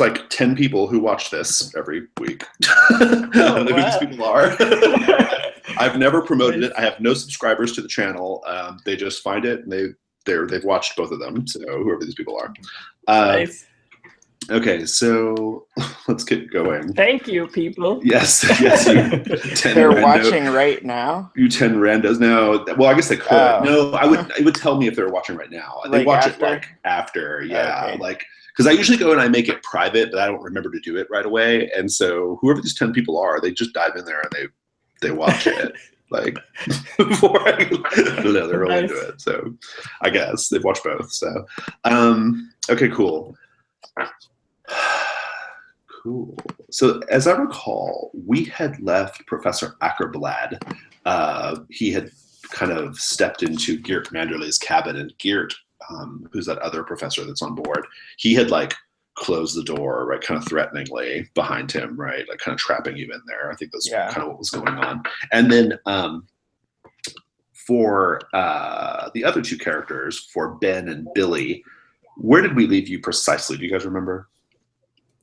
like 10 people who watch this every week. I don't know who these people are. I've never promoted it. I have no subscribers to the channel. They just find it and they've watched both of them. So whoever these people are. Nice. Okay, so let's get going. Thank you, people. Yes, you 10 They're rando, watching right now. You 10 randos now. Well, I guess they could. No, it would tell me if they were watching right now. They watch after? it after, yeah. Okay. Because I usually go and I make it private, but I don't remember to do it right away. And so whoever these 10 people are, they just dive in there and they watch it. Before I don't know, they're really into it. So I guess they've watched both. So okay, cool. Cool. So as I recall, we had left Professor Ackerblad. He had kind of stepped into Geert Manderley's cabin, and Geert, who's that other professor that's on board, he had closed the door, right, kind of threateningly behind him, right, kind of trapping you in there. I think that's kind of what was going on. And then for the other two characters, for Ben and Billy, where did we leave you precisely? Do you guys remember?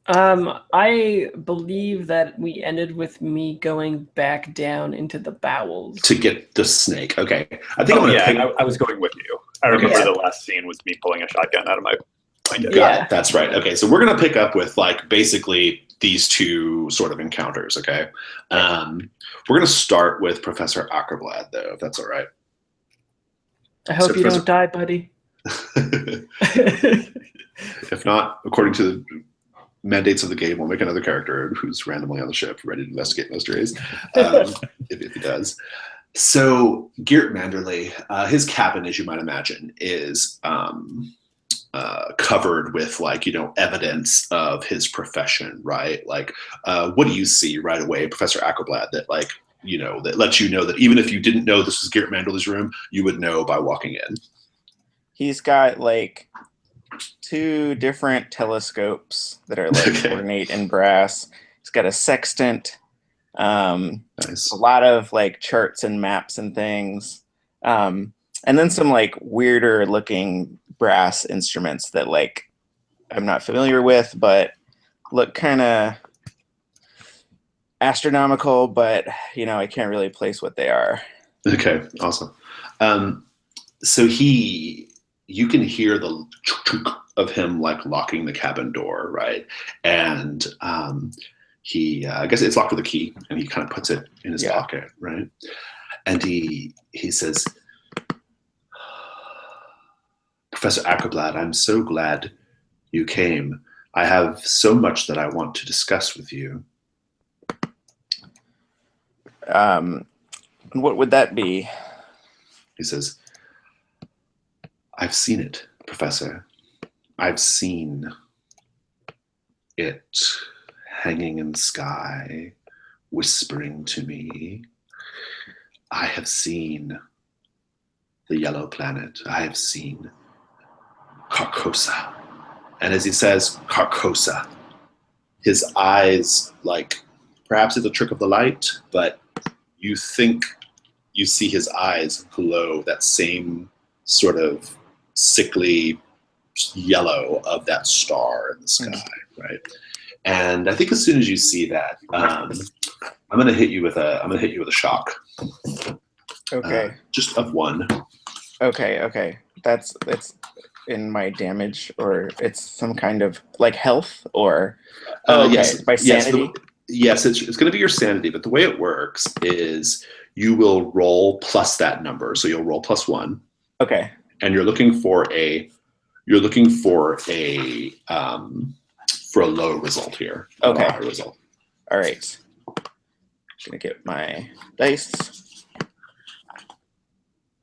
I believe that we ended with me going back down into the bowels to get the snake. Okay, I think I was going with you. I remember the last scene was me pulling a shotgun out of my pointed. Got it. That's right. Okay, so we're gonna pick up with basically these two sort of encounters. Okay, we're gonna start with Professor Ackerblad, though, if that's all right. I hope you don't die, buddy. If not, according to the mandates of the game, we'll make another character who's randomly on the ship, ready to investigate mysteries, if he does. So Geert Manderley, his cabin, as you might imagine, is covered with evidence of his profession, right? What do you see right away, Professor Ackerblad, that that lets you know that even if you didn't know this was Geert Manderley's room, you would know by walking in? He's got 2 different telescopes that are ornate in brass. He's got a sextant, nice. A lot of charts and maps and things, and then some weirder looking brass instruments that I'm not familiar with, but look kind of astronomical, but I can't really place what they are. Okay, awesome. So you can hear the of him locking the cabin door, right? And he I guess it's locked with a key, and he kind of puts it in his pocket, right? And he says, Professor Ackerblad, I'm so glad you came. I have so much that I want to discuss with you. What would that be? He says, I've seen it, Professor. I've seen it hanging in the sky, whispering to me. I have seen the yellow planet. I have seen Carcosa. And as he says, Carcosa, his eyes, perhaps it's a trick of the light, but you think you see his eyes glow that same sort of sickly yellow of that star in the sky, right? And I think as soon as you see that, I'm gonna hit you with a shock. Okay. Just of 1. Okay. That's in my damage, or it's some kind of health, or yes, by sanity. Yes, it's going to be your sanity, but the way it works is you will roll plus that number, so you'll roll +1. Okay. And you're looking for a low result here. Okay. A high result. All right. Gonna get my dice,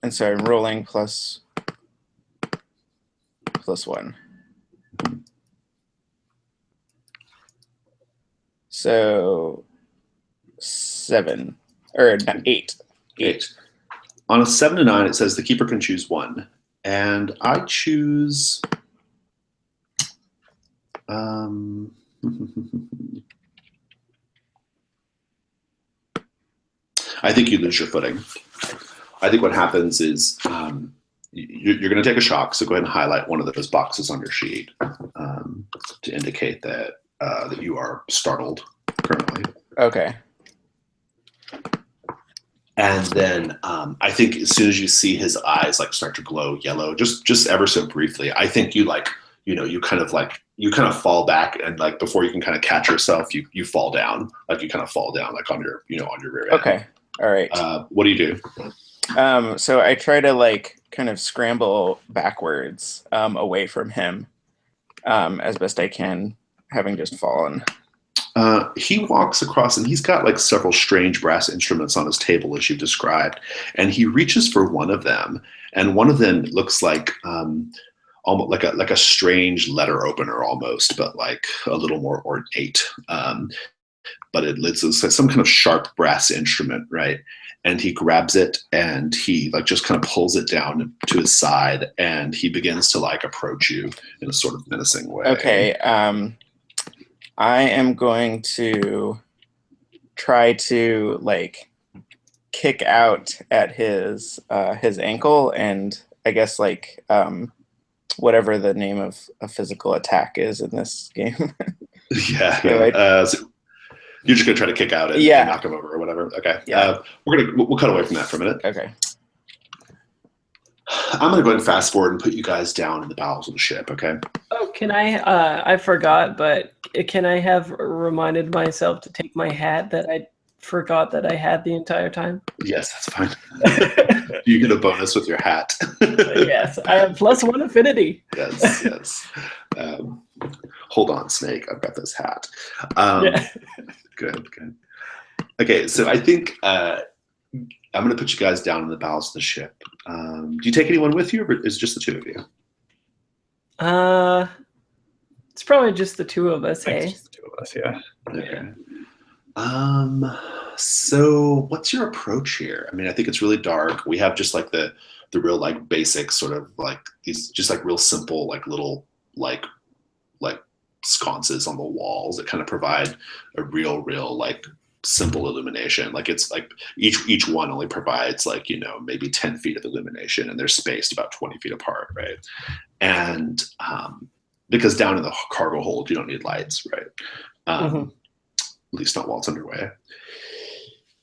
and so I'm rolling +1. So 7 or 8. 8. On a 7 to 9, it says the keeper can choose 1, and I choose. I think you lose your footing. I think what happens is you're going to take a shock. So go ahead and highlight one of those boxes on your sheet to indicate that that you are startled currently. Okay. And then I think as soon as you see his eyes like start to glow yellow, just ever so briefly, I think you like, you kind of fall back, and like before you can kind of catch yourself, you fall down, like you kind of fall down like on your on your rear end. Okay. All right. What do you do? So I try to like kind of scramble backwards away from him as best I can, having just fallen. He walks across, and he's got like several strange brass instruments on his table, as you described, and he reaches for one of them, and one of them looks like almost like a strange letter opener almost, but like a little more ornate. But it's some kind of sharp brass instrument, right? And he grabs it, and he like just kind of pulls it down to his side, and he begins to like approach you in a sort of menacing way. Okay. I am going to try to like kick out at his ankle, and I guess like whatever the name of a physical attack is in this game. Yeah. So you're just gonna try to kick out and knock him over or whatever. Okay. Yeah. We'll cut away from that for a minute. Okay. I'm gonna go ahead and fast forward and put you guys down in the bowels of the ship. Okay. Oh, can I forgot, but can I have reminded myself to take my hat that I forgot that I had the entire time? Yes, that's fine. You get a bonus with your hat. Yes, I have +1 affinity. Yes. Hold on, Snake. I've got this hat. Yeah. Good. Okay, so I think I'm going to put you guys down in the bowels of the ship. Do you take anyone with you, or is it just the two of you? It's probably just the two of us. Hey, Just the two of us, yeah. Okay. So what's your approach here? I mean, I think it's really dark. We have just like the real like basic sort of like these just like real simple like little like sconces on the walls that kind of provide a real like simple illumination. Like it's like each one only provides like, maybe 10 feet of illumination, and they're spaced about 20 feet apart, right? And because down in the cargo hold, you don't need lights, right? At least not while it's underway.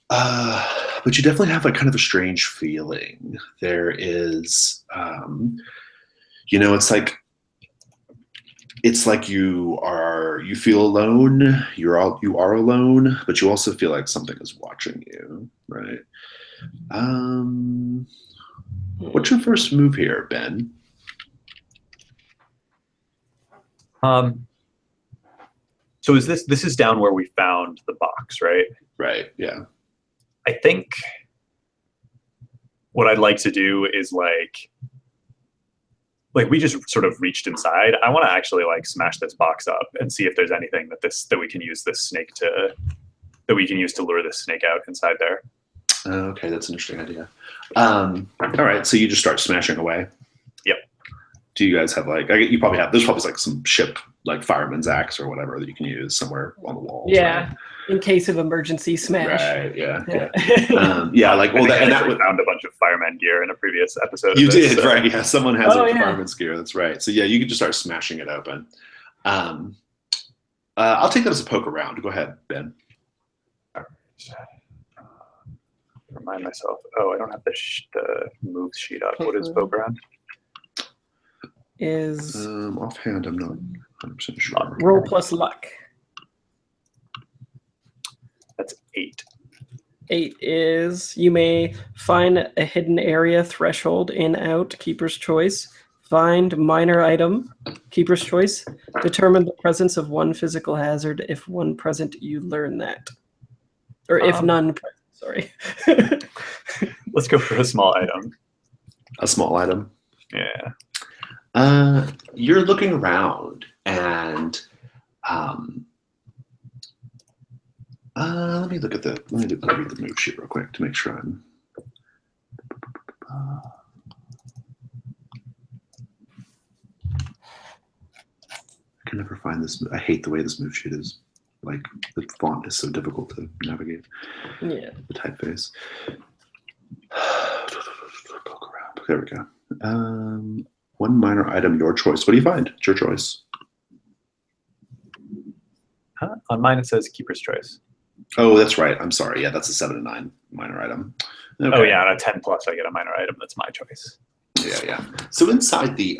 But you definitely have like kind of a strange feeling. There is, it's like you feel alone. You are alone, but you also feel like something is watching you, right? What's your first move here, Ben? So this is down where we found the box, right? Right. Yeah. I think what I'd like to do is like we just sort of reached inside. I want to actually like smash this box up and see if there's anything that we can use this snake to lure this snake out inside there. Okay, that's an interesting idea. All right, so you just start smashing away. Yep. Do you guys have there's probably like some ship like fireman's axe or whatever that you can use somewhere on the walls? Yeah, right? In case of emergency smash. Right. Yeah. That we found a bunch of fireman gear in a previous episode. You did, right? Yeah, someone has fireman's gear. That's right. So yeah, you can just start smashing it open. I'll take that as a poke around. Go ahead, Ben. Remind myself. Oh, I don't have the move sheet up. What is poke around? Is offhand, I'm not 100% sure. Roll plus luck. That's 8. 8 is you may find a hidden area, threshold, in, out, keeper's choice. Find minor item, keeper's choice. Determine the presence of one physical hazard. If one present, you learn that. Or if none present, sorry. Let's go for a small item. A small item? Yeah. You're looking around, and let me read the move sheet real quick to make sure I'm. I can never find this. I hate the way this move sheet is. Like the font is so difficult to navigate. Yeah. The typeface. Poke around. There we go. One minor item, your choice. What do you find? It's your choice. Huh? On mine it says keeper's choice. Oh, that's right. I'm sorry. Yeah, that's a 7 to 9 minor item. Okay. Oh yeah, on a 10 plus I get a minor item. That's my choice. Yeah. So inside the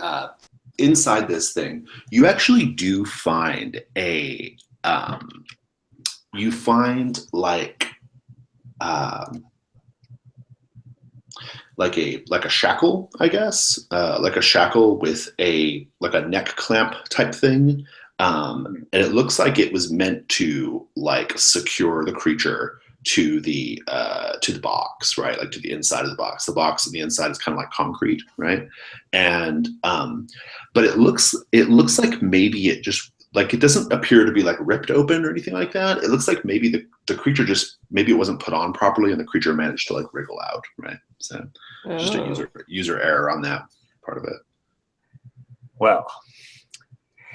inside this thing, you actually do find a you find like a shackle, I guess, like a shackle with a neck clamp type thing, and it looks like it was meant to like secure the creature to the box, right? Like to the inside of the box. The box on the inside is kind of like concrete, right? And but it looks like maybe it just like it doesn't appear to be like ripped open or anything like that. It looks like maybe the creature just maybe it wasn't put on properly and the creature managed to like wriggle out, right? So just a user error on that part of it. Well,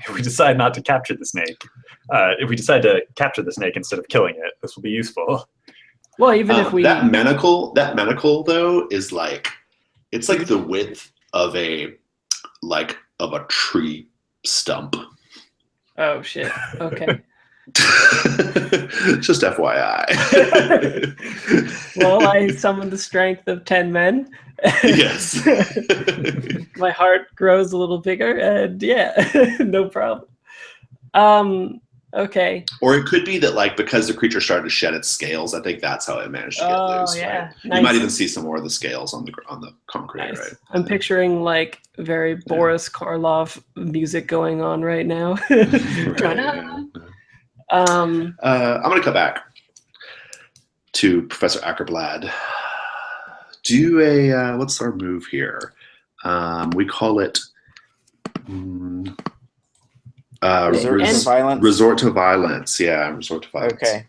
if we decide not to capture the snake, if we decide to capture the snake instead of killing it, this will be useful. Well, even if we that manacle though is like it's like the width of a tree stump. Oh shit. Okay. Just FYI. Well, I summoned the strength of 10 men. Yes. My heart grows a little bigger, and yeah, no problem. Okay. Or it could be that like because the creature started to shed its scales, I think that's how it managed to get loose. Yeah. Right? Nice. You might even see some more of the scales on the concrete, Nice. right? I'm picturing like very Boris Karloff music going on right now. Right, I'm going to cut back to Professor Ackerblad. Do a what's our move here? We call it resort to violence. Resort to violence. Yeah, resort to violence. Okay.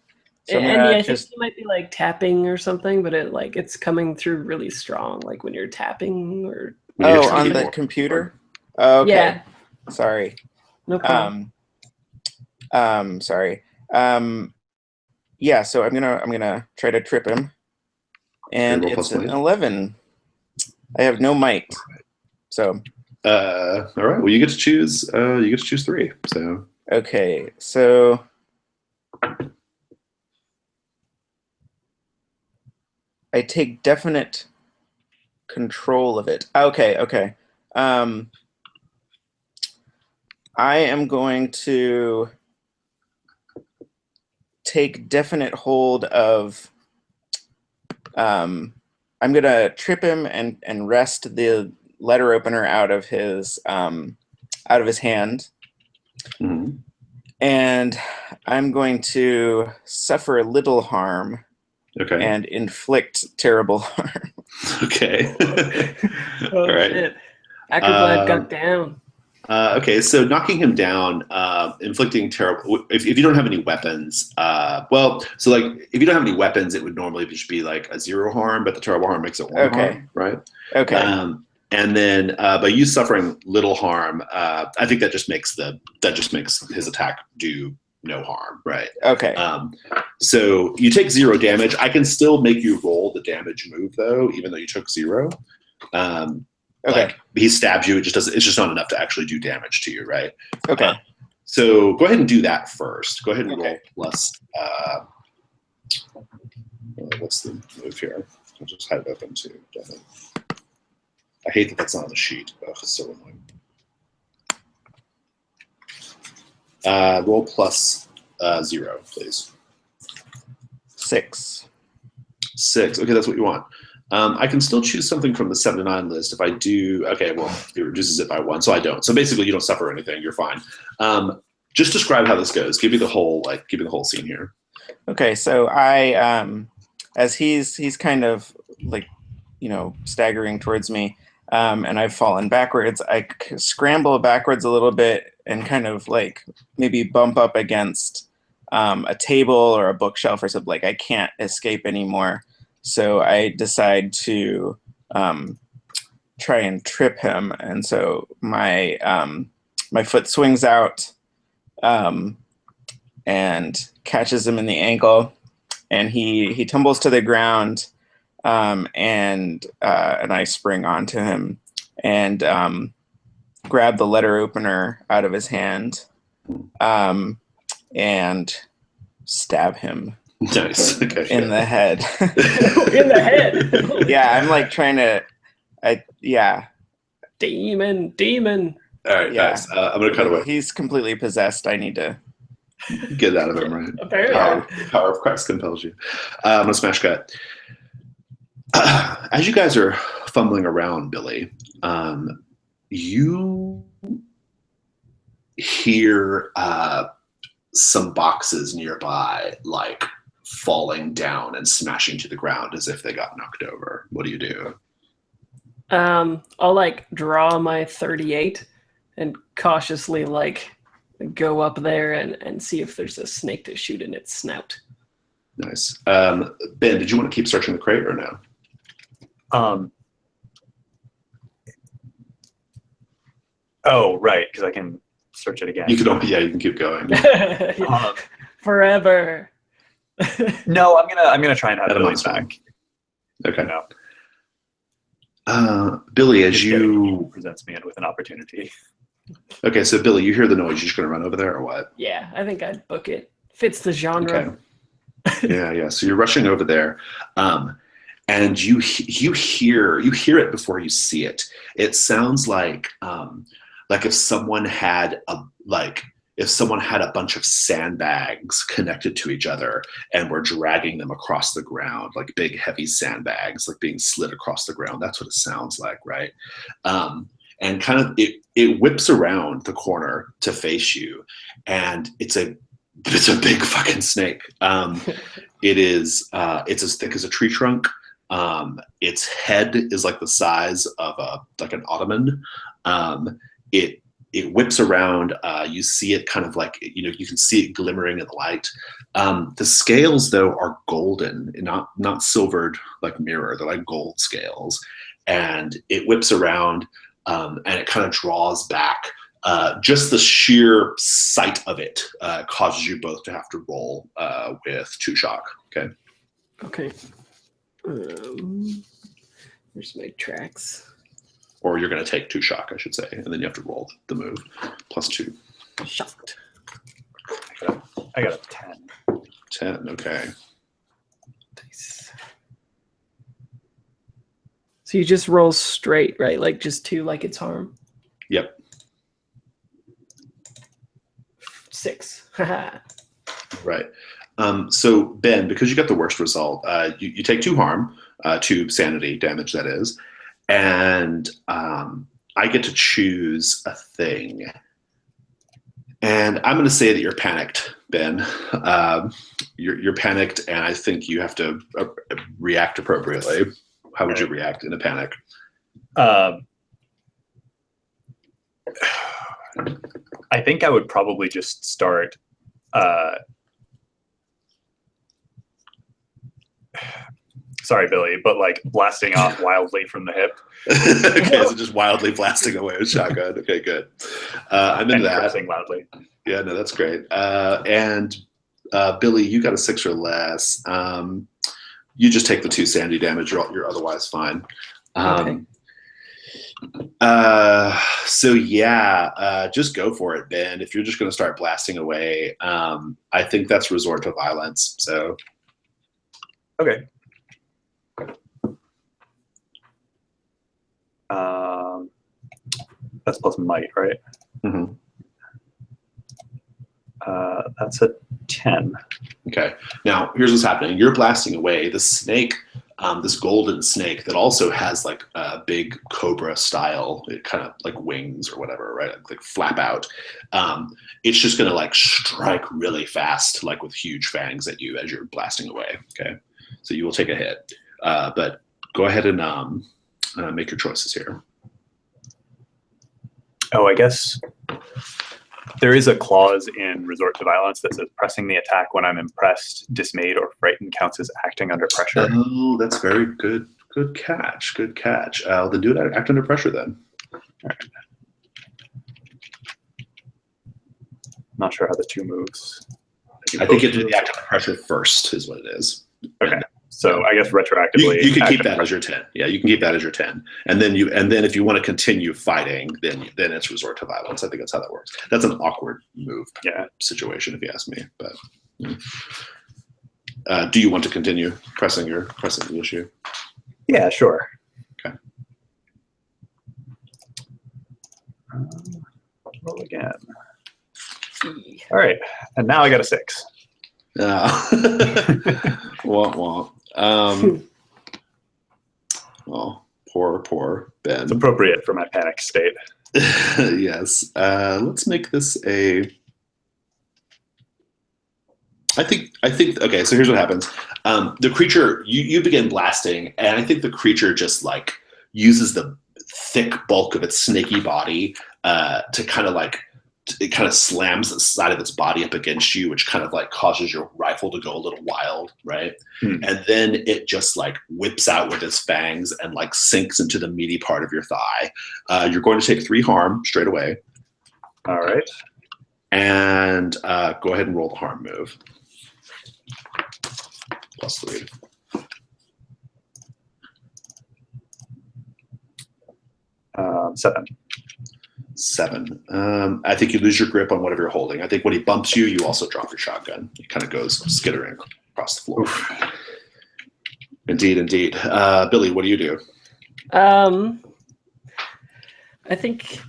So Andy, I think you might be like tapping or something, but it's coming through really strong, like when you're tapping or. On the computer. Oh, okay. Yeah. Sorry. No problem. Sorry. Yeah. So I'm gonna try to trip him, and it's an 11. I have no might. So. All right. Well, you get to choose. You get to choose 3. So. Okay. So. I take definite control of it. Okay. I am going to take definite hold of. I'm gonna trip him and wrest the letter opener out of his hand, Mm-hmm. and I'm going to suffer little harm. Okay. And inflict terrible harm. Okay. All right. Shit. Ackerblad got down. Okay, so knocking him down, inflicting terrible. If you don't have any weapons, if you don't have any weapons, it would normally just be like a 0 harm, but the terrible harm makes it 1 harm, right? Okay. And then by you suffering little harm, I think that just makes his attack do no harm, right? Okay. So you take 0 damage. I can still make you roll the damage move though, even though you took 0. Okay. Like he stabs you, it's just not enough to actually do damage to you, right? Okay. So go ahead and do that first. Go ahead and roll plus. What's the move here? I'll just have it open too. I hate that that's not on the sheet. Ugh, it's so annoying. Roll plus 0, please. 6. 6. Okay, that's what you want. I can still choose something from the 7 to 9 list. If I do, okay, well, it reduces it by 1, so I don't. So basically, you don't suffer anything. You're fine. Just describe how this goes. Give me the whole scene here. Okay, so I, as he's kind of like, staggering towards me, and I've fallen backwards. I scramble backwards a little bit and kind of like maybe bump up against a table or a bookshelf or something. Like I can't escape anymore. So I decide to try and trip him, and so my foot swings out and catches him in the ankle, and he tumbles to the ground, and I spring onto him and grab the letter opener out of his hand and stab him Nice. Okay. in the head. In the head. Yeah, I'm like trying to. Demon. All right, Yeah. nice. I'm gonna cut away. He's completely possessed. I need to. Get it out of him, right? Apparently. Power of Christ compels you. I'm gonna smash cut. As you guys are fumbling around, Billy, you hear some boxes nearby, like falling down and smashing to the ground as if they got knocked over. What do you do? I'll like draw my 38 and cautiously like go up there and see if there's a snake to shoot in its snout. Nice. Ben, did you want to keep searching the crate or no? Oh, right, because I can search it again. You can open. Yeah, you can keep going. Forever. No, I'm gonna try and have At a Billy month's back. Okay. You know, Billy, as just getting you presents me with an opportunity. okay, so Billy, you hear the noise. You're just gonna run over there, or what? Yeah, I think I'd book it. Fits the genre. Okay. Yeah. So you're rushing over there, and you hear it before you see it. It sounds like if someone had a bunch of sandbags connected to each other and were dragging them across the ground, like big heavy sandbags, like being slid across the ground. That's what it sounds like, right? And kind of it whips around the corner to face you, and it's a big fucking snake. It's as thick as a tree trunk. Its head is like the size of an ottoman. It whips around. You see it kind of like, you can see it glimmering in the light. The scales though are golden, not silvered like mirror. They're like gold scales, and it whips around and it kind of draws back. Just the sheer sight of it causes you both to have to roll with 2 shock. Okay. Okay. Here's my tracks. Or you're going to take 2 shock, I should say, and then you have to roll the move plus 2. Shocked. I got a 10. 10. Okay. Nice. So you just roll straight, right? Like just 2, like it's harm. Yep. 6. Right. So Ben, because you got the worst result, you take 2 harm, 2 sanity damage, that is, and I get to choose a thing. And I'm going to say that you're panicked, Ben. You're panicked, and I think you have to react appropriately. How would you react in a panic? I think I would probably just start. Sorry, Billy, but like blasting off wildly from the hip. Okay, so just wildly blasting away with shotgun. Okay, good. I'm into that. Cursing loudly. Yeah, no, that's great. And Billy, you got a 6 or less. You just take the 2 sanity damage. You're otherwise fine. Okay. So yeah, just go for it, Ben. If you're just going to start blasting away, I think that's resort to violence. So Okay. That's plus might, right? mm-hmm. That's a 10. Okay. Now here's what's happening. You're blasting away. The snake, this golden snake that also has like a big cobra style, it kind of like wings or whatever, right? Like flap out. It's just gonna like strike really fast, like with huge fangs at you as you're blasting away. Okay. So you will take a hit. But go ahead and make your choices here. Oh, I guess there is a clause in resort to violence that says pressing the attack when I'm impressed, dismayed, or frightened counts as acting under pressure. Oh, that's very good. Good catch. Good catch. Then do it. Act under pressure then. All right. Not sure how the 2 moves. I think you do the act under pressure first is what it is. Okay. So I guess retroactively, You can keep action- that as your 10. Yeah, you can keep that as your 10. And then if you want to continue fighting, then it's resort to violence. I think that's how that works. That's an awkward move situation, if you ask me. But do you want to continue pressing the issue? Yeah, sure. Okay. Roll again. All right, and now I got a 6. Wah, wah. Well, poor Ben. It's appropriate for my panic state. Yes. Let's make this a. I think. Okay. So here's what happens. The creature you begin blasting, and I think the creature just like uses the thick bulk of its snaky body to kind of like. It kind of slams the side of its body up against you, which kind of like causes your rifle to go a little wild, right? And then it just like whips out with its fangs and like sinks into the meaty part of your thigh. You're going to take 3 harm straight away. All right. And go ahead and roll the harm move. +3. 7. 7. I think you lose your grip on whatever you're holding. I think when he bumps you, you also drop your shotgun. It kind of goes skittering across the floor. Oof. Indeed. Billy, what do you do? I think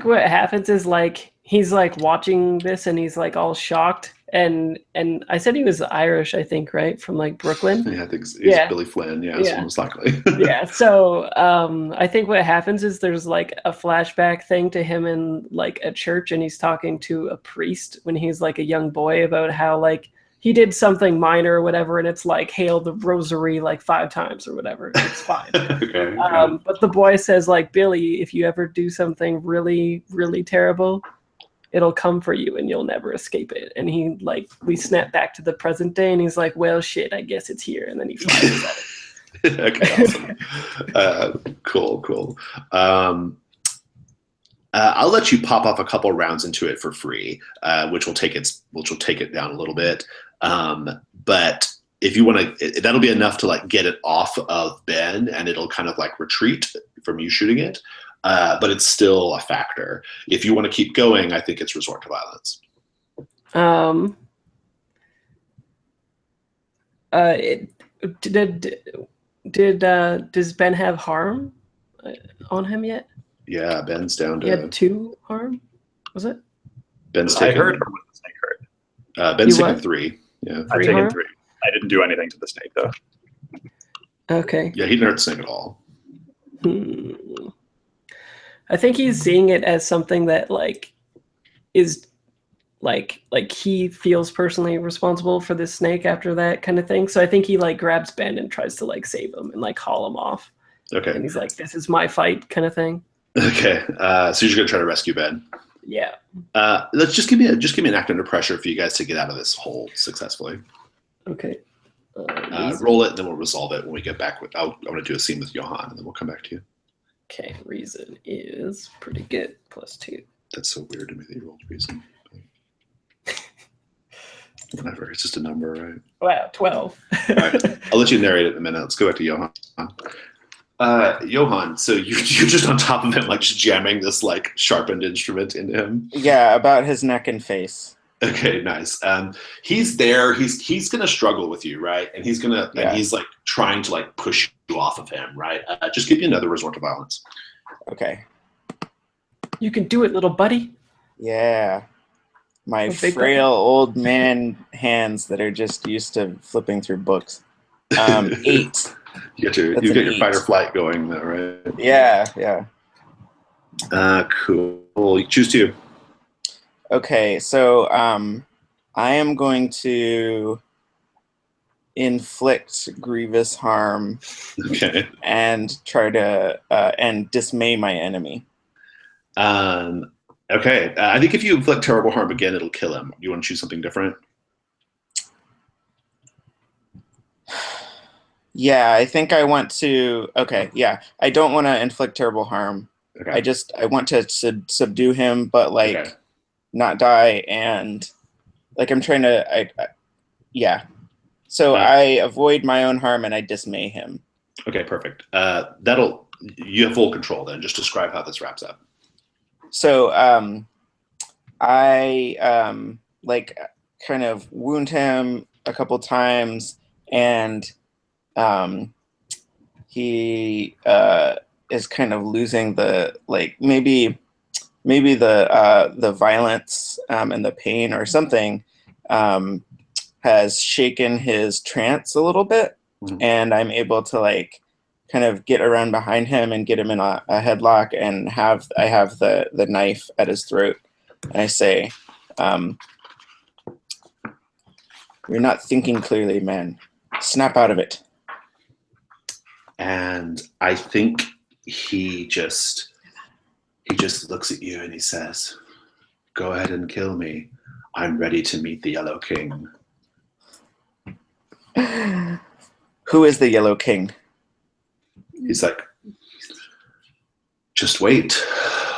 what happens is like he's like watching this and he's like all shocked. And I said he was Irish, I think, right? From like Brooklyn. Yeah, I think it's Billy Flynn. Yeah, yeah. Most likely. Yeah. So I think what happens is there's like a flashback thing to him in like a church, and he's talking to a priest when he's like a young boy about how like he did something minor or whatever, and it's like hail the rosary like 5 times or whatever. It's fine. Okay. But the boy says like, Billy, if you ever do something really, really terrible, it'll come for you and you'll never escape it. And he like, we snap back to the present day and he's like, well, shit, I guess it's here. And then he fires at it. Okay, awesome. Cool. I'll let you pop off a couple rounds into it for free, which will take it down a little bit. But if you want to, that'll be enough to like get it off of Ben, and it'll kind of like retreat from you shooting it. But it's still a factor. If you want to keep going, I think it's resort to violence. Does Ben have harm on him yet? Yeah, Ben's down to. He had 2 harm. Was it? Ben's I taken. heard from the snake hurt. Ben's taken 3. Yeah, I've taken harm? 3. I didn't do anything to the snake though. Okay. Yeah, he didn't hurt the snake at all. I think he's seeing it as something that like is like he feels personally responsible for this snake after that kind of thing. So I think he like grabs Ben and tries to like save him and like haul him off. Okay. And he's like, this is my fight kind of thing. Okay. So you're gonna try to rescue Ben. Yeah. Let's just give me an act under pressure for you guys to get out of this hole successfully. Okay. Roll it, and then we'll resolve it when we get back. I want to do a scene with Johan, and then we'll come back to you. Okay, reason is pretty good. +2. That's so weird to me that you rolled reason. Whatever, it's just a number, right? Wow, 12. All right, I'll let you narrate it in a minute. Let's go back to Johan. Johan, so you're just on top of him, like just jamming this like sharpened instrument into him. Yeah, about his neck and face. Okay, nice. He's there. He's gonna struggle with you, right? And he's like trying to like push you off of him, right? Just give you another resort to violence. Okay. You can do it, little buddy. Yeah. My big frail old man hands that are just used to flipping through books. 8. You get your fight or flight going, though, right? Yeah. Cool. You choose 2. Okay, so I am going to inflict grievous harm. Okay. And try to and dismay my enemy. Okay. I think if you inflict terrible harm again, it'll kill him. You want to choose something different? Yeah, I think I want to. Okay, yeah, I don't want to inflict terrible harm. Okay. I want to subdue him, but like. Okay. Not die, and like I'm trying to yeah. So I avoid my own harm and I dismay him. Okay, perfect. You have full control then. Just describe how this wraps up. So I like kind of wound him a couple times, and he is kind of losing the maybe the violence and the pain or something has shaken his trance a little bit, and I'm able to kind of get around behind him and get him in a headlock, and I have the knife at his throat, and I say, "You're not thinking clearly, man. Snap out of it." And I think he just looks at you and he says, "Go ahead and kill me. I'm ready to meet the Yellow King." Who is the Yellow King? He's like, "Just wait.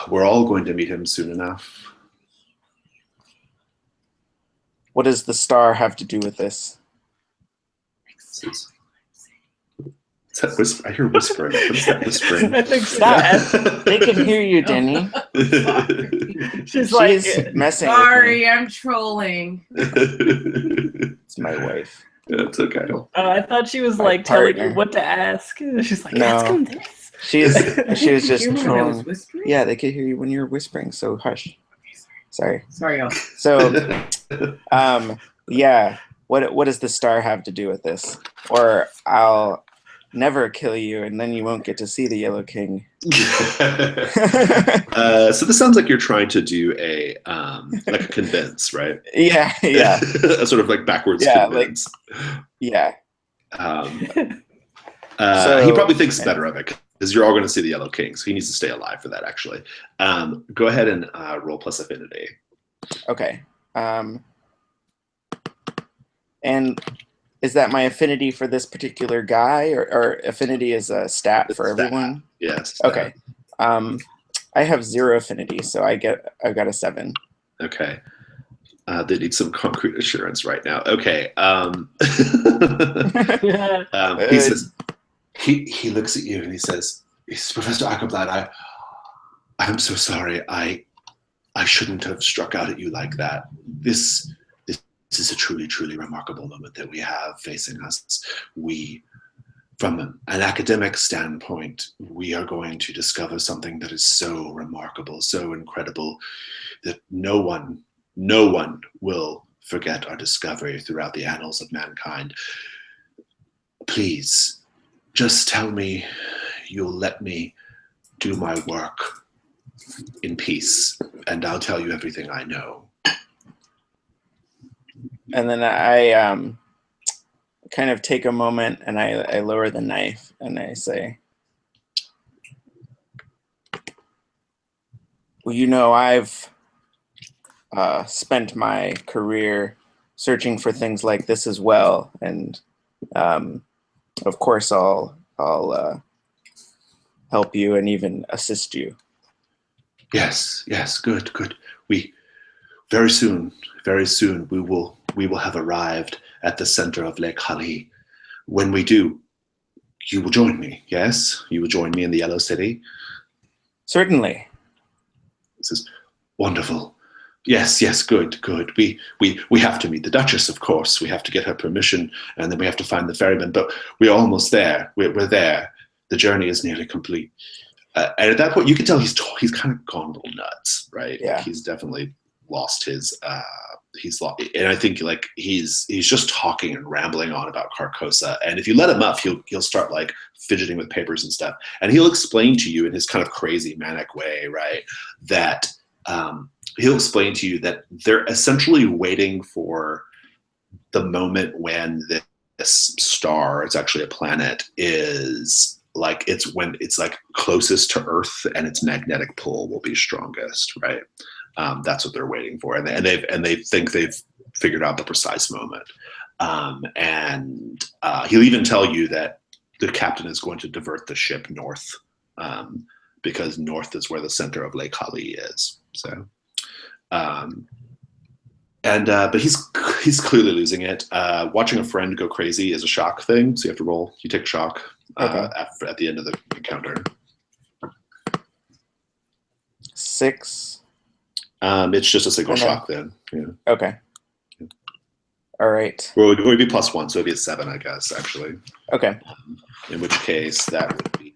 We're all going to meet him soon enough." What does the star have to do with this? Is that I hear whispering. What is that whispering? I think so. Stop. They can hear you, Denny. She's like, She's messing Sorry, I'm trolling. It's my wife. It's okay. I thought she was My like telling partner. you what to ask. She's like, No. ask him this. She was just Hear when I was trolling. whispering? Yeah, they could hear you when you were whispering, so hush. Sorry. Sorry, y'all. So, yeah. What does the star have to do with this? Or I'll never kill you, and then you won't get to see the Yellow King. So this sounds like you're trying to do a convince, right? Yeah. A sort of backwards convince. Yeah. He probably thinks better of it because you're all going to see the Yellow King, so he needs to stay alive for that. Actually, go ahead and roll plus affinity. Okay. And is that my affinity for this particular guy, or affinity is a stat for everyone? Yes. Okay. I have 0 affinity, so I've got a 7. Okay. They need some concrete assurance right now. Okay. He says, he looks at you and he says, "Professor Ackerblad, I'm so sorry. I shouldn't have struck out at you like that. This is a truly, truly remarkable moment that we have facing us. From an academic standpoint, we are going to discover something that is so remarkable, so incredible, that no one will forget our discovery throughout the annals of mankind. Please, just tell me you'll let me do my work in peace, and I'll tell you everything I know." And then I kind of take a moment and I lower the knife and I say, "Well, I've spent my career searching for things like this as well, and of course I'll help you and even assist you." Yes, good. We very soon we will have arrived at the center of Lake Hali. When we do, you will join me. Yes, you will join me in the Yellow City. Certainly. This is wonderful. Yes, good. We have to meet the Duchess, of course. We have to get her permission, and then we have to find the ferryman. But we're almost there. We're there. The journey is nearly complete. And at that point, you can tell he's kind of gone a little nuts, right? Yeah. He's definitely lost his. And I think he's just talking and rambling on about Carcosa. And if you let him up, he'll start fidgeting with papers and stuff. And he'll explain to you in his kind of crazy manic way, right, that he'll explain to you that they're essentially waiting for the moment when this star, it's actually a planet, is it's when it's closest to Earth and its magnetic pull will be strongest, right? That's what they're waiting for, and they think they've figured out the precise moment. And he'll even tell you that the captain is going to divert the ship north, because north is where the center of Lake Hali is. So, but he's clearly losing it. Watching a friend go crazy is a shock thing, so you have to roll. You take shock Okay. at the end of the encounter. 6. It's just a single And then- shock then. Yeah. Okay. All right. Well, it would be +1, so it'd be a 7, I guess, actually. Okay. In which case, that would be.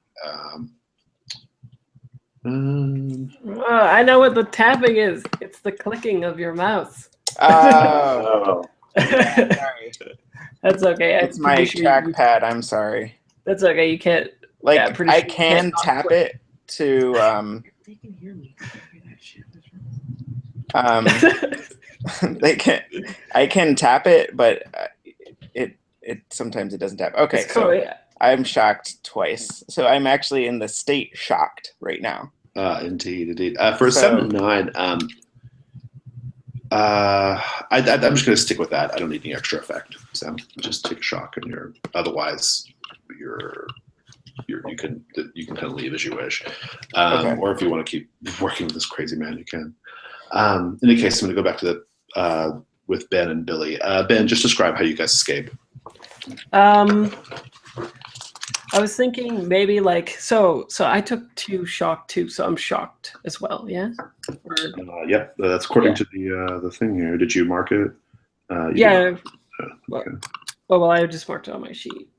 Oh, I know what the tapping is. It's the clicking of your mouse. Oh, Oh, sorry. That's okay. It's my trackpad. I'm sorry. That's okay. You can't. Like Yeah, pretty I sure you can can't tap click. it to They can hear me. They can hear that shit. they can I can tap it, but it sometimes it doesn't tap. Okay, It's cool. so Yeah. I'm shocked twice. So I'm actually in the state shocked right now. Indeed. For a So- 7 and 9, I'm just going to stick with that. I don't need any extra effect. So just take a shock, and otherwise you can kind of leave as you wish. Okay. Or if you want to keep working with this crazy man, you can. In any case, I'm going to go back to with Ben and Billy. Ben, just describe how you guys escape. I was thinking maybe like so I took 2 shock too, so I'm shocked as well. Yeah. Or, Yep, that's according Yeah. to the thing here. Did you mark it? You yeah. did not. Well, Okay. well, I just marked it on my sheet.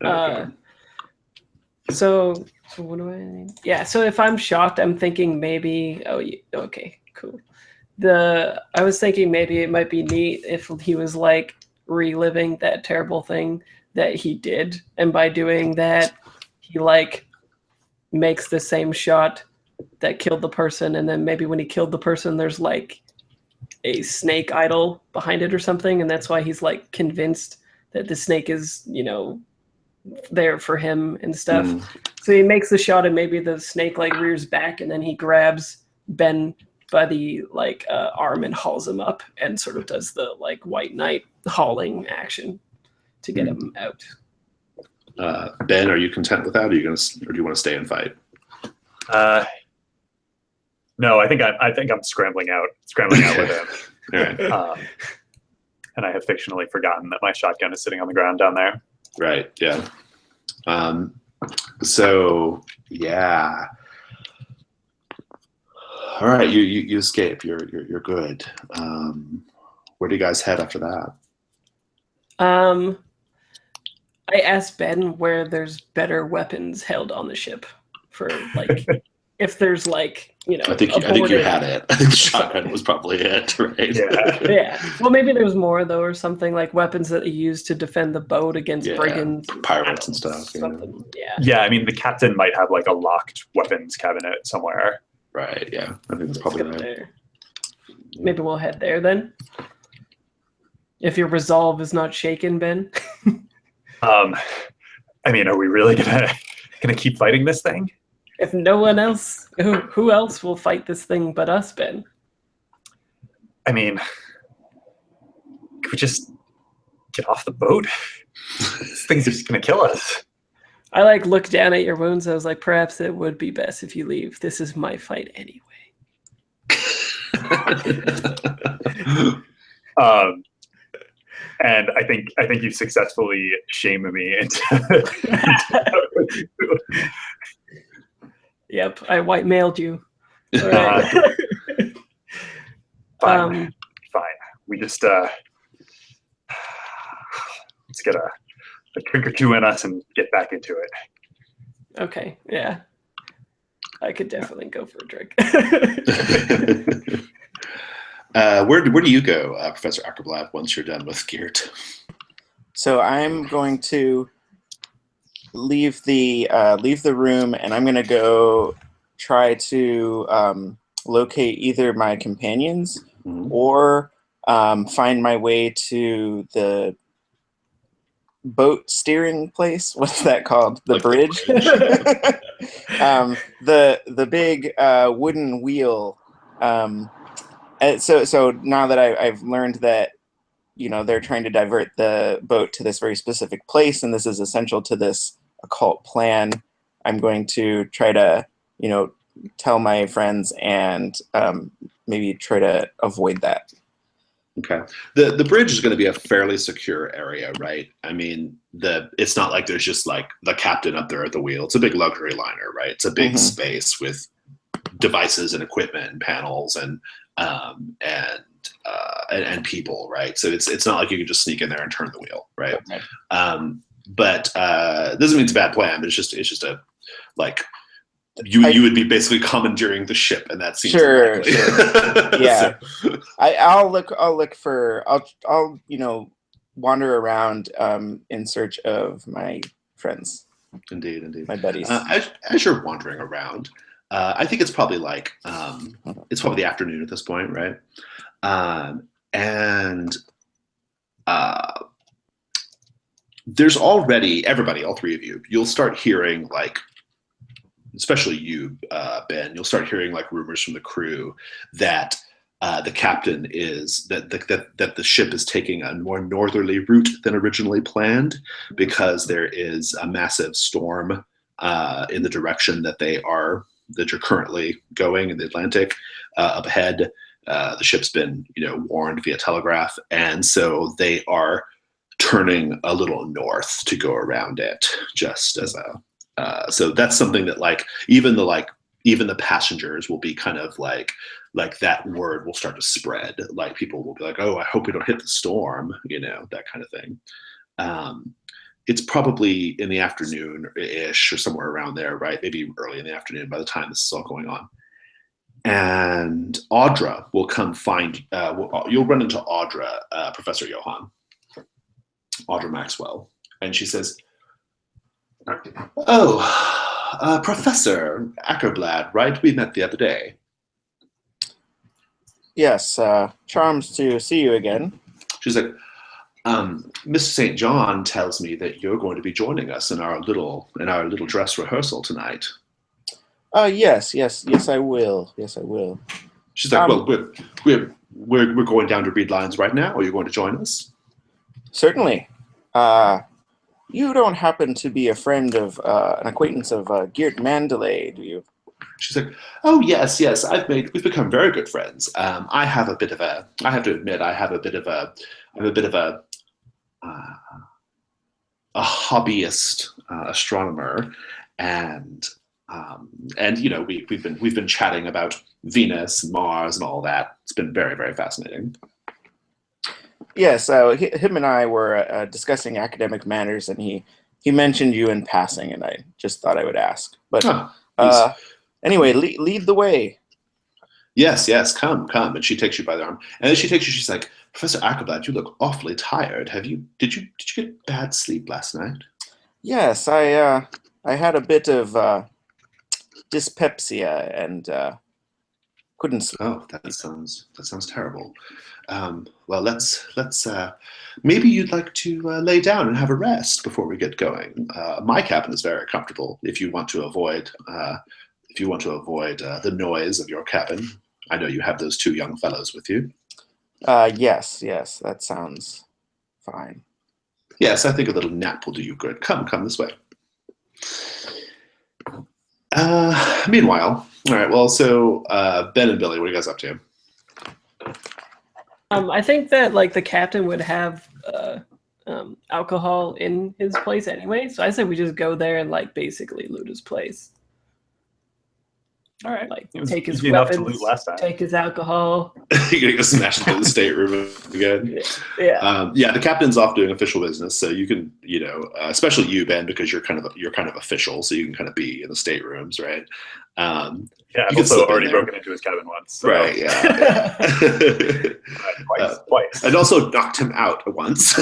Okay. So what do I mean? Yeah, so if I'm shocked, I'm thinking maybe. Oh, okay, cool. I was thinking maybe it might be neat if he was like reliving that terrible thing that he did, and by doing that, he like makes the same shot that killed the person, and then maybe when he killed the person, there's like a snake idol behind it or something, and that's why he's like convinced that the snake is, there for him and stuff. Mm. So he makes the shot, and maybe the snake like rears back, and then he grabs Ben by the arm and hauls him up, and sort of does the like White Knight hauling action to get him out. Ben, are you content with that? Or do you want to stay and fight? no, I think I'm scrambling out with him. All right. And I have fictionally forgotten that my shotgun is sitting on the ground down there. Right. Yeah. So yeah. All right. You escape. You're good. Where do you guys head after that? I asked Ben where there's better weapons held on the ship for like if there's like I think you had it. I think the shotgun was probably it, right? Yeah. Yeah. Well, maybe there's more though, or something like weapons that you use to defend the boat against Yeah, brigands, pirates and stuff. Yeah. Something. Yeah. Yeah, I mean, the captain might have like a locked weapons cabinet somewhere. Right. Yeah. I think that's Let's probably go right. there. Maybe we'll head there then. If your resolve is not shaken, Ben. I mean, are we really gonna keep fighting this thing? If no one else, who else will fight this thing but us, Ben? I mean, could we just get off the boat? This thing's just gonna kill us. I like looked down at your wounds. I was like, perhaps it would be best if you leave. This is my fight anyway. And I think you successfully shamed me into. Yep, I white mailed you. All Uh, right. Fine. Fine. We just let's get a drink or two in us and get back into it. Okay, yeah. I could definitely go for a drink. Where do you go, Professor Ackerblatt, once you're done with Geert? So I'm going to leave the room, and I'm going to go try to locate either my companions Mhm. or find my way to the boat steering place. What's that called? The Like the bridge. The big wooden wheel. And so now that I've learned that they're trying to divert the boat to this very specific place, and this is essential to this occult plan, I'm going to try to tell my friends and maybe try to avoid that. Okay. The bridge is going to be a fairly secure area, right? I mean, it's not like there's just like the captain up there at the wheel. It's a big luxury liner, right? It's a big space with devices and equipment and panels and people, right? So it's not like you can just sneak in there and turn the wheel, right? Okay. But doesn't mean it's a bad plan. But it's just a like you would be basically commandeering the ship, and that seems unlikely. Sure. Yeah. So. I'll look for I'll wander around in search of my friends. Indeed. My buddies. As you're wandering around, I think it's probably like it's probably the afternoon at this point, right? And there's already everybody, all three of you. You'll start hearing like, especially you, Ben. You'll start hearing like rumors from the crew that the captain is that the ship is taking a more northerly route than originally planned because there is a massive storm in the direction that you're currently going in the Atlantic up ahead. The ship's been warned via telegraph, and so they are turning a little north to go around it, just as so that's something that like even the passengers will be kind of like that word will start to spread. Like people will be like, oh, I hope we don't hit the storm, that kind of thing. It's probably in the afternoon-ish or somewhere around there, right? Maybe early in the afternoon by the time this is all going on. And Audra will come find, you'll run into Audra, Professor Johann, Audra Maxwell. And she says, oh, Professor Ackerblad, right? We met the other day. Yes, charms to see you again. She's like, Mr. St. John tells me that you're going to be joining us in our little dress rehearsal tonight. Yes, I will. Yes, I will. She's like, well, we're going down to read lines right now. Are you going to join us? Certainly. You don't happen to be a friend of an acquaintance of Geert Mandalay, do you? She's like, oh yes, we've become very good friends. I have to admit, I have a bit of a hobbyist astronomer, and we've been chatting about Venus and Mars and all that. It's been very, very fascinating. Yes, him and I were discussing academic matters, and he mentioned you in passing, and I just thought I would ask. But anyway, lead the way. Yes, come. And she takes you by the arm, and then she's like, Professor Ackerblad, you look awfully tired. Did you get bad sleep last night? Yes, I had a bit of dyspepsia and couldn't sleep. Oh, that sounds terrible. Well, let's maybe you'd like to lay down and have a rest before we get going. My cabin is very comfortable. If you want to avoid the noise of your cabin, I know you have those two young fellows with you. Yes, that sounds fine. Yes, I think a little nap will do you good. Come this way. Meanwhile, all right. Well, so Ben and Billy, what are you guys up to? I think that like the captain would have alcohol in his place anyway, so I say we just go there and like basically loot his place. All right. Like It was take his easy enough to weapons, loot last time. take his alcohol. You're gonna go smash into the stateroom again. Yeah. The captain's off doing official business, so you can, especially you, Ben, because you're kind of official, so you can kind of be in the staterooms, right? I've also already broken into his cabin once. So. Right. Yeah. Twice. And also knocked him out once.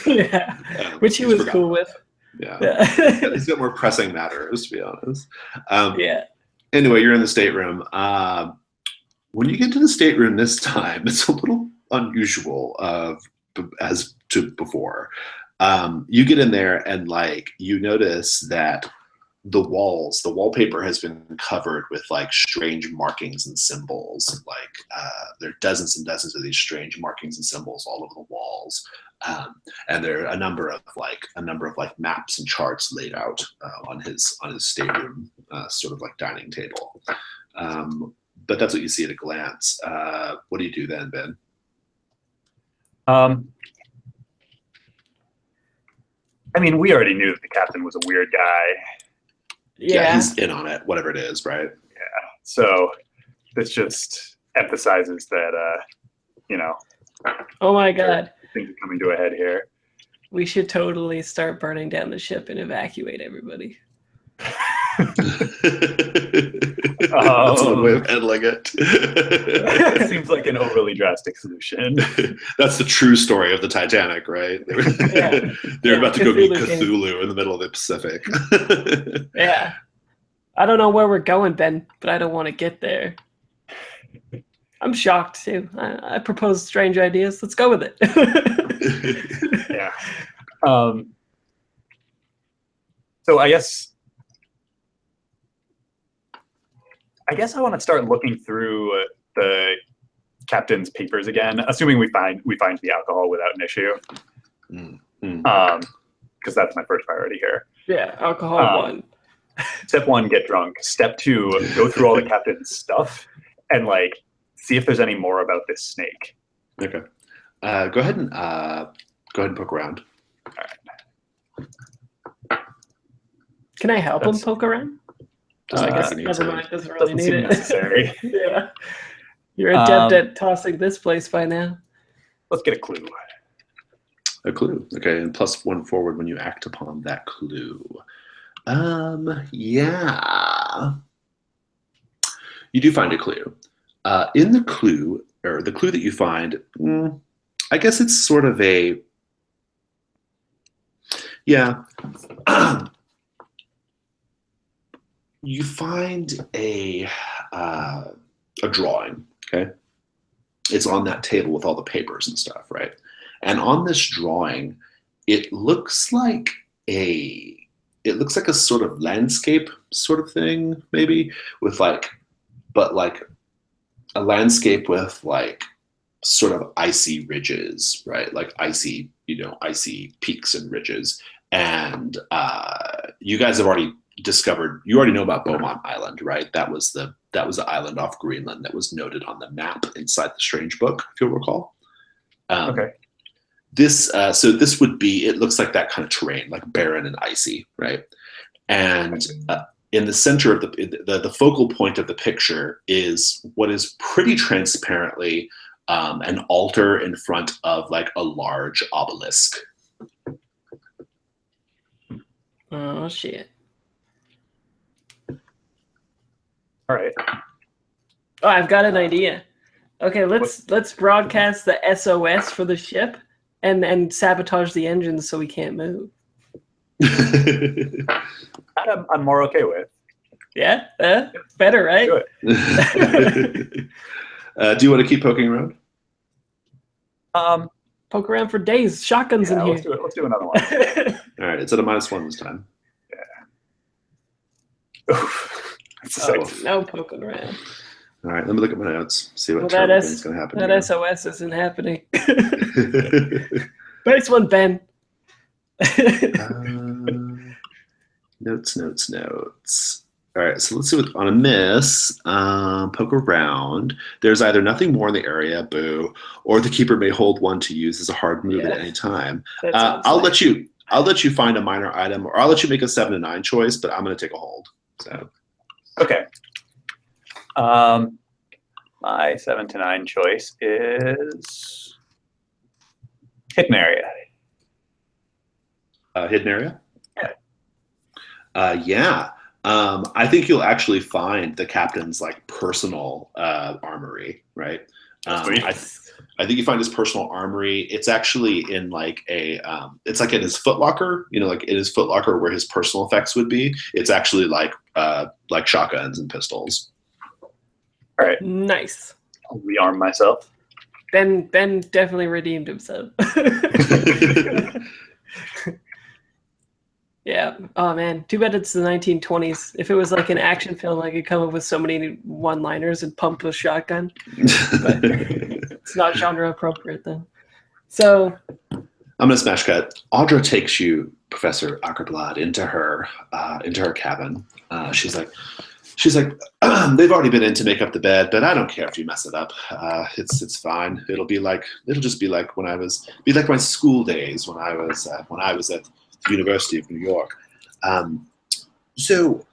Yeah. Which he was cool with. Yeah. He's got more pressing matters, to be honest. Anyway, you're in the stateroom. When you get to the stateroom this time, it's a little unusual as to before. You get in there and you notice that the wallpaper has been covered with strange markings and symbols. There are dozens and dozens of these strange markings and symbols all over the walls. And there are a number of maps and charts laid out on his stateroom sort of dining table. But that's what you see at a glance. What do you do then, Ben? I mean, we already knew that the captain was a weird guy. Yeah. He's in on it, whatever it is, right? So this just emphasizes that, Oh my god. things are coming to a head here. We should totally start burning down the ship and evacuate everybody. That's one way of handling it. It seems like an overly drastic solution. That's the true story of the Titanic, right? They're about to go meet Cthulhu in the middle of the Pacific. Yeah. I don't know where we're going, Ben, but I don't want to get there. I'm shocked too. I propose strange ideas. Let's go with it. Yeah. So I guess I want to start looking through the captain's papers again, assuming we find the alcohol without an issue. Because that's my first priority here. Yeah, alcohol 1. Step 1, get drunk. Step 2, go through all the captain's stuff and see if there's any more about this snake. Okay. Go ahead and poke around. All right. Can I help him poke around? I guess never mind. Doesn't really need it. Necessary. Yeah. You're adept at tossing this place by now. Let's get a clue. A clue. Okay, and +1 forward when you act upon that clue. Yeah. You do find a clue. In the clue, or the clue that you find, I guess it's sort of a, yeah. You find a drawing, okay? It's on that table with all the papers and stuff, right? And on this drawing, it looks like a sort of landscape sort of thing, maybe, with a landscape with sort of icy ridges, right? Like icy peaks and ridges. And you guys have already discovered, you already know about Beaumont Island, right? That was the island off Greenland that was noted on the map inside the Strange Book, if you'll recall. Okay. So this would be, it looks like that kind of terrain, like barren and icy, right? And in the center of the focal point of the picture is what is pretty transparently an altar in front of a large obelisk. Oh shit. All right. Oh, I've got an idea. Okay, let's broadcast the SOS for the ship and sabotage the engines so we can't move. I'm more okay with. Yeah? Better, right? Do Do you want to keep poking around? Poke around for days. Shotguns in here. Let's do another one. All right, it's at a -1 this time. That's a six. No poking around. All right, let me look at my notes, see what Well, terrible thing's going to happen. That SOS isn't happening. Nice one, Ben. Notes. All right, so let's see what, on a miss, poke around. There's either nothing more in the area, boo, or the keeper may hold one to use as a hard move at any time. I'll let you find a minor item, or I'll let you make a 7 to 9 choice, but I'm going to take a hold. So. Okay. My 7 to 9 choice is hidden area. Hidden area? Yeah. Yeah. I think you'll actually find the captain's personal armory, right? I think you find his personal armory. It's actually in it's in his footlocker, in his footlocker where his personal effects would be. It's actually like shotguns and pistols. All right. Nice. I'll rearm myself. Ben definitely redeemed himself. Yeah. Oh man. Too bad it's the 1920s. If it was like an action film, I could come up with so many one-liners and pump a shotgun. But it's not genre appropriate then. So I'm gonna smash cut. Audra takes you, Professor Ackerblad, into her cabin. She's like, she's like, they've already been in to make up the bed, but I don't care if you mess it up. It's fine. It'll just be like be like my school days when I was at the University of New York. So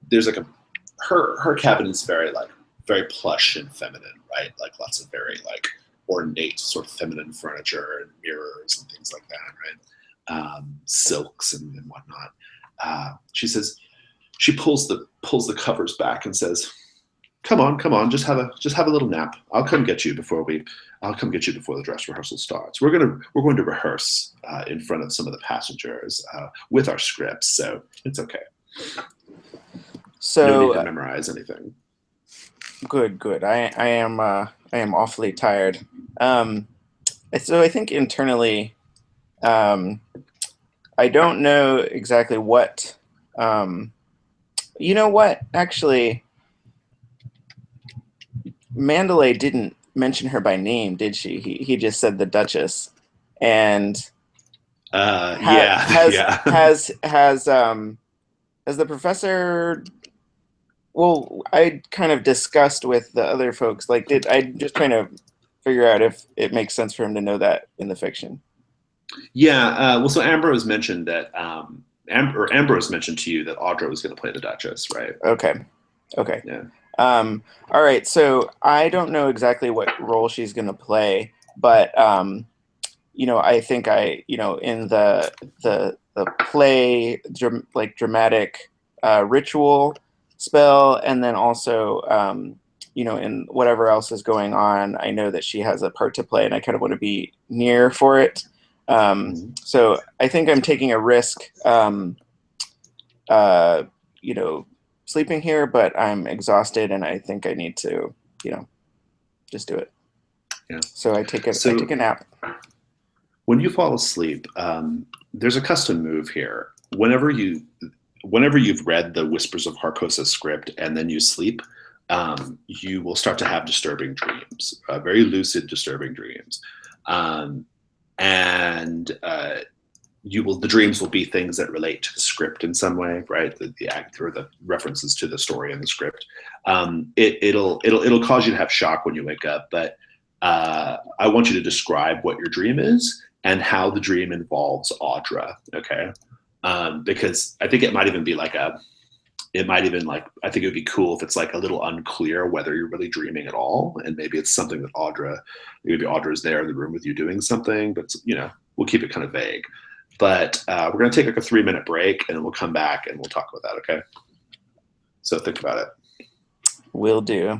there's like her cabin is very plush and feminine, right? Like lots of very like ornate sort of feminine furniture and mirrors and things like that, right? Silks and whatnot. She says she pulls the covers back and says, come on, just have a little nap. I'll come get you before the dress rehearsal starts. We're going to rehearse in front of some of the passengers with our scripts, so it's okay. So no need to memorize anything. Good. I am awfully tired. So I think internally, I don't know exactly what. You know what? Actually, Mandalay didn't mention her by name, did she? He just said the Duchess, and has the professor. Well, I kind of discussed with the other folks. Like, I'm just trying to figure out if it makes sense for him to know that in the fiction. Yeah. Well, so Ambrose mentioned that Ambrose mentioned to you that Audra was going to play the Duchess, right? Okay. Yeah. All right. So I don't know exactly what role she's going to play, but I think in the play, dramatic ritual spell, and then also in whatever else is going on, I know that she has a part to play, and I kind of want to be near for it. So I think I'm taking a risk, sleeping here, but I'm exhausted, and I think I need to, just do it. Yeah. So I take a nap. When you fall asleep, there's a custom move here. Whenever you've read the Whispers of Harkosa script and then you sleep, you will start to have disturbing dreams, very lucid, disturbing dreams, and the dreams will be things that relate to the script in some way, right? The act or the references to the story in the script. It'll cause you to have shock when you wake up, but I want you to describe what your dream is and how the dream involves Audra, okay? Because I think it might even like I think it would be cool if it's like a little unclear whether you're really dreaming at all, and maybe it's something that maybe Audra's there in the room with you doing something, but we'll keep it kind of vague. But we're going to take like a 3-minute break, and then we'll come back and we'll talk about that, okay? So think about it. Will do.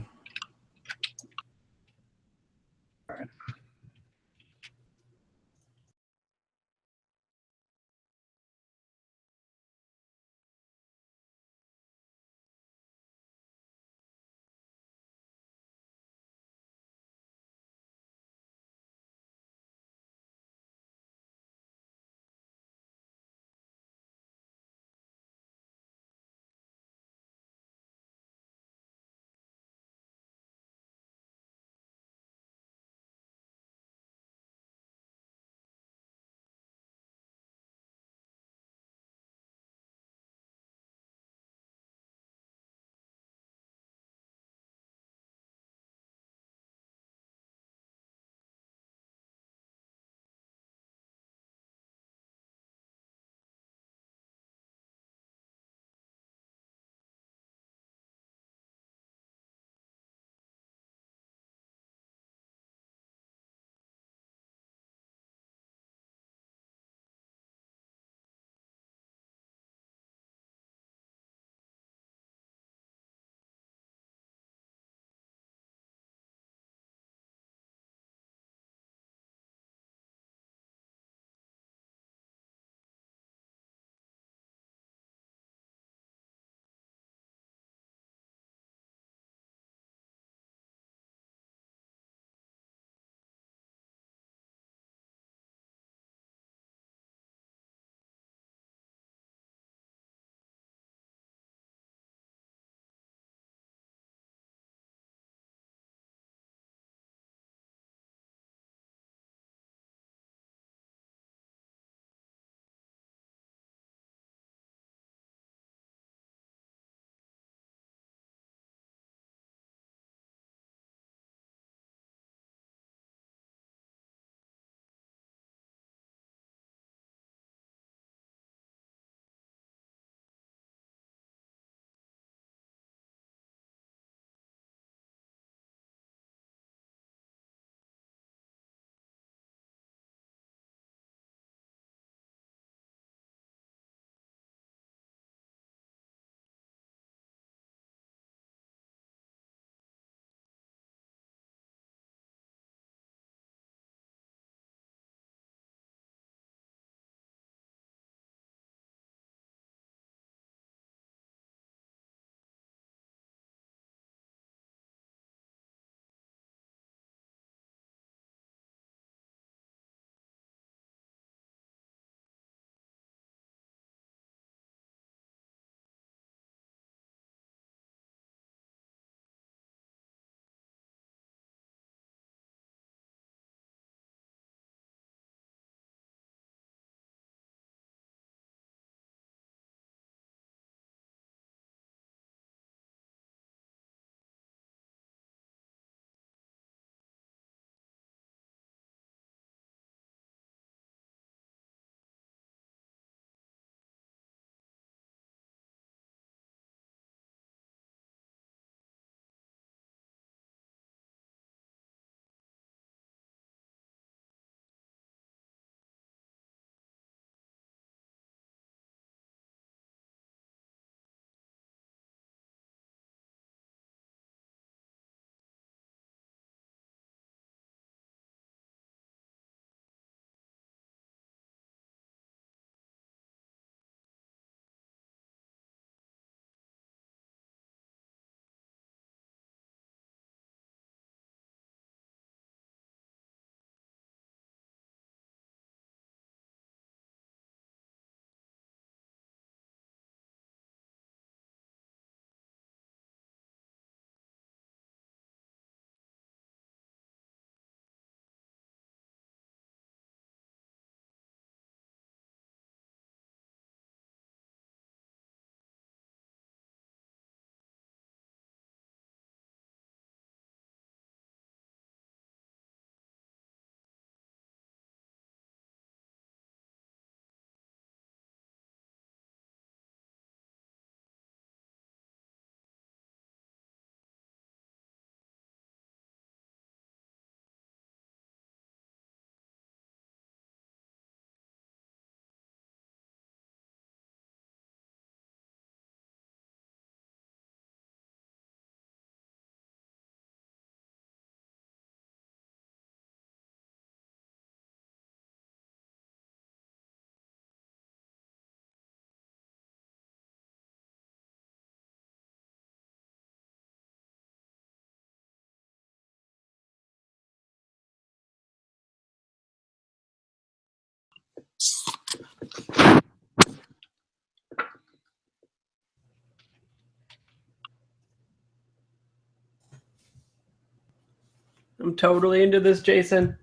I'm totally into this, Jason.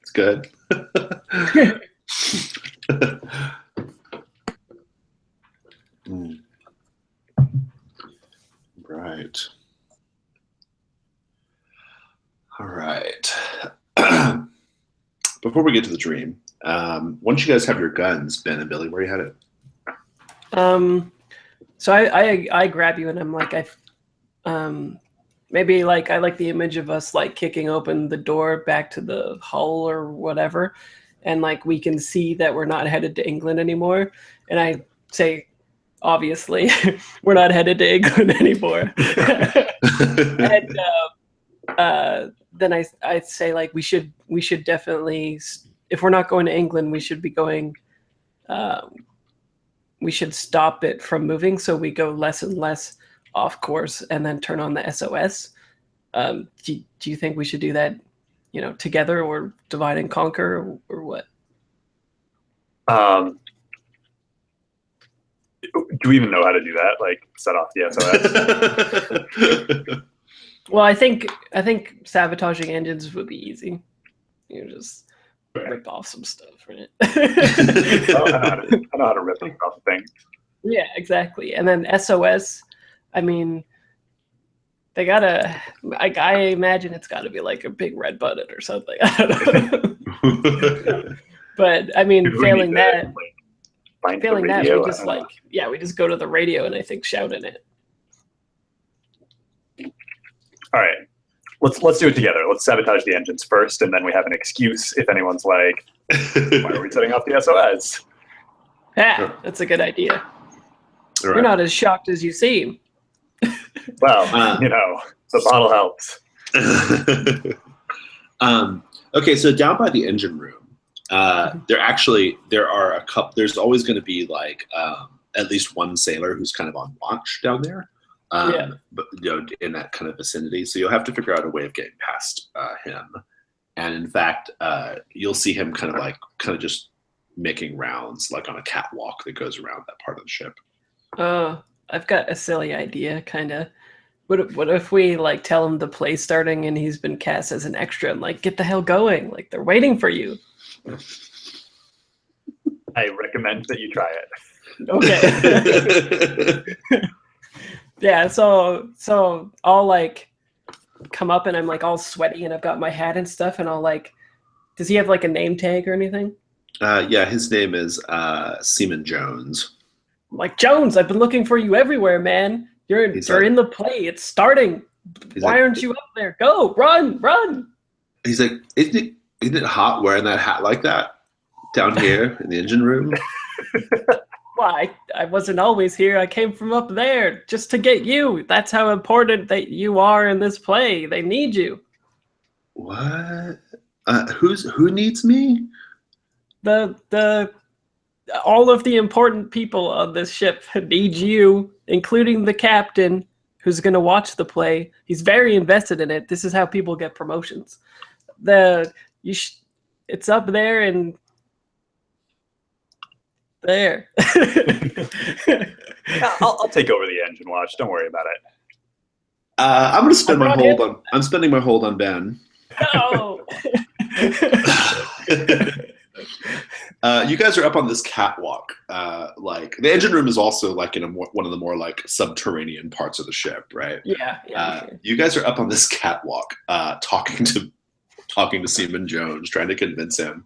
It's good. Mm. Right. All right. Before we get to the dream, once you guys have your guns, Ben and Billy, where you headed? So I grab you and I'm like, maybe like I like the image of us like kicking open the door back to the hull or whatever, and like we can see that we're not headed to England anymore. And I say, obviously, we're not headed to England anymore. And then I say like we should definitely, if we're not going to England, we should be going. We should stop it from moving so we go less and less off course and then turn on the SOS. Do you think we should do that, together or divide and conquer or what? Do we even know how to do that? Like set off the SOS? Well, I think sabotaging engines would be easy. You just rip off some stuff, right? I know how to rip off things. Yeah, exactly. And then SOS, I mean, they gotta. I imagine it's got to be like a big red button or something. I don't know. But I mean, Dude, we failing need to, that, like, find the we radio, just we just go to the radio and I think shout in it. All right, let's do it together. Let's sabotage the engines first, and then we have an excuse if anyone's like, "Why are we setting off the SOS?" Yeah, that's a good idea. All You're right. not as shocked as you seem. Well, the bottle helps. Okay, so down by the engine room, there are a couple. There's always going to be like at least one sailor who's kind of on watch down there. But in that kind of vicinity, so you'll have to figure out a way of getting past him. And in fact, you'll see him kind of just making rounds, like on a catwalk that goes around that part of the ship. I've got a silly idea, kind of. What if we like tell him the play's starting and he's been cast as an extra and like get the hell going, like they're waiting for you. I recommend that you try it. Okay. Yeah, so I'll like come up and I'm like all sweaty and I've got my hat and stuff and I'll like, does he have like a name tag or anything? Yeah, his name is Seaman Jones. I'm like, Jones, I've been looking for you everywhere, man. You're in the play. It's starting. Why aren't you up there? Go, run. He's like, isn't it hot wearing that hat like that down here in the engine room? Well, I wasn't always here. I came from up there just to get you. That's how important that you are in this play. They need you. What? Who needs me? The all of the important people on this ship need you, including the captain, who's going to watch the play. He's very invested in it. This is how people get promotions. It's up there and there. I'll take over the engine watch. Don't worry about it. I'm going to spend my hold on. I'm spending my hold on Ben. No. You guys are up on this catwalk. Like the engine room is also like in one of the more like subterranean parts of the ship, right? Yeah. Sure. You guys are up on this catwalk, talking to Seaman Jones, trying to convince him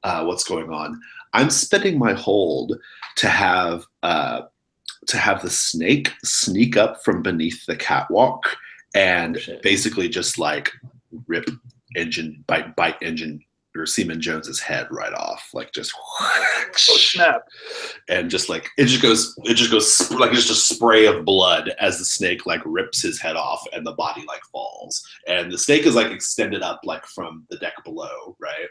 what's going on. I'm spending my hold to have the snake sneak up from beneath the catwalk and basically just like rip bite engine or Seaman Jones's head right off, like just snap, and just like it just goes like it's just a spray of blood as the snake like rips his head off and the body like falls, and the snake is like extended up like from the deck below, right?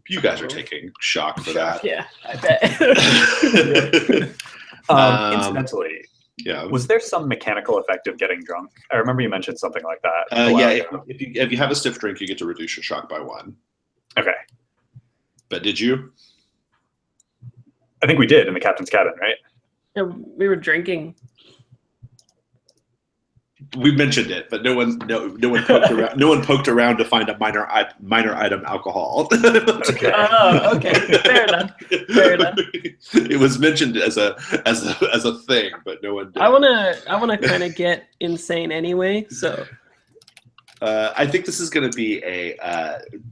You guys are taking shock for that. Yeah, I bet. Incidentally, yeah. Was there some mechanical effect of getting drunk? I remember you mentioned something like that. If you have a stiff drink, you get to reduce your shock by 1. Okay. But did you? I think we did in the captain's cabin, right? Yeah, we were drinking. We mentioned it, but no one poked around. No one poked around to find a minor item alcohol. Okay. Oh, okay. Fair enough. Fair enough. It was mentioned as a thing, but no one did. I wanna kind of get insane anyway. So I think this is going to be a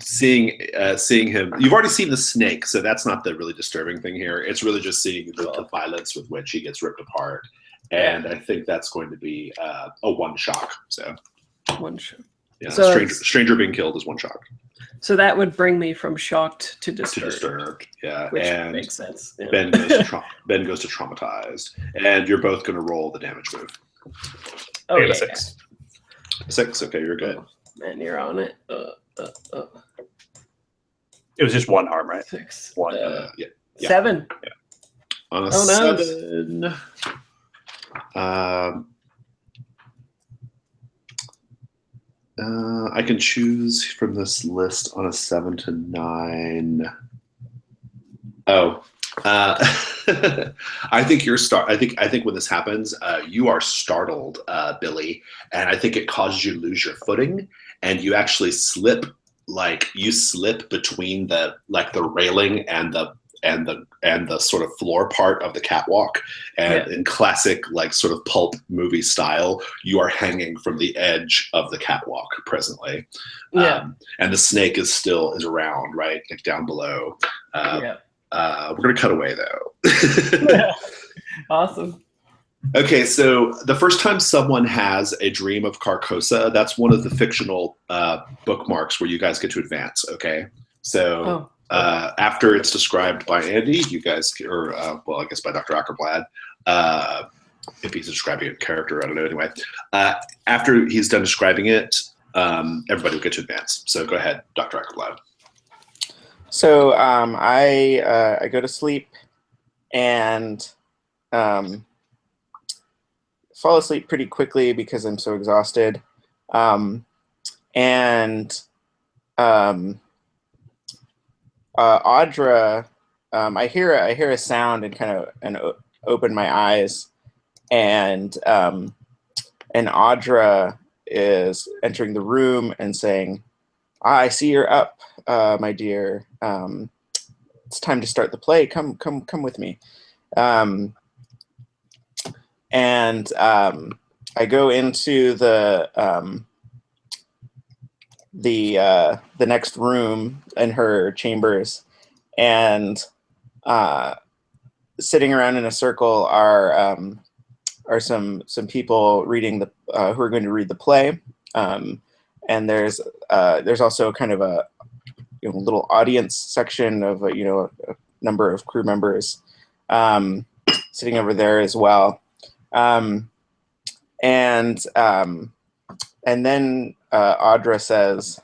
seeing him. You've already seen the snake, so that's not the really disturbing thing here. It's really just seeing the violence with which he gets ripped apart, and I think that's going to be a one shock. So one shot. yeah, So stranger being killed is one shock. So that would bring me from shocked to To disturbed, disturbed, yeah, which and makes sense. Yeah. Ben goes to traumatized, and you're both going to roll the damage move. Oh, I got yeah. a 6. 6. Okay, you're good. Man, you're on it. It was just 1 harm, right? 6. One. Yeah. 7. On a Oh, no. 7, I can choose from this list on a 7 to 9. Oh, I think you're I think when this happens, you are startled, Billy, and I think it causes you to lose your footing, and you actually slip between the railing and the sort of floor part of the catwalk, and in classic sort of pulp movie style, you are hanging from the edge of the catwalk presently. And the snake is around, right, down below. We're gonna cut away though. Awesome. Okay, so the first time someone has a dream of Carcosa, that's one of the fictional bookmarks where you guys get to advance. Okay, so after it's described by Andy, you guys, or I guess by Dr. Ackerblad, if he's describing it in character, I don't know. Anyway, after he's done describing it, everybody will get to advance. So go ahead, Dr. Ackerblad. So I go to sleep and fall asleep pretty quickly because I'm so exhausted. Audra, I hear a sound and open my eyes, and Audra is entering the room and saying, "I see you're up, my dear. It's time to start the play. Come with me." I go into the next room in her chambers, and sitting around in a circle are some people reading who are going to read the play. And there's also kind of a little audience section of a number of crew members sitting over there as well. And then Audra says,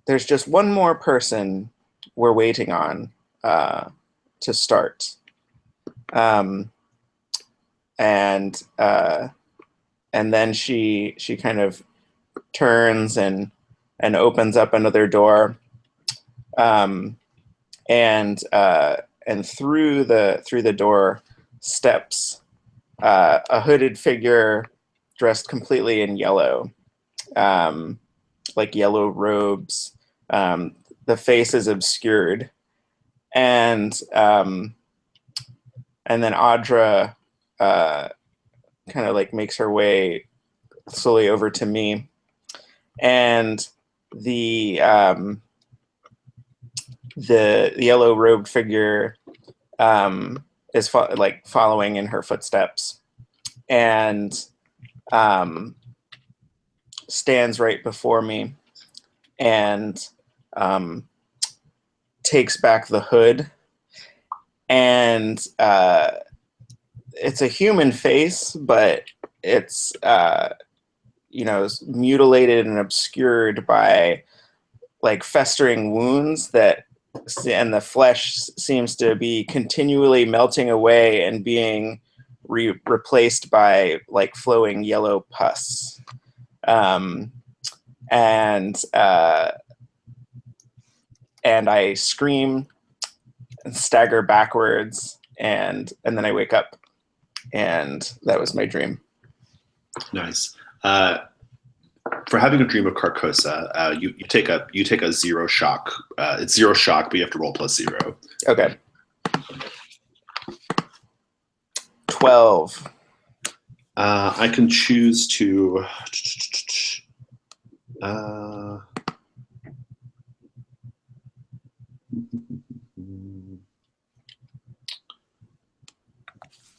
"There's just one more person we're waiting on to start." And then she kind of turns and opens up another door, and through the door steps a hooded figure dressed completely in yellow, like yellow robes. The face is obscured, and then Audra kind of makes her way slowly over to me, and the yellow robed figure is following in her footsteps, and stands right before me, and takes back the hood, and it's a human face, but it's mutilated and obscured by festering wounds and the flesh seems to be continually melting away and being replaced by flowing yellow pus. And I scream and stagger backwards, and then I wake up, and that was my dream. Nice. For having a dream of Carcosa, you take a 0 shock. It's 0 shock, but you have to roll +0. Okay. 12. I can choose to.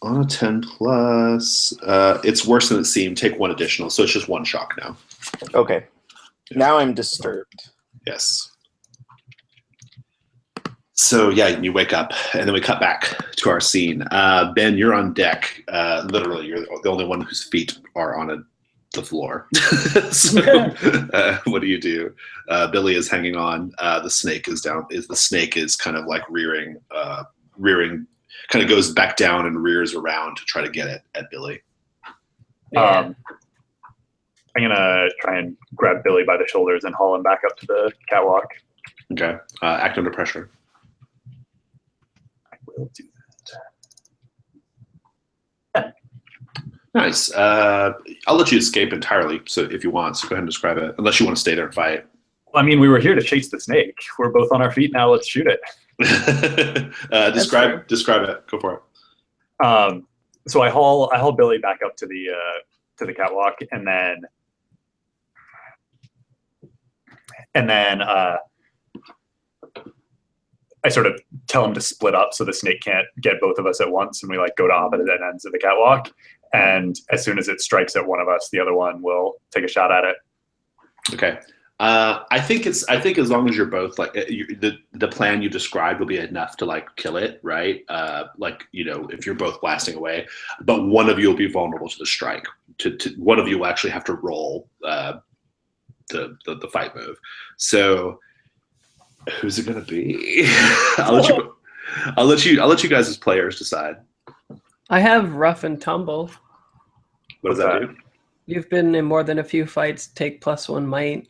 On a 10 plus, it's worse than it seemed. Take 1 additional, so it's just 1 shock now. Okay. Now I'm disturbed. Yes. So yeah, you wake up, and then we cut back to our scene. Ben, you're on deck. Literally, you're the only one whose feet are on the floor. So, what do? Billy is hanging on. The snake is down. The snake is kind of like rearing, kind of goes back down and rears around to try to get it at Billy. Yeah. I'm gonna try and grab Billy by the shoulders and haul him back up to the catwalk. Okay. Act under pressure. I will do Nice. I'll let you escape entirely, so if you want. So go ahead and describe it, unless you want to stay there and fight. Well, I mean, we were here to chase the snake. We're both on our feet now. Let's shoot it. Describe it. Go for it. So I haul Billy back up to the catwalk, and then I sort of tell him to split up so the snake can't get both of us at once, and we like go to opposite ends of the catwalk. And as soon as it strikes at one of us, the other one will take a shot at it. Okay. I think as long as you're both like the plan you described will be enough to like kill it, right? If you're both blasting away, but one of you will be vulnerable to the strike. To one of you will actually have to roll the fight move. So who's it gonna be? I'll let you guys as players decide. I have rough and tumble. What does that do? You've been in more than a few fights. Take +1 might.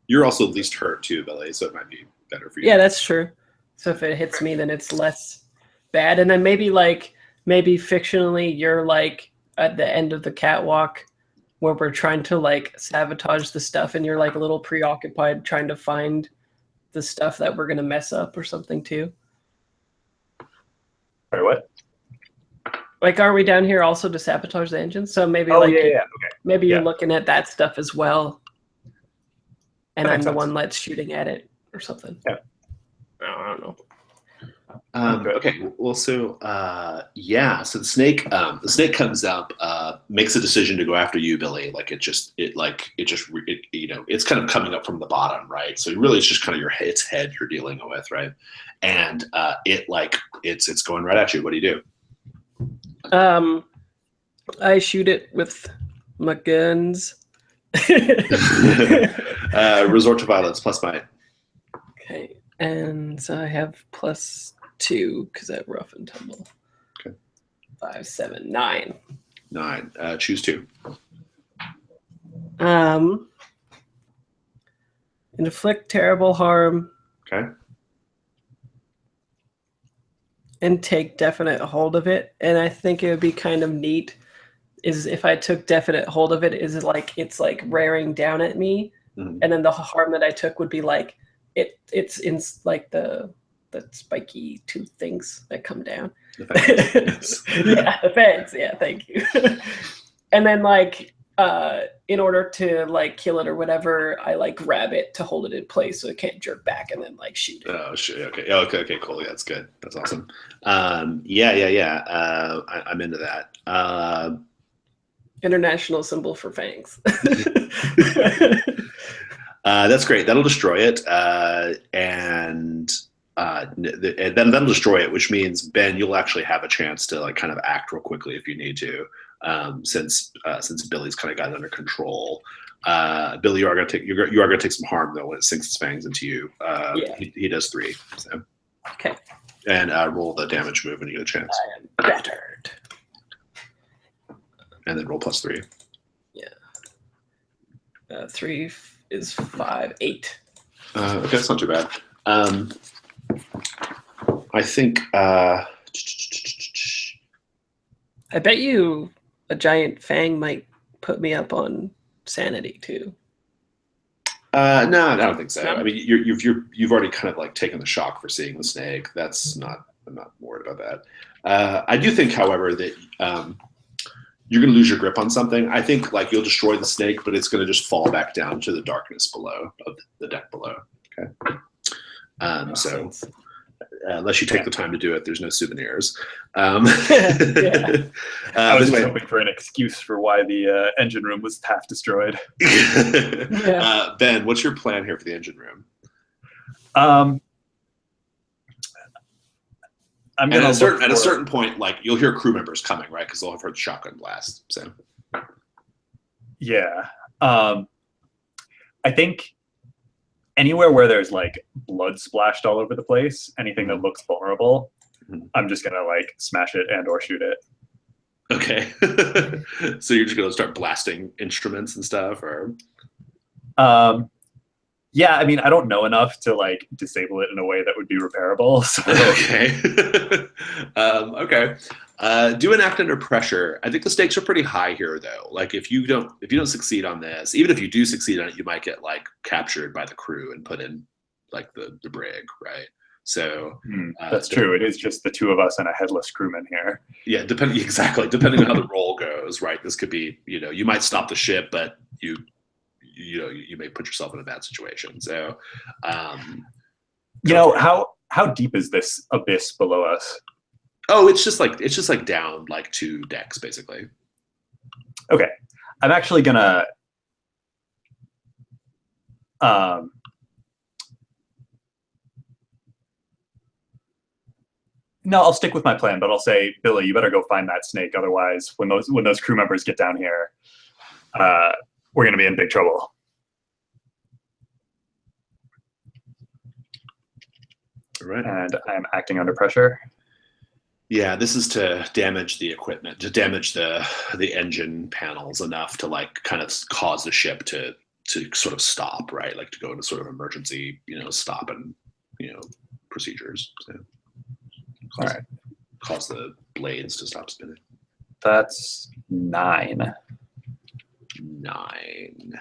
You're also least hurt too, Billy, so it might be better for you. Yeah, that's true. So if it hits me, then it's less bad. And then maybe fictionally, you're like at the end of the catwalk where we're trying to like sabotage the stuff, and you're like a little preoccupied trying to find the stuff that we're gonna mess up or something too. Sorry, what? Like, are we down here also to sabotage the engine? So maybe Okay. maybe you're Yeah. looking at that stuff as well, and That I'm makes the sense. one that's shooting at it or something. Yeah. I don't know. Okay. Well, so so the snake comes up, makes a decision to go after you, Billy. It's kind of coming up from the bottom, right? So really, it's just kind of its head you're dealing with, right? And it's going right at you. What do you do? I shoot it with my guns. Resort to violence plus might. Okay, and so I have +2 because I have rough and tumble. Okay. 5, 7, 9. 9. Choose 2. Inflict terrible harm Okay. and take definite hold of it. And I think it would be kind of neat is if I took definite hold of it, is like it's like raring down at me, Mhm. and then the harm that I took would be like it's in like the spiky tooth things that come down. The fangs. Yeah, the fangs. Yeah, thank you. And then in order to like kill it or whatever, I like grab it to hold it in place so it can't jerk back and then like shoot it. Oh, shit. Okay. Okay. Cool. Yeah, that's good. That's awesome. Yeah. I'm into that. International symbol for fangs. That's great. That'll destroy it, and then that'll destroy it, which means Ben, you'll actually have a chance to like kind of act real quickly if you need to, since Billy's kind of got it under control. Billy, you are gonna take some harm though when it sinks its fangs into you. Yeah. He does 3. So. Okay. And roll the damage move when you get a chance, I am battered. and then roll +3. Yeah. 3 is 5, 8. Okay, that's not too bad. I think. I bet you a giant fang might put me up on sanity too. No, I don't think so. No? I mean, you've already kind of like taken the shock for seeing the snake. That's not. I'm not worried about that. I do think, however, that you're going to lose your grip on something. I think like you'll destroy the snake, but it's going to just fall back down to the darkness below of the deck below. Okay. So unless you take the time to do it, there's no souvenirs. Yeah. I was just anyway, hoping for an excuse for why the engine room was half destroyed. Ben, what's your plan here for the engine room? I'm And gonna at a certain point, like you'll hear crew members coming, right? Because they'll have heard the shotgun blast. So yeah. I think anywhere where there's like blood splashed all over the place, anything that looks vulnerable, I'm just gonna like smash it and or shoot it. okay. So you're just gonna start blasting instruments and stuff, or Yeah, I mean, I don't know enough to like disable it in a way that would be repairable. So okay. Okay. Do an act under pressure. I think the stakes are pretty high here, though. Like if you don't succeed on this, even if you do succeed on it, you might get like captured by the crew and put in like the brig, right? So that's true. It is just the two of us and a headless crewman here. Yeah, depending on how the roll goes, right? This could be, you might stop the ship, but you may put yourself in a bad situation. So, how deep is this abyss below us? Oh, it's just like down like 2 decks basically. Okay, I'm actually gonna. No, I'll stick with my plan, but I'll say, Billy, you better go find that snake. Otherwise, when those crew members get down here, we're going to be in big trouble. All right. And I'm acting under pressure. Yeah, this is to damage the equipment, to damage the engine panels enough to like kind of cause the ship to sort of stop, right? Like to go into sort of emergency, stop and procedures. So cause the blades to stop spinning. That's 9. 9.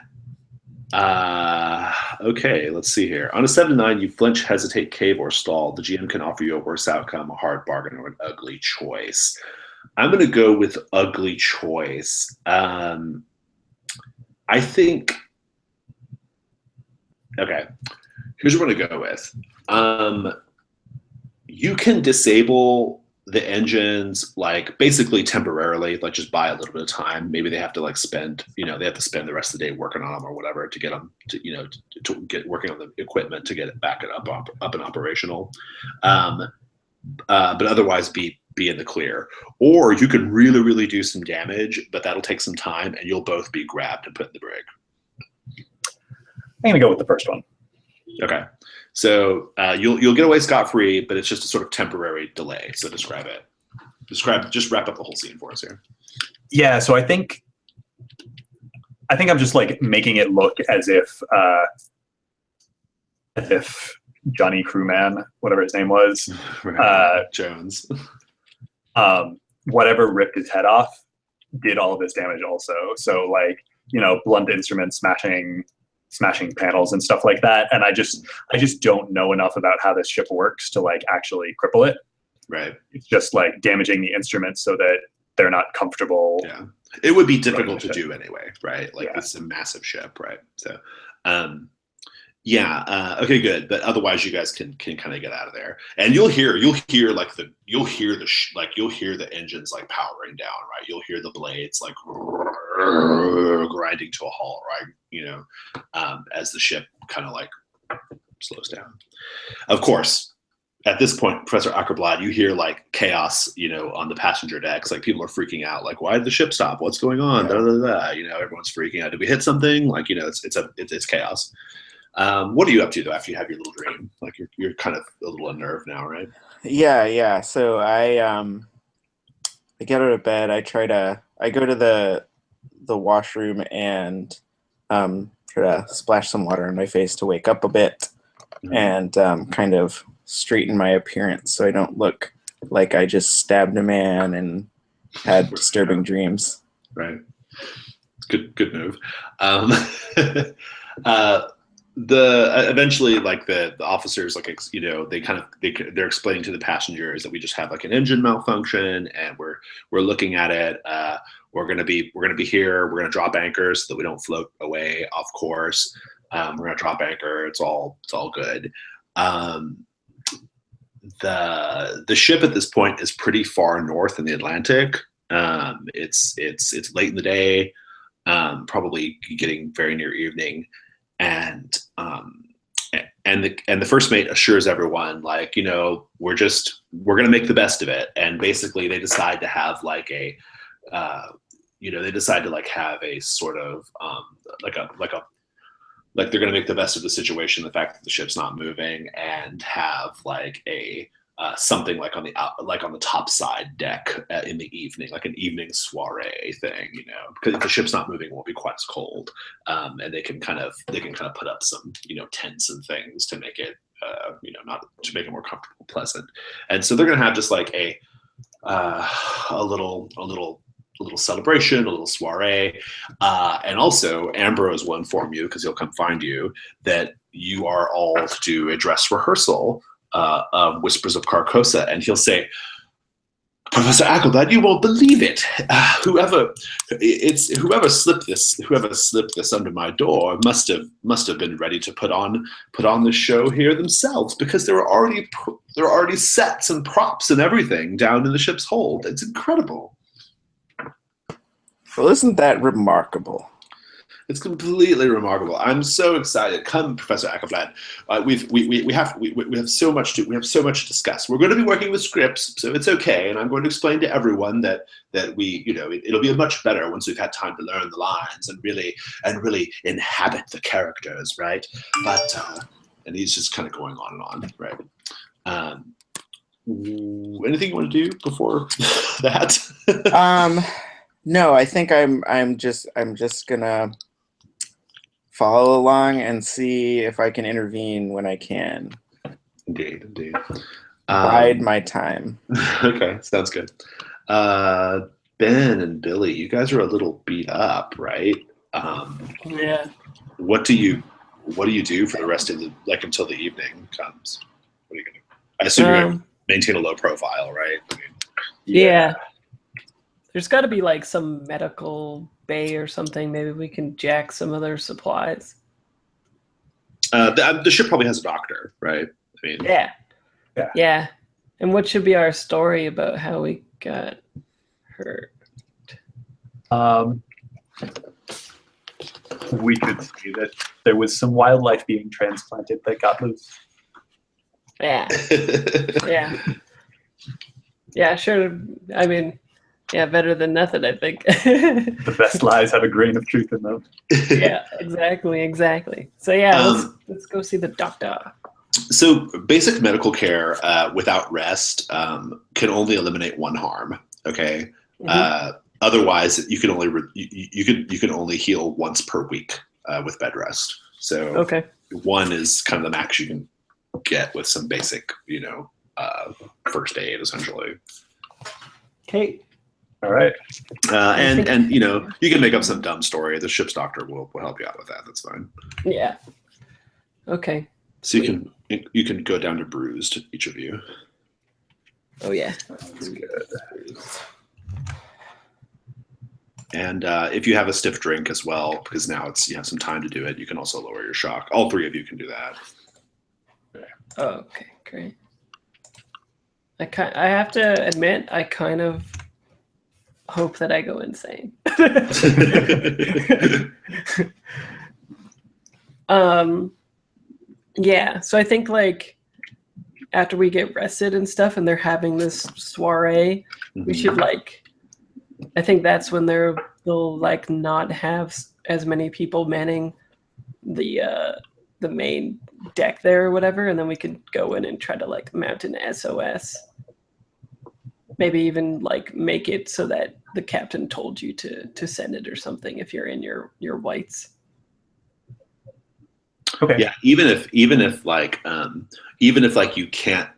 Okay, let's see here. On a 7-9, you flinch, hesitate, cave, or stall. The GM can offer you a worse outcome, a hard bargain, or an ugly choice. I'm going to go with ugly choice. I think. Okay, here's what I'm going to go with. You can disable the engines like basically temporarily, like just buy a little bit of time. Maybe they have to like spend, they have to spend the rest of the day working on them or whatever to get them to get working on the equipment to get it back up and operational. But otherwise be in the clear. Or you can really, really do some damage, but that'll take some time and you'll both be grabbed and put in the brig. I'm going to go with the first one. Okay. So you'll get away scot-free, but it's just a sort of temporary delay. So just wrap up the whole scene for us here. Yeah, so I think I'm just like making it look as if Johnny Crewman, whatever his name was, Jones, whatever ripped his head off, did all of this damage also. So like, blunt instruments smashing panels and stuff like that. And I just don't know enough about how this ship works to like actually cripple it. Right. It's just like damaging the instruments so that they're not comfortable. Yeah. It would be difficult to do anyway, right? Like Yeah. It's a massive ship, right? So, okay, good. But otherwise, you guys can kind of get out of there, and you'll hear the engines like powering down, right? You'll hear the blades like grinding to a halt, right? As the ship kind of like slows down. Of course, at this point, Professor Ackerblad, you hear like chaos, on the passenger decks. Like people are freaking out. Like, why did the ship stop? What's going on? Yeah. Da, da, da, da. Everyone's freaking out. Did we hit something? Like, it's chaos. What are you up to though after you have your little dream? Like you're kind of a little unnerved now, right? Yeah. So I get out of bed. I go to the washroom and try to splash some water in my face to wake up a bit, and kind of straighten my appearance so I don't look like I just stabbed a man and had disturbing dreams. right? Good move. The eventually, like the officers, like they're explaining to the passengers that we just have like an engine malfunction, and we're looking at it. We're gonna be here. We're gonna drop anchor so that we don't float away off course. We're gonna drop anchor. It's all good. The ship at this point is pretty far north in the Atlantic. It's late in the day, probably getting very near evening, and the first mate assures everyone, like, we're gonna make the best of it. And basically they decide to have like a have a sort of like they're going to make the best of the situation, the fact that the ship's not moving, and have like a something like on the top side deck in the evening, like an evening soiree thing, because if the ship's not moving, it won't be quite as cold, and they can kind of put up some tents and things to make it not to make it more comfortable, pleasant. And so they're going to have just like a little celebration, a little soiree. And also Ambrose will inform you, because he'll come find you, that you are all to do a dress rehearsal of Whispers of Carcosa. And he'll say, Professor Ackleblatt, you won't believe it. Whoever slipped this under my door must have been ready to put on the show here themselves, because there are already sets and props and everything down in the ship's hold. It's incredible. Well, isn't that remarkable? It's completely remarkable. I'm so excited. Come, Professor Ackleblatt. We have so much to discuss. We're going to be working with scripts, so it's okay. And I'm going to explain to everyone that it'll be much better once we've had time to learn the lines and really inhabit the characters, right? But and he's just kind of going on and on, right? Anything you want to do before that? No, I think I'm just gonna follow along and see if I can intervene when I can. Indeed. Bide my time. Okay, sounds good. Ben and Billy, you guys are a little beat up, right? Yeah. What do you do for the rest of until the evening comes? What are you gonna do? I assume you're gonna maintain a low profile, right? Yeah. There's got to be like some medical bay or something. Maybe we can jack some of their supplies. The ship probably has a doctor, right? I mean, yeah. And what should be our story about how we got hurt? We could say that there was some wildlife being transplanted that got loose. Yeah. Yeah, sure. I mean, yeah, better than nothing, I think. The best lies have a grain of truth in them. Yeah, exactly. So yeah, let's go see the doctor. So basic medical care without rest can only eliminate one harm. Okay. Mm-hmm. Otherwise, you can only heal once per week with bed rest. So okay, one is kind of the max you can get with some basic, first aid, essentially. Okay. All right. And you can make up some dumb story. The ship's doctor will help you out with that. That's fine. Yeah. Okay. So you can go down to bruised, each of you. Oh yeah. That's good. And if you have a stiff drink as well, because now you have some time to do it, you can also lower your shock. All three of you can do that. Oh, okay, great. I have to admit, I kind of hope that I go insane. Yeah, so I think like after we get rested and stuff and they're having this soiree, we should I think that's when they'll like not have as many people manning the main deck there or whatever, and then we could go in and try to like mount an SOS. Maybe even like make it so that the captain told you to send it or something if you're in your whites. Okay. Yeah, even if you can't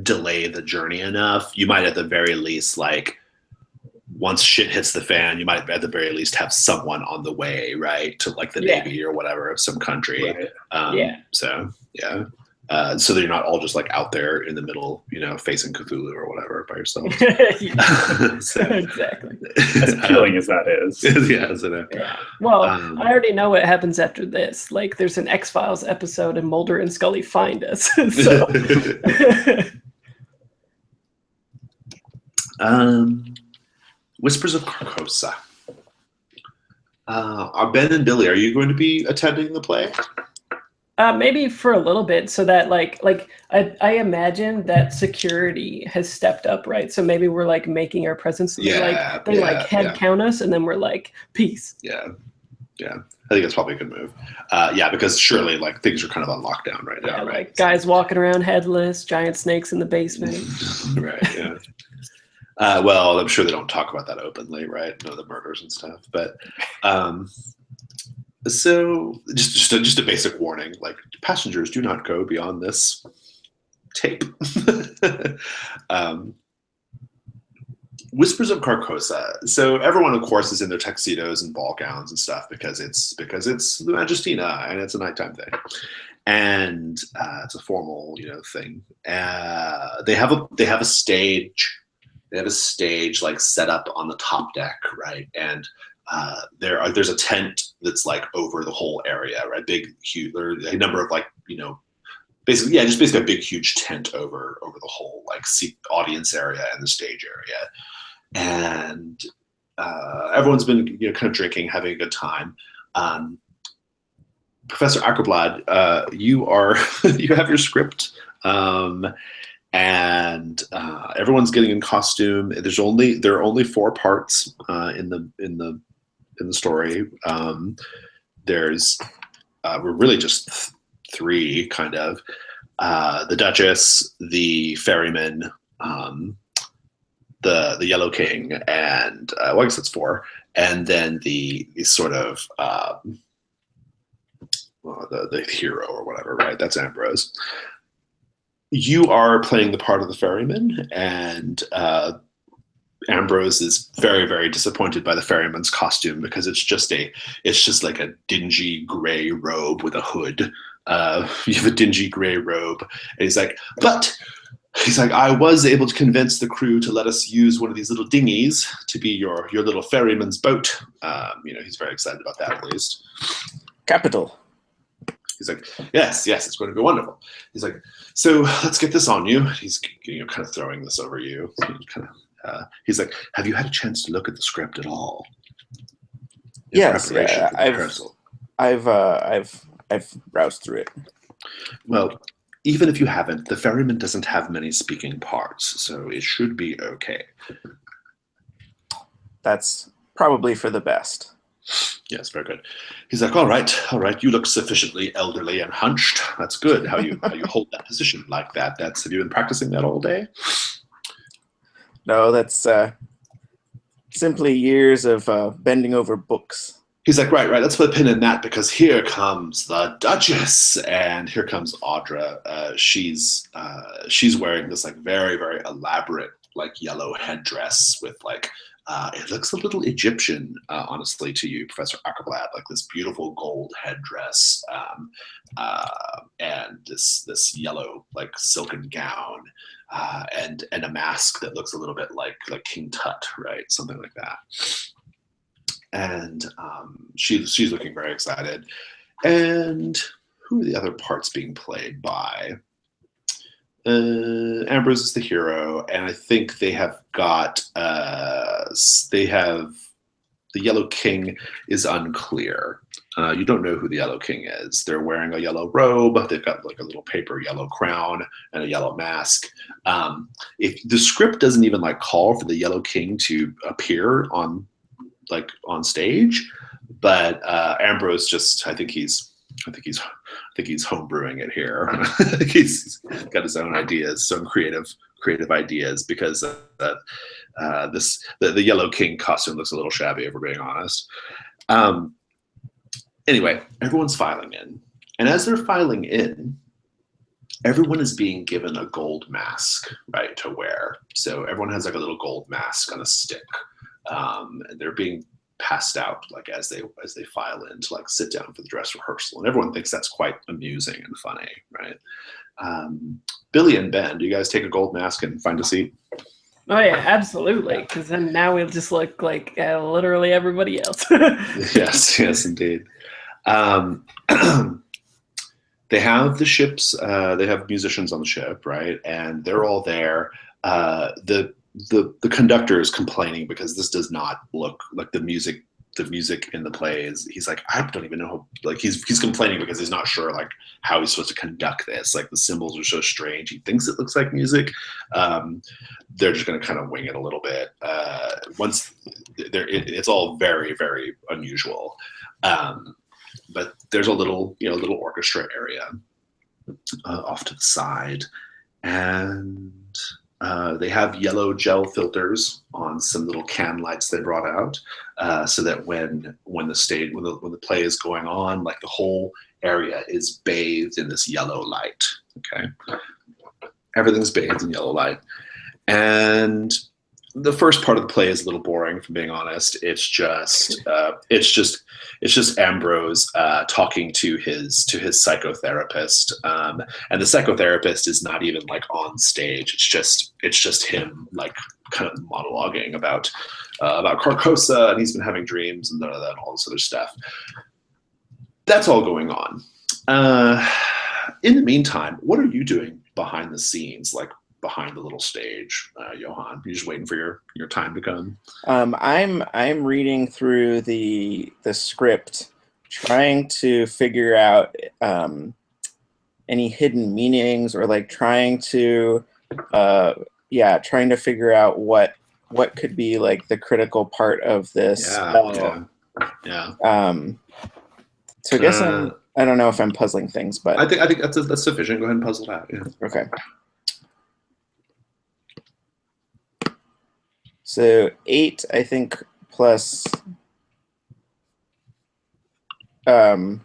delay the journey enough, you might at the very least once shit hits the fan, you might at the very least have someone on the way, right, to like the Yeah. Navy or whatever of some country. Right. Yeah. So yeah. So that you're not all just like out there in the middle, you know, facing Cthulhu or whatever by yourself. So, Exactly. As appealing as that is. yeah, so, Yeah. Well, Um, I already know what happens after this. Like, there's an X-Files episode, and Mulder and Scully find us. So, Whispers of Carcosa. Are Ben and Billy, are you going to be attending the play? maybe for a little bit, so that like I imagine that security has stepped up, right? So maybe we're like making our presence. So they like head count us, and then we're like peace. Yeah. I think that's probably a good move. Yeah, because surely like things are kind of on lockdown right now, Yeah, right? like guys walking around headless, giant snakes in the basement. Right. Yeah. Well, I'm sure they don't talk about that openly, right? No, the murders and stuff. But so just a basic warning: like passengers do not go beyond this tape. Whispers of Carcosa. So everyone, of course, is in their tuxedos and ball gowns and stuff because it's the Majestina and it's a nighttime thing, and it's a formal, you know, thing. They have a stage. They have a stage like set up on the top deck, right? And there's a tent that's like over the whole area, right? Big, huge. There are a number of like, you know, basically a big, huge tent over the whole like seat audience area and the stage area, and everyone's been, you know, kind of drinking, having a good time. Professor Ackerblad, you have your script. And everyone's getting in costume. There are only 4 parts in the story. There's we're really just 3 kind of. The Duchess, the Ferryman, the Yellow King, and well, I guess it's 4, and then the sort of the hero or whatever, right? That's Ambrose. You are playing the part of the ferryman, and Ambrose is very, very disappointed by the ferryman's costume because it's just like a dingy gray robe with a hood. You have a dingy gray robe, and he's like, I was able to convince the crew to let us use one of these little dinghies to be your little ferryman's boat. You know, he's very excited about that, at least. Capital. He's like, yes, it's going to be wonderful. He's like, so let's get this on you. He's, you know, kind of throwing this over you. He's like, have you had a chance to look at the script at all? Yes, I've browsed through it. Well, even if you haven't, the ferryman doesn't have many speaking parts, so it should be okay. That's probably for the best. Yes, very good. He's like, all right, you look sufficiently elderly and hunched. That's good. How you hold that position like that. Have you been practicing that all day? No, that's simply years of bending over books. He's like, right, let's put a pin in that because here comes the Duchess, and here comes Audra. She's wearing this like very, very elaborate like yellow headdress with like it looks a little Egyptian, honestly, to you, Professor Ackerblad, like this beautiful gold headdress, and this yellow like silken gown, and a mask that looks a little bit like King Tut, right? Something like that. And she's looking very excited. And who are the other parts being played by? Ambrose is the hero, and I think they have got the Yellow King is unclear. You don't know who the Yellow King is. They're wearing a yellow robe. They've got like a little paper yellow crown and a yellow mask. If the script doesn't even like call for the Yellow King to appear on stage, but Ambrose just I think he's homebrewing it here. I think he's got his own ideas, some creative ideas, because the Yellow King costume looks a little shabby, if we're being honest. Anyway, everyone's filing in, and as they're filing in, everyone is being given a gold mask, right, to wear. So everyone has like a little gold mask on a stick. And they're being passed out like as they file in to like sit down for the dress rehearsal, and everyone thinks that's quite amusing and funny, right? Billy and Ben, do you guys take a gold mask and find a seat? Oh yeah, absolutely. Because then now we'll just look like literally everybody else. Yes, indeed. They have the ships. They have musicians on the ship, right? And they're all there. The conductor is complaining because this does not look like the music in the play is. He's like, I don't even know how, like he's complaining because he's not sure like how he's supposed to conduct this. Like the symbols are so strange. He thinks it looks like music. They're just going to kind of wing it a little bit. It's all very, very unusual. But there's a little orchestra area off to the side, and they have yellow gel filters on some little can lights they brought out, so that when the play is going on, like the whole area is bathed in this yellow light. Okay, everything's bathed in yellow light, and the first part of the play is a little boring, if I'm being honest. It's just Ambrose talking to his psychotherapist, and the psychotherapist is not even like on stage. It's just him like kind of monologuing about Carcosa, and he's been having dreams and all this other stuff. That's all going on. In the meantime, what are you doing behind the scenes, like behind the little stage, Johan? You just waiting for your time to come? I'm reading through the script, trying to figure out any hidden meanings, or like trying to figure out what could be like the critical part of this spell. Yeah. So I guess I don't know if I'm puzzling things, but I think that's sufficient. Go ahead and puzzle it out. Yeah. Okay. So 8, I think, plus so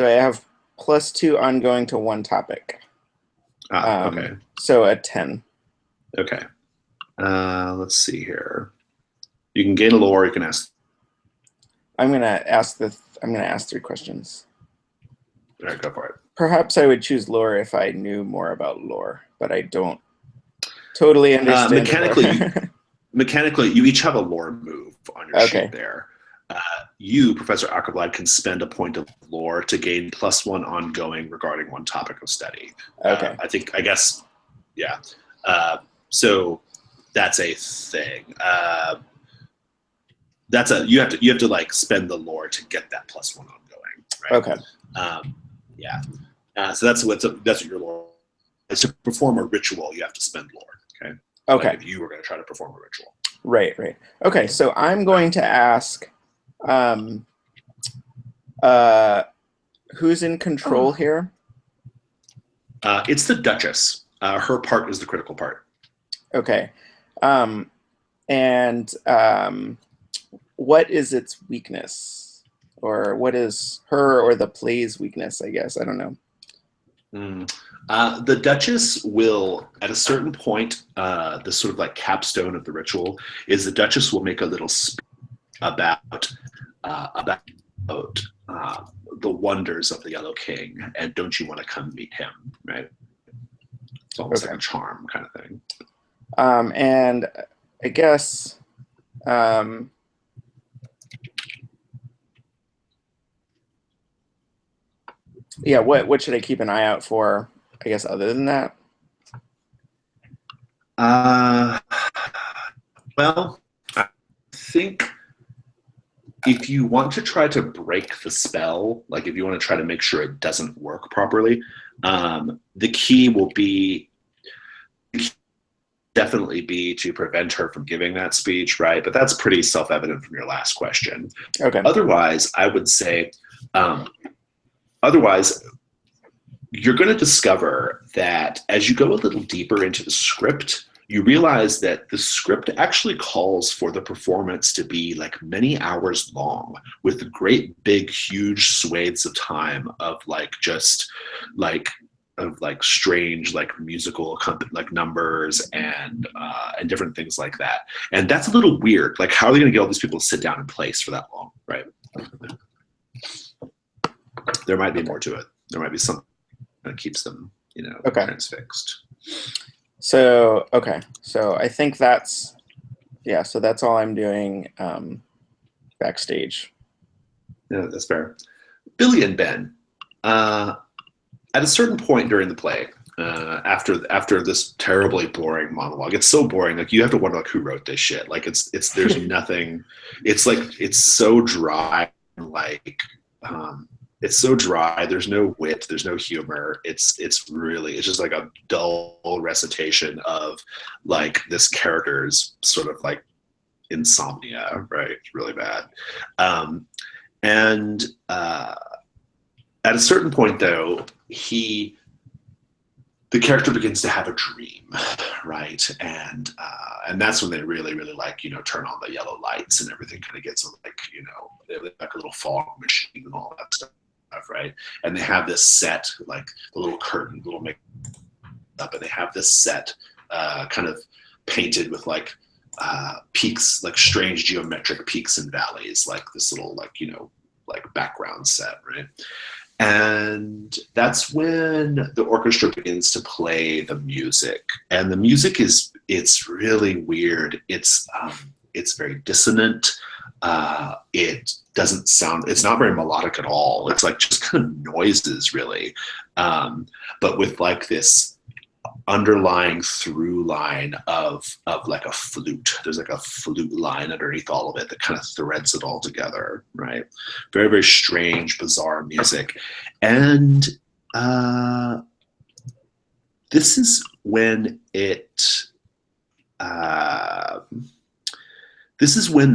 I have +2 ongoing to one topic. Okay. So a 10. Okay. Let's see here. You can gain a lore. You can ask. I'm gonna ask 3 questions. All right, go for it. Perhaps I would choose lore if I knew more about lore, but I don't totally understand. Mechanically, you each have a lore move on your sheet there. You, Professor Ackerblad, can spend a point of lore to gain +1 ongoing regarding one topic of study. Okay. Yeah. So that's a thing. You have to like spend the lore to get that +1 ongoing. Right? Okay. Yeah. So that's what your lore is. To perform a ritual, you have to spend lore. Okay. Okay. Like if you were going to try to perform a ritual. Right. Okay. So I'm going to ask, who's in control here? It's the Duchess. Her part is the critical part. Okay. And what is its weakness? Or what is her or the play's weakness, I guess? I don't know. The Duchess will, at a certain point, the sort of like capstone of the ritual is the Duchess will make a little speech about the wonders of the Yellow King, and don't you want to come meet him, right? It's almost like a charm kind of thing. And I guess what should I keep an eye out for, I guess, other than that? Well, I think if you want to try to break the spell, like if you want to try to make sure it doesn't work properly, the key will definitely be to prevent her from giving that speech, right? But that's pretty self-evident from your last question. Okay. Otherwise, I would say, you're going to discover that as you go a little deeper into the script, you realize that the script actually calls for the performance to be like many hours long, with great big huge swathes of time of like just like of like strange like musical like numbers and different things like that. And that's a little weird. Like, how are they going to get all these people to sit down in place for that long, right? There might be more to it. There might be something that keeps them, transfixed. So okay, so I think that's so that's all I'm doing backstage. Yeah, that's fair. Billy and Ben, at a certain point during the play, after this terribly boring monologue, it's so boring. Like, you have to wonder like who wrote this shit. Like, it's there's nothing. It's like it's so dry. Like, it's so dry. There's no wit. There's no humor. It's just like a dull recitation of like this character's sort of like insomnia. Right, it's really bad. And at a certain point, though, the character begins to have a dream, right? And that's when they really, really like, turn on the yellow lights and everything kind of gets like, like a little fog machine and all that stuff, right? And they have this set, like the little curtain, little make up, and they have this set kind of painted with like peaks, like strange geometric peaks and valleys, like this little like, like background set, right? And that's when the orchestra begins to play the music. And the music it's really weird. It's very dissonant. It doesn't sound, it's not very melodic at all. It's like just kind of noises, really. But with like this underlying through line of like a flute. There's like a flute line underneath all of it that kind of threads it all together, right? Very, very strange, bizarre music. And this is when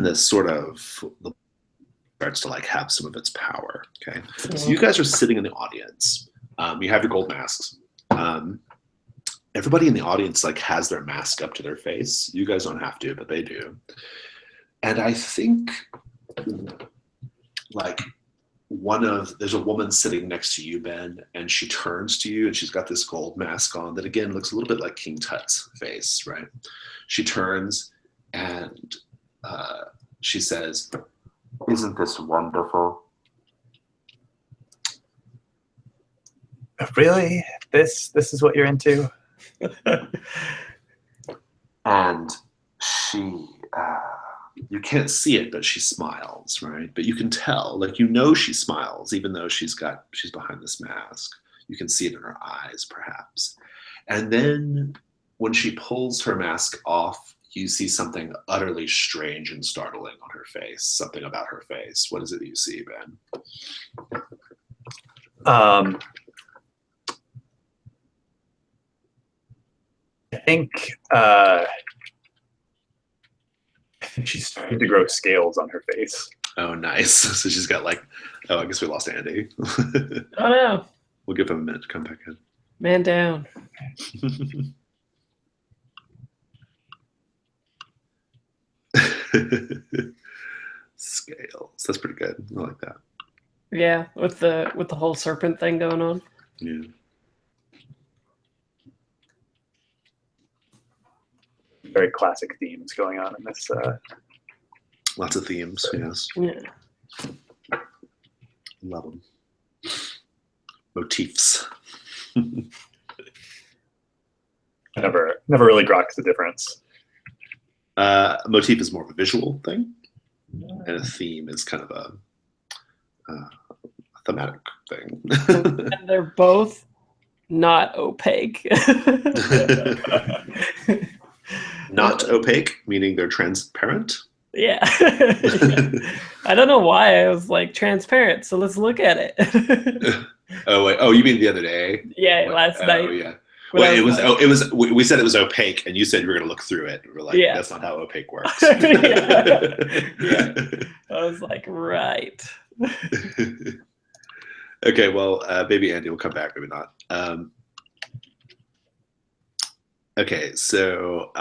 the sort of starts to like have some of its power. Okay. So you guys are sitting in the audience. You have your gold masks. Everybody in the audience like has their mask up to their face. You guys don't have to, but they do. And I think like there's a woman sitting next to you, Ben, and she turns to you and she's got this gold mask on that again looks a little bit like King Tut's face, right? She turns and she says, "Isn't this wonderful?" Really? This is what you're into? And she, you can't see it, but she smiles, right? But you can tell, like, she smiles, even though she's behind this mask. You can see it in her eyes, perhaps. And then when she pulls her mask off, you see something utterly strange and startling on her face, something about her face. What is it that you see, Ben? I think she's starting to grow scales on her face. Oh, nice. So she's got like, I guess we lost Andy. Oh no. We'll give him a minute to come back in. Man down. Scales. That's pretty good. I like that. Yeah, with the whole serpent thing going on. Yeah. Very classic themes going on in this. Lots of themes, yes. Yeah. Love them. Motifs. I never really grokked the difference. A motif is more of a visual thing, and a theme is kind of a thematic thing. And they're both not opaque. Not opaque, meaning they're transparent. Yeah. I don't know why I was like transparent, so let's look at it. Oh wait! Oh, you mean the other day? Yeah, last night. Oh yeah. When Well, I it was. like- Oh, it was. We said it was opaque, and you said you were going to look through it. We're like, Yeah. that's not how opaque works. Yeah. I was like, right. Okay. Well, maybe Andy will come back. Maybe not. Okay. So,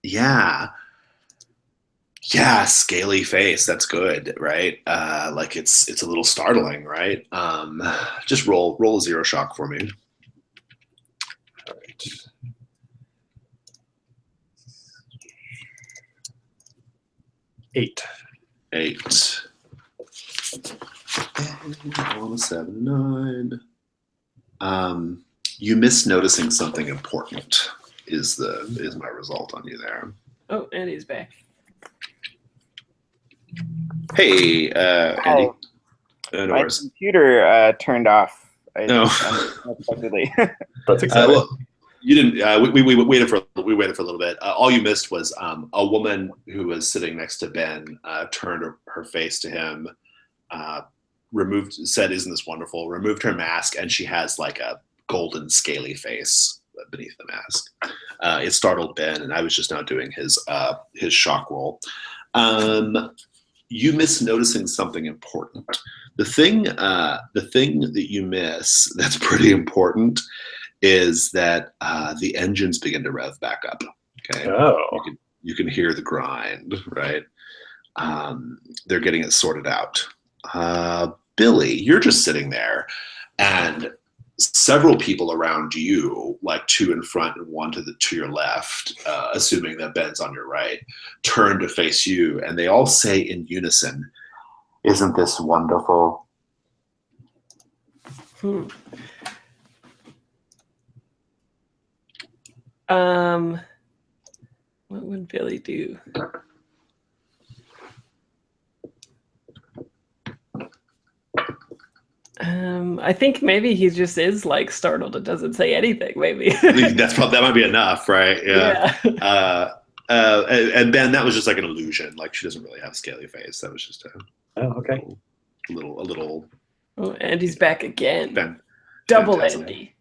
yeah. Yeah, scaly face. That's good, right? Like it's a little startling, right? Just roll a zero shock for me. All right. 8. 8. And on a 7, 9. You miss noticing something important. Is my result on you there? Oh, and he's back. Hey, Andy. No My worries. computer turned off. No. Unexpectedly. That's exciting. Well, you didn't. We waited for a little bit. All you missed was a woman who was sitting next to Ben turned her face to him, said, "Isn't this wonderful?" Removed her mask, and she has like a golden scaly face beneath the mask. It startled Ben, and I was just now doing his shock roll. You miss noticing something important. The thing that you miss that's pretty important is that the engines begin to rev back up. Okay, Oh. you can hear the grind, right? They're getting it sorted out. Billy, you're just sitting there, and several people around you, like 2 in front and 1 to your left, assuming that Ben's on your right, turn to face you, and they all say in unison, "Isn't this wonderful?" What would Billy do? I think maybe he just is like startled and doesn't say anything. Maybe That might be enough, right? Yeah. Yeah. And Ben, that was just like an illusion. Like she doesn't really have a scaly face. That was just Okay. a little. Oh, Andy's back again. Ben. Double Phantasm. Andy.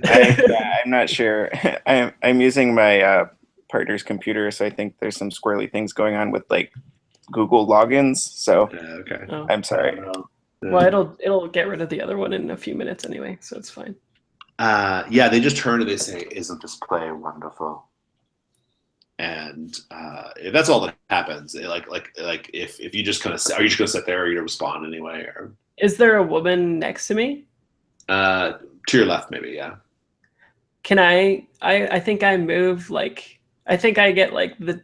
I'm not sure. I'm using my partner's computer, so I think there's some squirrely things going on with like Google logins. So Okay. Oh. I'm sorry. Well, it'll get rid of the other one in a few minutes anyway, so it's fine. Yeah, they just turn and they say, "Isn't this play wonderful?" And if that's all that happens, like if you just kind of are you just gonna sit there, or are you gonna respond anyway, or Is there a woman next to me? to your left maybe? Yeah. Can I think I move like I think I get like the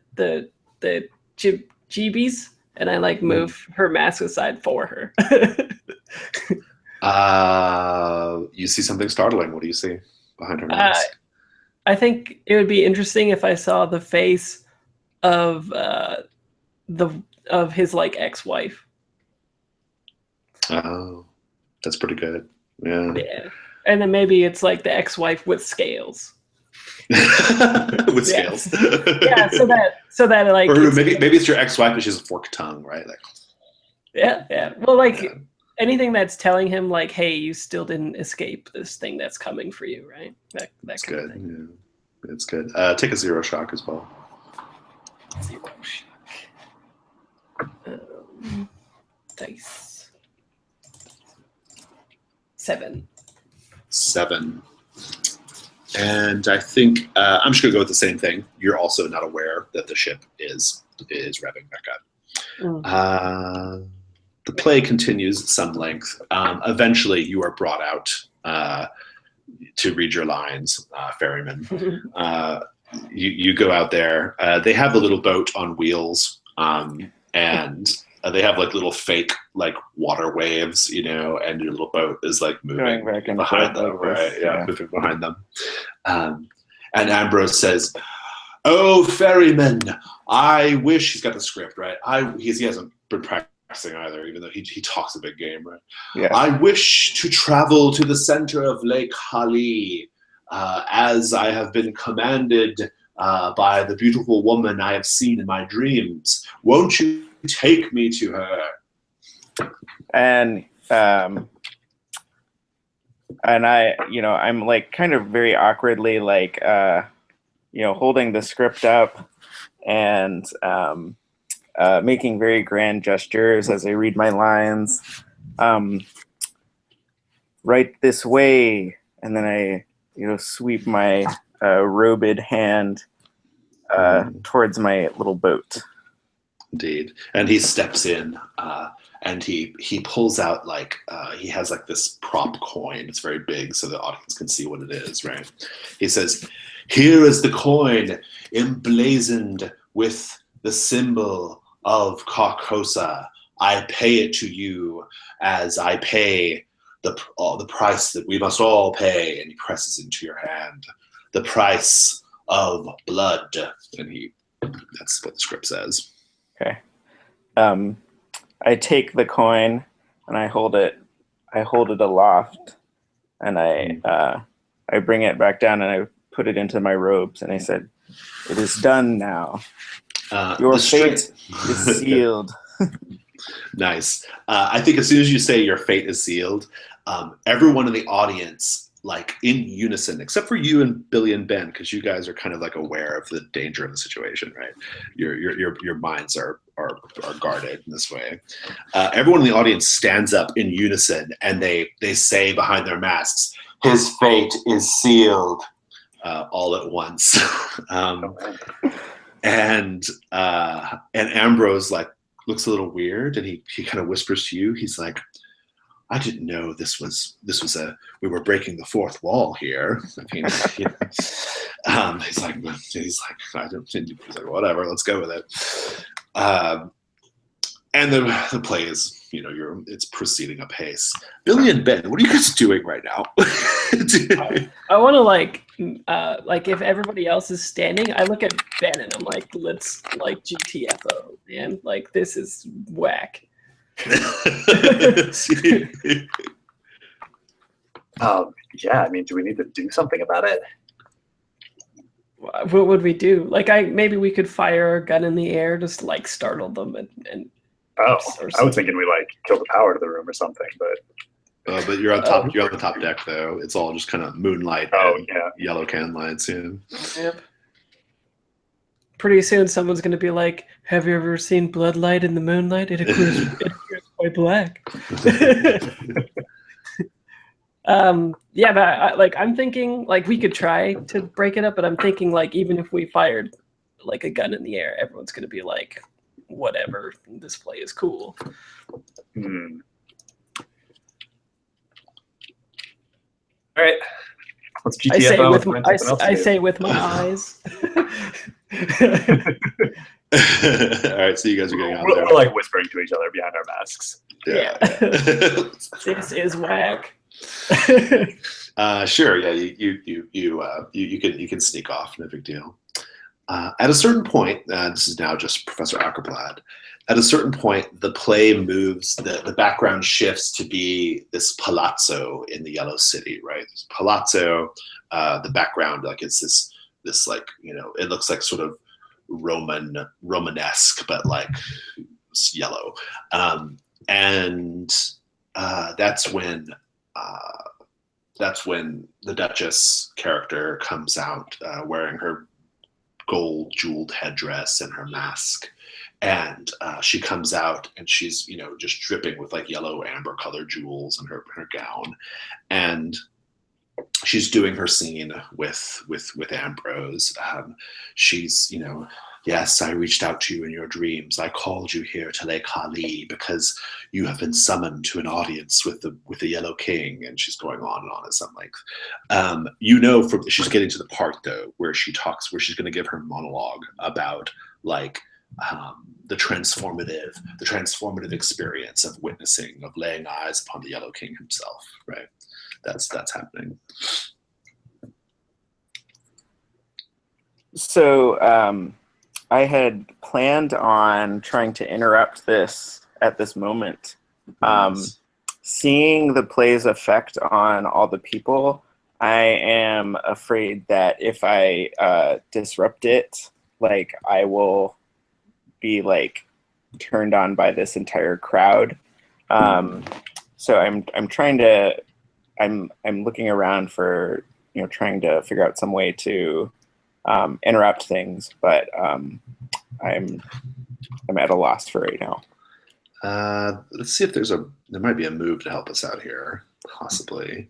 jeebies and I like move her mask aside for her. You see something startling. What do you see behind her mask? I think it would be interesting if I saw the face of his like ex-wife. Oh, that's pretty good. Yeah. Yeah. And then maybe it's like the ex-wife with scales. With Yeah. scales. Yeah, so that like or maybe it's your ex-wife, but she has a forked tongue, right? Like, yeah. Well, like yeah. anything that's telling him like, hey, you still didn't escape this thing that's coming for you, right? That That's kind good. of thing. Yeah. It's good. Take a zero shock as well. Zero shock. Dice. 7. 7. And I think I'm just going to go with the same thing. You're also not aware that the ship is revving back up. The play continues at some length. Eventually, you are brought out to read your lines, ferryman. You go out there. They have the little boat on wheels, and they have like little fake like water waves, and your little boat is like moving Back and behind forth them, like this, right? Yeah, moving behind them. And Ambrose says, "Oh, ferryman, I wish," he's got the script, right? He hasn't been practicing either, even though he talks a big game, right? Yeah. "I wish to travel to the center of Lake Hali, as I have been commanded by the beautiful woman I have seen in my dreams. Won't you take me to her?" And I'm like kind of very awkwardly like holding the script up and making very grand gestures as I read my lines. Right this way, and then I sweep my robed hand towards my little boat. Indeed. And he steps in, and he pulls out he has like this prop coin. It's very big, so the audience can see what it is. Right? He says, "Here is the coin emblazoned with the symbol of Carcosa. I pay it to you as I pay the price that we must all pay." And he presses into your hand the price of blood. And that's what the script says. Okay. I take the coin and I hold it aloft, and I bring it back down and I put it into my robes, and I said, "It is done now. Your fate is sealed." Nice. I think as soon as you say your fate is sealed, everyone in the audience, like in unison, except for you and Billy and Ben, because you guys are kind of like aware of the danger of the situation, right? Your minds are guarded in this way. Everyone in the audience stands up in unison, and they say behind their masks, "His fate is sealed," all at once. And Ambrose looks a little weird, and he kind of whispers to you. He's like, "I didn't know this was we were breaking the fourth wall here." I mean, he's like, I don't. He's like, "Whatever, let's go with it." And the play is, it's proceeding apace. Billy and Ben, what are you guys doing right now? I want to if everybody else is standing, I look at Ben and I'm like, let's GTFO, man. Like, this is whack. Yeah, I mean, do we need to do something about it? What would we do? Maybe we could fire a gun in the air, just startle them and I was thinking we kill the power to the room or something, but you're on top. You're on the top deck, though. It's all just kind of moonlight. And yellow can lights. Yeah. Yep. Pretty soon, someone's going to be like, "Have you ever seen bloodlight in the moonlight? It appears quite black." Yeah, but I'm thinking we could try to break it up, but I'm thinking even if we fired a gun in the air, everyone's going to be like, "Whatever, this play is cool." All right, let's GTFO. I say with my eyes. All right, so you guys are getting out there. We're whispering to each other behind our masks. Yeah. This is whack. Sure. Yeah. You can sneak off. No big deal. At a certain point, this is now just Professor Ackerblad. At a certain point, the play moves. The background shifts to be this palazzo in the Yellow City, right? This palazzo. The background, it's this it looks like sort of Romanesque, but yellow. And that's when the Duchess character comes out wearing her gold jeweled headdress and her mask, and she comes out and she's just dripping with yellow amber colored jewels in her gown, and she's doing her scene with Ambrose. She's "Yes, I reached out to you in your dreams. I called you here to Lake Hali because you have been summoned to an audience with the Yellow King." And she's going on and on at some length. She's getting to the part though where she's going to give her monologue about the transformative experience of witnessing, of laying eyes upon the Yellow King himself. Right. That's happening. So I had planned on trying to interrupt this at this moment. Nice. Seeing the play's effect on all the people, I am afraid that if I disrupt it, I will be turned on by this entire crowd. So I'm trying to. I'm looking around for trying to figure out some way to interrupt things, but I'm at a loss for right now. Let's see if there might be a move to help us out here, possibly.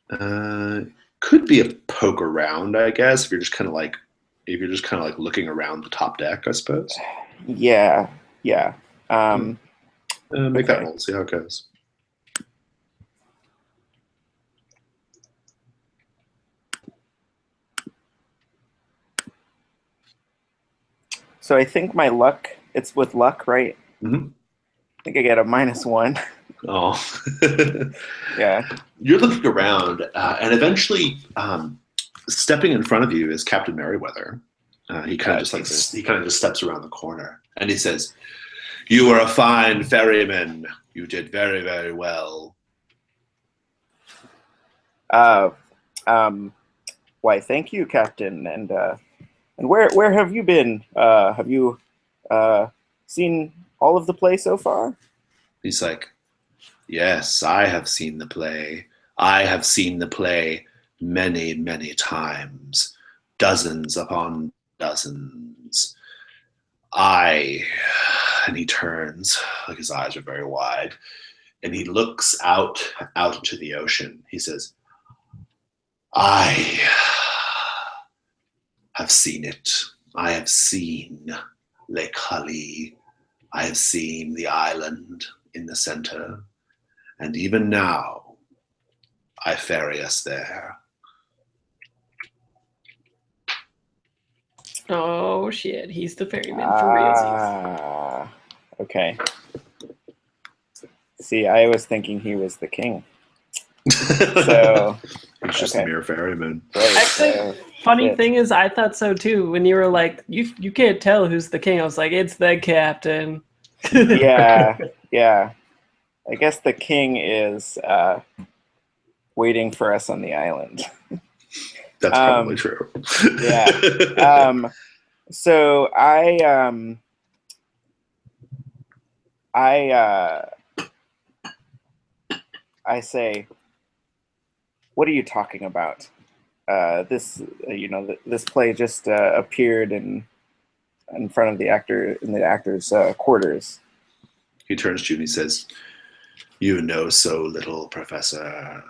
Could be a poke around, I guess, if you're just kind of looking around the top deck, I suppose. Yeah. Yeah. Make that Okay. roll. See how it goes. So I think my luck, it's with luck, right? Mhm. I think I get a -1. Oh. Yeah. You're looking around, and eventually, stepping in front of you is Captain Merriweather. He kind of just steps around the corner, and he says, "You were a fine ferryman. You did very, very well." Why, thank you, Captain. And where have you been? Have you seen all of the play so far? He's like, "Yes, I have seen the play. I have seen the play many, many times, dozens upon dozens. And he turns, like his eyes are very wide, and he looks out into the ocean. He says, I have seen it. I have seen Lake Hali. I have seen the island in the center. And even now, I ferry us there." Oh shit, he's the ferryman for realsies. Okay. See, I was thinking he was the king. So He's just a mere ferryman. right, Actually, so, funny shit. thing is, I thought so too. When you were like, you can't tell who's the king. I was like, it's the captain. Yeah. I guess the king is waiting for us on the island. That's probably true. Yeah. So I say, what are you talking about? This this play just appeared in front of the actors' quarters. He turns to you and he says, "You know so little, Professor."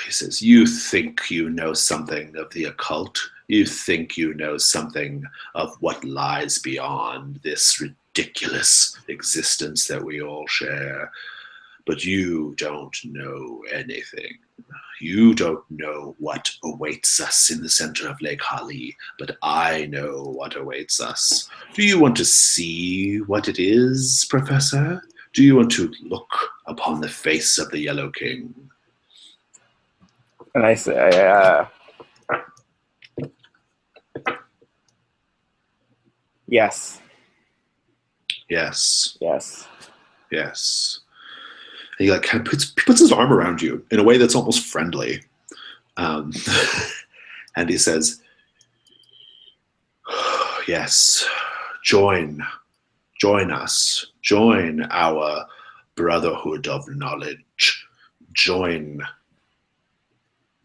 He says, "You think you know something of the occult. You think you know something of what lies beyond this ridiculous existence that we all share. But you don't know anything. You don't know what awaits us in the center of Lake Hali, but I know what awaits us. Do you want to see what it is, Professor? Do you want to look upon the face of the Yellow King?" And I say, yes. Yes. Yes. Yes. And he like kind of puts his arm around you in a way that's almost friendly. And he says, "Yes, join us. Join our brotherhood of knowledge. Join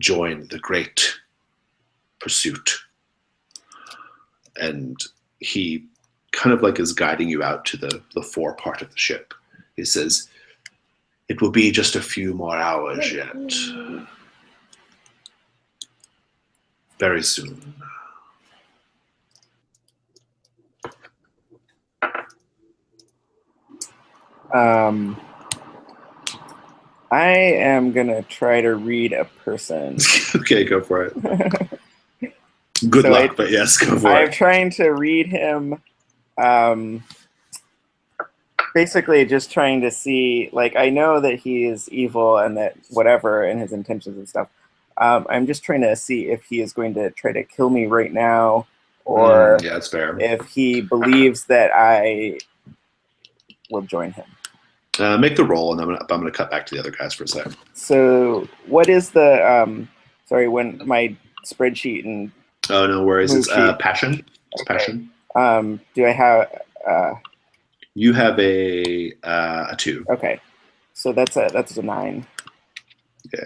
the great pursuit." And he kind of like is guiding you out to the fore part of the ship. He says, "It will be just a few more hours yet. Very soon." I am gonna try to read a person. Okay, go for it. Good luck, but yes, go for I'm it. trying to read him. Basically, just trying to see. Like, I know that he is evil and that whatever and his intentions and stuff. I'm just trying to see if he is going to try to kill me right now, or Yeah, that's fair. if he believes that I will join him. Make the roll, and I'm gonna cut back to the other guys for a second. So, what is the sorry, when my spreadsheet and Oh, no worries. It's Move sheet. passion. It's Okay. passion. do I have You have a 2. okay. So that's a 9. Yeah.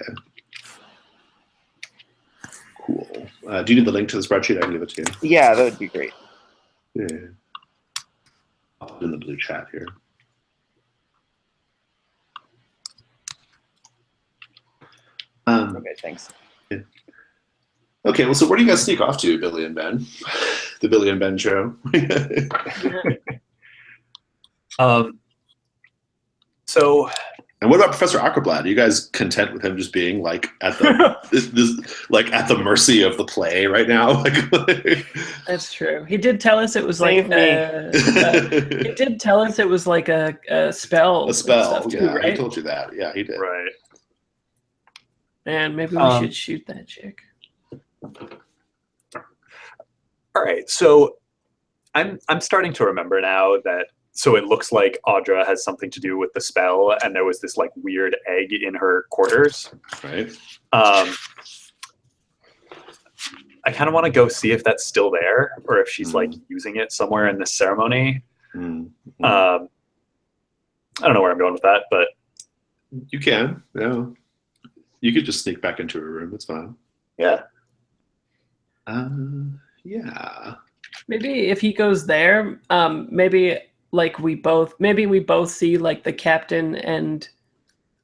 Cool. Do you need the link to the spreadsheet? I can give it to you. Yeah, that would be great. Yeah. I'll put it in the blue chat here. Okay, thanks. Yeah. Okay, well, so where do you guys sneak off to, Billy and Ben? The Billy and Ben show. So And what about Professor Ackerblad? Are you guys content with him just being like at the like at the mercy of the play right now? Like, That's true. He did tell us it was like Save me. he did tell us it was like a spell. a and spell. stuff too, Yeah, right? he told you that. Yeah, he did. right. And maybe we should shoot that chick. All right. So I'm starting to remember now that. So it looks like Audra has something to do with the spell, and there was this like weird egg in her quarters. Right. I kind of want to go see if that's still there, or if she's like using it somewhere in this ceremony. Mm-hmm. I don't know where I'm going with that, but You can. Yeah. You could just sneak back into her room. It's fine. yeah. Yeah. Maybe if he goes there, maybe like we both see like the captain and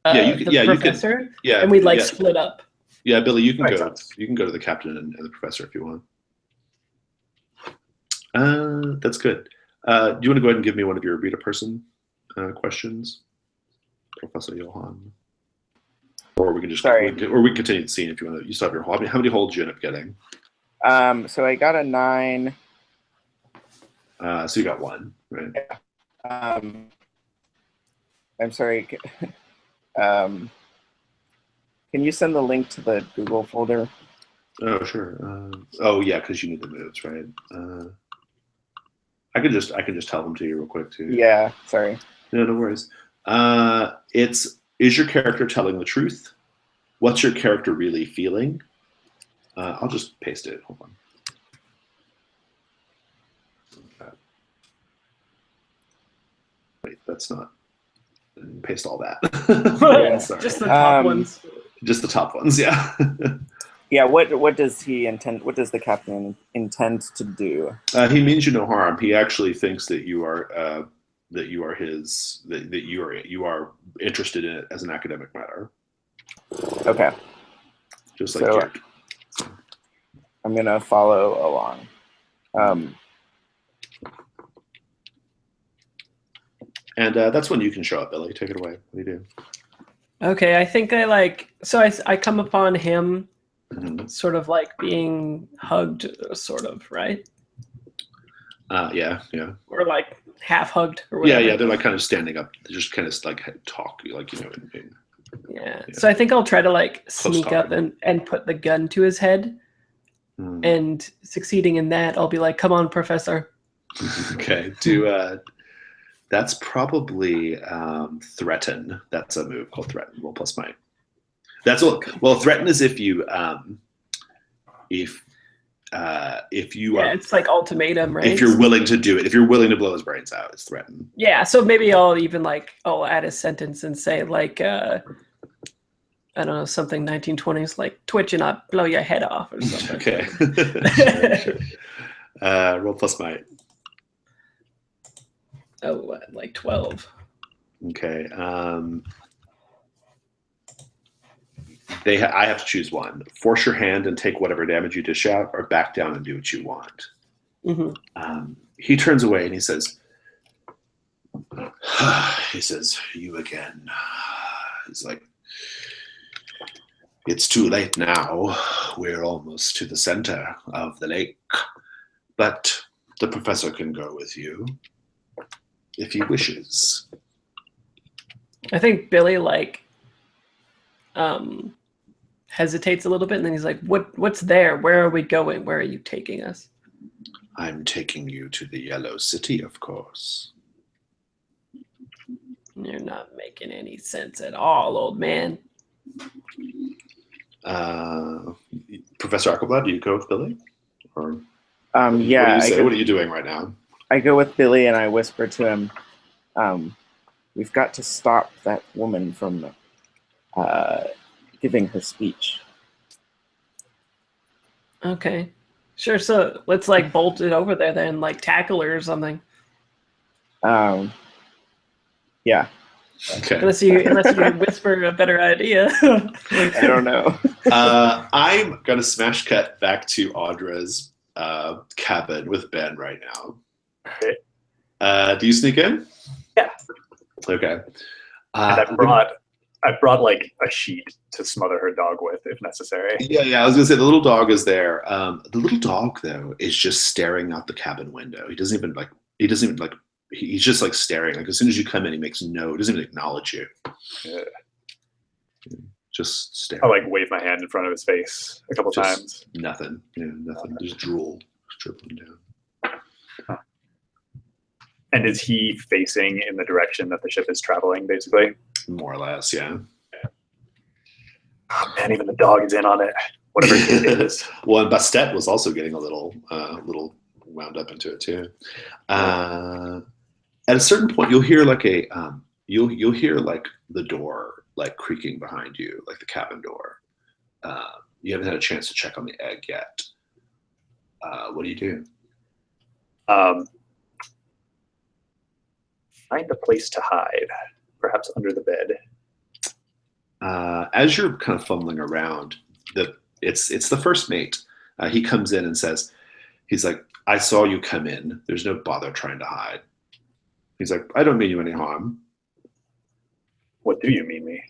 the professor, Yeah, and we'd like split up. Yeah, Billy, you can Makes go. sense. You can go to the captain and the professor if you want. That's good. Do you want to go ahead and give me one of your read a person questions, Professor Johan? Or we can just Sorry. or we can continue the scene if you want to. You still have your hold. How many holds you end up getting? So I got a 9. So you got 1, right? I'm sorry. Can you send the link to the Google folder? Oh, sure. Oh, yeah, because you need the moves, right? I can just tell them to you real quick too. Yeah. Sorry. No worries. Is your character telling the truth? What's your character really feeling? I'll just paste it. Hold on. Wait, that's not. Paste all that. Yeah. Sorry. Just the top ones. Just the top ones, yeah. Yeah. What does he intend? What does the captain intend to do? He means you no harm. He actually thinks that you are you are interested in it as an academic matter. Okay. Just like So, you. I'm gonna follow along. And that's when you can show up, Billy. Take it away. What do you do? Okay, I think I come upon him sort of like being hugged, sort of, right? Yeah. Or like half hugged or whatever. Yeah. They're like kind of standing up. They're just kind of like talk, like Yeah. So I think I'll try to like Close sneak up talking. and put the gun to his head. And succeeding in that, I'll be like, "Come on, Professor." Okay. That's probably threaten. That's a move called threaten. Roll plus might. That's what. Well, threaten is if you if you are. It's like ultimatum, right? If you're willing to do it, if you're willing to blow his brains out, it's threaten. Yeah. So maybe I'll add a sentence and say like, I don't know, something 1920s like twitch and I'll blow your head off or something. Okay. Sure. Roll plus might. Oh, like 12. Okay. I have to choose one. Force your hand and take whatever damage you dish out, or back down and do what you want. He turns away and he says, "You again." He's like, "It's too late now. We're almost to the center of the lake, but the professor can go with you if he wishes." I think Billy hesitates a little bit and then he's like, what's there? Where are we going? Where are you taking us? "I'm taking you to the Yellow City, of course." You're not making any sense at all, old man. Professor Ackerblad, do you go with Billy? Or Yeah. what do you say? What are you doing right now? I go with Billy and I whisper to him, "We've got to stop that woman from giving her speech." Okay. Sure, so let's like bolt it over there then, like tackle her or something. Yeah. Okay. Unless you whisper a better idea. I don't know. I'm gonna smash cut back to Audra's cabin with Ben right now. Okay. Do you sneak in? Yeah. Okay. And I brought like a sheet to smother her dog with if necessary. Yeah. I was gonna say the little dog is there. The little dog though is just staring out the cabin window. He doesn't even like. He's just like staring. Like as soon as you come in, he doesn't even acknowledge you. Yeah. Just staring. I like wave my hand in front of his face a couple times. Nothing. Yeah, nothing. Just drool dribbling down. And is he facing in the direction that the ship is traveling, basically? More or less, yeah. Oh, man, even the dog is in on it. Whatever it is. Well, and Bastet was also getting a little wound up into it too. At a certain point, you'll hear like you'll hear like the door like creaking behind you, like the cabin door. You haven't had a chance to check on the egg yet. What do you do? Find a place to hide, perhaps under the bed. As you're kind of fumbling around, it's the first mate. He comes in and says, he's like, I saw you come in. There's no bother trying to hide. He's like, I don't mean you any harm. What do you mean me?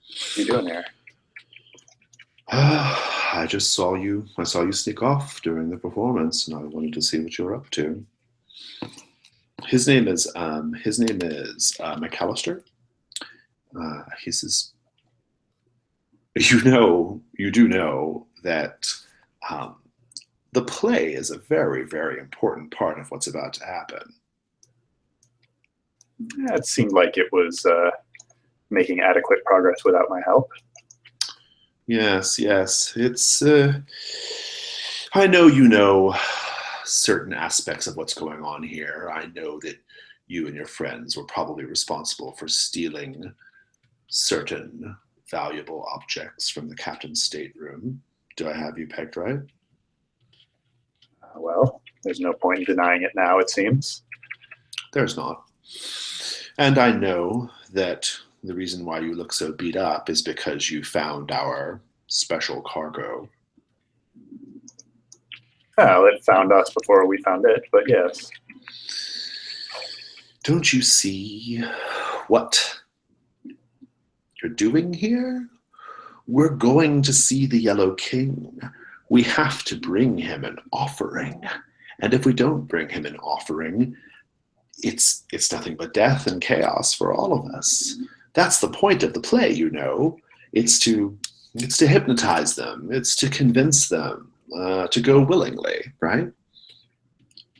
What are you doing here? I just saw you. I saw you sneak off during the performance, and I wanted to see what you were up to. His name is McAllister. He says, you do know that the play is a very, very important part of what's about to happen. Yeah, it seemed like it was making adequate progress without my help. Yes. It's. I know you know certain aspects of what's going on here. I know that you and your friends were probably responsible for stealing certain valuable objects from the captain's stateroom. Do I have you pegged right? Well, there's no point in denying it now, it seems. There's not. And I know that the reason why you look so beat up is because you found our special cargo. Well, it found us before we found it, but yes. Don't you see what you're doing here? We're going to see the Yellow King. We have to bring him an offering. And if we don't bring him an offering, it's nothing but death and chaos for all of us. That's the point of the play, you know. It's to hypnotize them. It's to convince them to go willingly, right?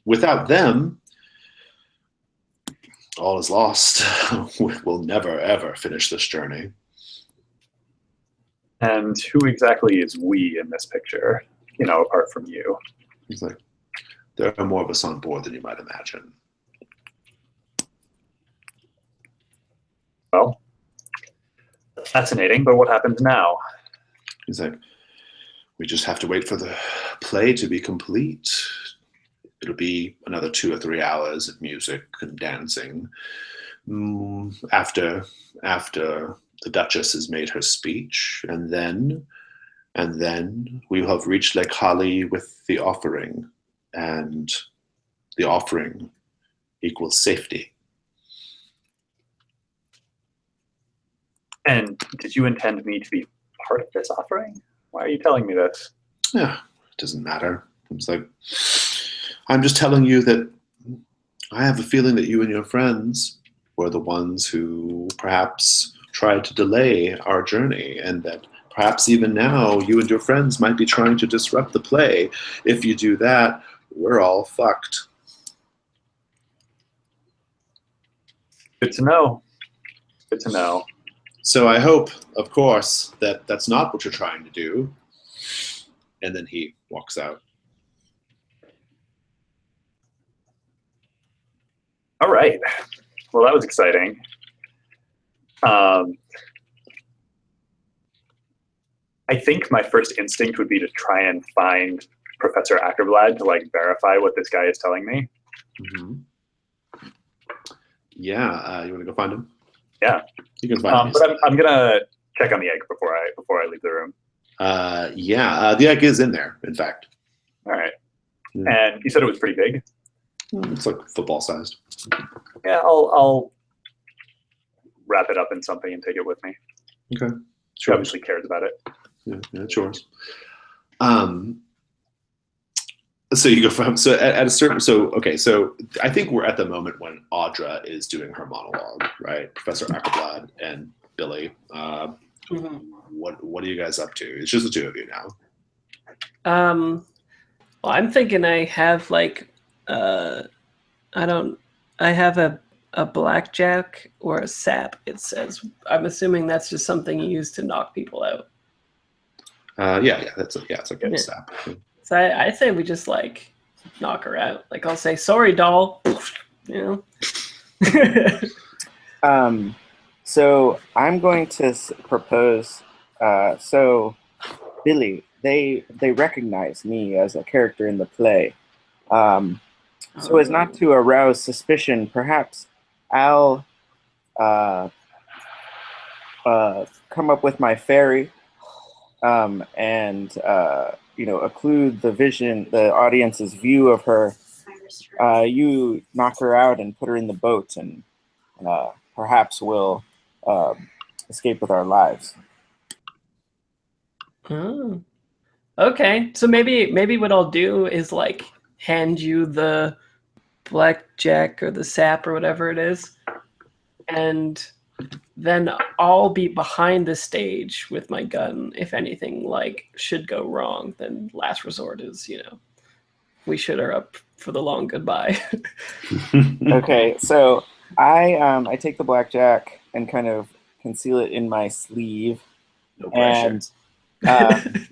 Without them, all is lost. We'll never, ever finish this journey. And who exactly is we in this picture, apart from you? He's like, there are more of us on board than you might imagine. Well, that's fascinating, but what happens now? He's like, we just have to wait for the play to be complete. It'll be another 2 or 3 hours of music and dancing. After the Duchess has made her speech, and then we will have reached Lake Hali with the offering, and the offering equals safety. And did you intend me to be part of this offering? Why are you telling me this? Yeah, it doesn't matter. It's like, I'm just telling you that I have a feeling that you and your friends were the ones who perhaps tried to delay our journey, and that perhaps even now you and your friends might be trying to disrupt the play. If you do that, we're all fucked. Good to know. Good to know. So I hope, of course, that that's not what you're trying to do. And then he walks out. All right. Well, that was exciting. I think my first instinct would be to try and find Professor Ackerblad to verify what this guy is telling me. Mm-hmm. Yeah, you want to go find him? Yeah. You can find him. But I'm gonna check on the egg before I leave the room. The egg is in there, in fact. All right. Yeah. And you said it was pretty big. It's like football sized. Yeah, I'll wrap it up in something and take it with me. Okay. She Sure. obviously cares about it. Yeah, it's yours. So you go from at a certain okay, so I think we're at the moment when Audra is doing her monologue, right? Professor Ackerblad and Billy. What are you guys up to? It's just the two of you now. Well, I'm thinking I have like I have a blackjack or a sap, it says. I'm assuming that's just something you use to knock people out. Yeah, it's like a sap. So I say we just like knock her out. Like I'll say, sorry, doll. You know? So I'm going to propose. So Billy, they recognize me as a character in the play. So as not to arouse suspicion, perhaps I'll come up with my fairy and occlude the audience's view of her. You knock her out and put her in the boat, and perhaps we'll escape with our lives. Oh. Okay, so maybe what I'll do is like hand you the blackjack or the sap or whatever it is, and then I'll be behind the stage with my gun if anything like should go wrong. Then last resort is, we should are up for the long goodbye. Okay, so I take the blackjack and kind of conceal it in my sleeve, No pressure. and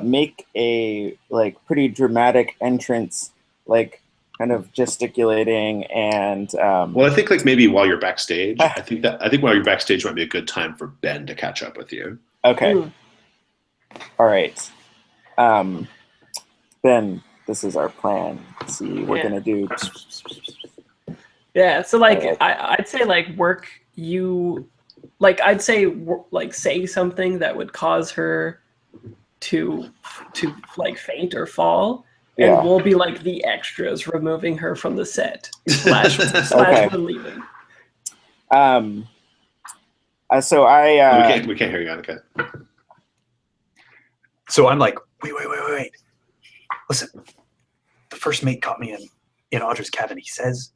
make a like pretty dramatic entrance, like kind of gesticulating and well, I think like maybe while you're backstage, I think while you're backstage might be a good time for Ben to catch up with you. Okay. All right. Ben, this is our plan. Let's see, we're gonna do. Yeah. So like, Right. I'd say like work you, like I'd say like say something that would cause her to like faint or fall. Yeah. And we'll be like the extras removing her from the set. Slash Okay. we're leaving. So I we can't hear you, Annika. So I'm like, wait. Listen, the first mate caught me in Audra's cabin. He says,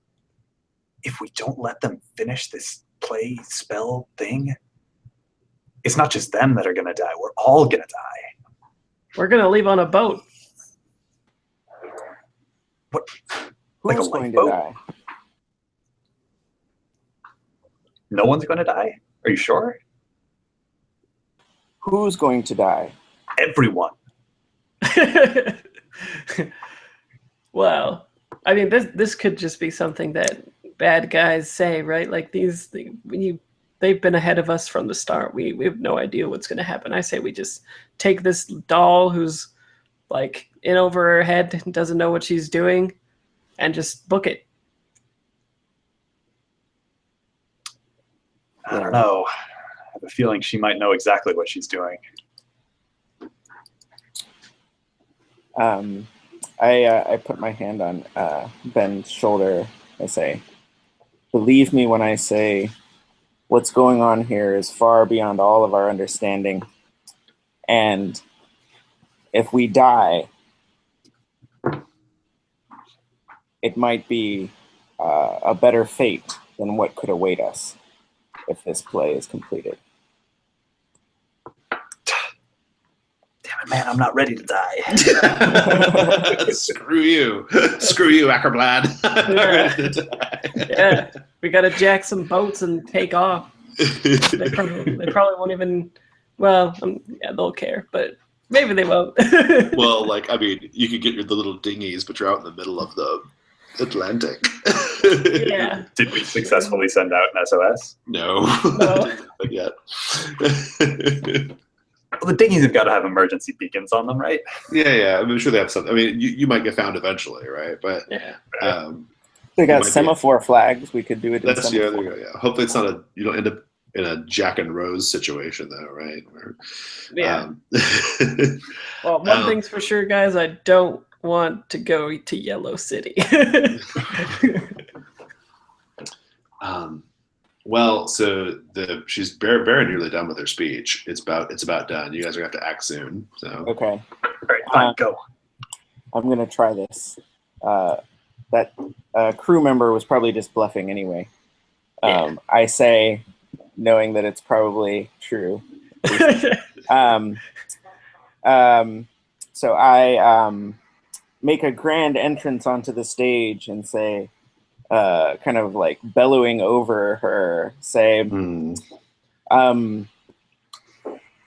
if we don't let them finish this play spell thing, it's not just them that are gonna die. We're all gonna die. We're gonna leave on a boat. What? who's Like a going to lifeboat? die? No one's gonna die? Are you sure? Who's going to die? Everyone. Well, I mean, this could just be something that bad guys say, right? Like they've been ahead of us from the start. We have no idea what's going to happen. I say we just take this doll who's like in over her head, doesn't know what she's doing, and just book it. I don't know. I have a feeling she might know exactly what she's doing. I put my hand on Ben's shoulder. I say, believe me when I say what's going on here is far beyond all of our understanding. And if we die, it might be a better fate than what could await us if this play is completed. Damn it, man, I'm not ready to die. Screw you, Ackerblad. Yeah, we gotta jack some boats and take off. They probably won't even. Well, yeah, they'll care, but maybe they won't. Well, like I mean, you could get the little dinghies, but you're out in the middle of the Atlantic. Yeah. Did we successfully send out an SOS? No. No. Not yet. Well, the dinghies have got to have emergency beacons on them, right? Yeah. I'm sure they have something. I mean, you might get found eventually, right? But Yeah. They got might be- semaphore flags. We could do it in that's semaphore. there you go. Yeah. Hopefully, it's not you don't end up in a Jack and Rose situation, though, right? Where, Yeah. Well, one thing's for sure, guys. I don't want to go to Yellow City. Well, so she's very nearly done with her speech. It's about done. You guys are gonna have to act soon. So Okay. All right, fine, go. I'm gonna try this. That crew member was probably just bluffing anyway. I say, knowing that it's probably true. Um, so I make a grand entrance onto the stage and say, kind of like bellowing over her, say,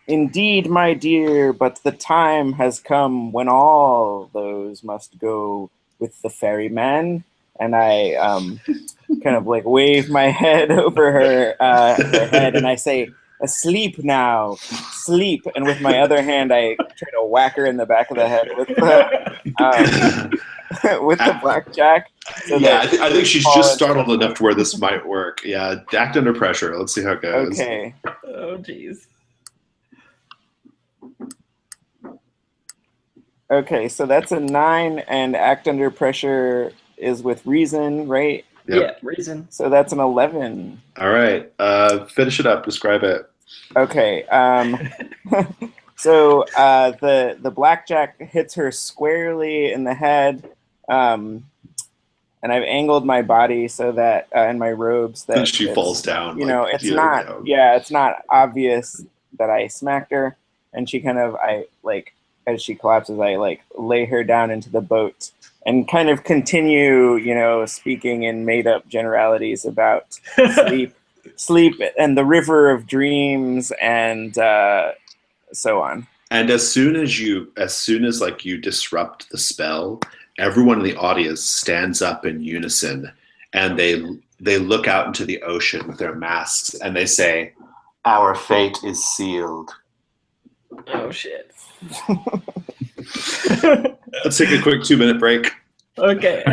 indeed, my dear, but the time has come when all those must go with the ferryman. And I kind of like wave my head over her head, and I say, asleep now, sleep. And with my other hand, I try to whack her in the back of the head with the with the blackjack. So yeah, that I think she's fall just into startled the- enough to where this might work. Yeah, act under pressure. Let's see how it goes. Okay. Oh, jeez. Okay, so that's a 9, and act under pressure is with reason, right? Yep. Yeah, reason. So that's an 11. All right. Finish it up. Describe it. Okay. So the blackjack hits her squarely in the head, and I've angled my body so that and my robes Then that she falls down. you know, it's yeah, not down. it's not obvious that I smacked her, and she kind of as she collapses, I like lay her down into the boat and kind of continue, you know, speaking in made up generalities about sleep and the river of dreams and so on. And as soon as like you disrupt the spell, everyone in the audience stands up in unison, and they look out into the ocean with their masks, and they say, "Our fate is sealed." Oh, shit. Let's take a quick 2-minute break. Okay.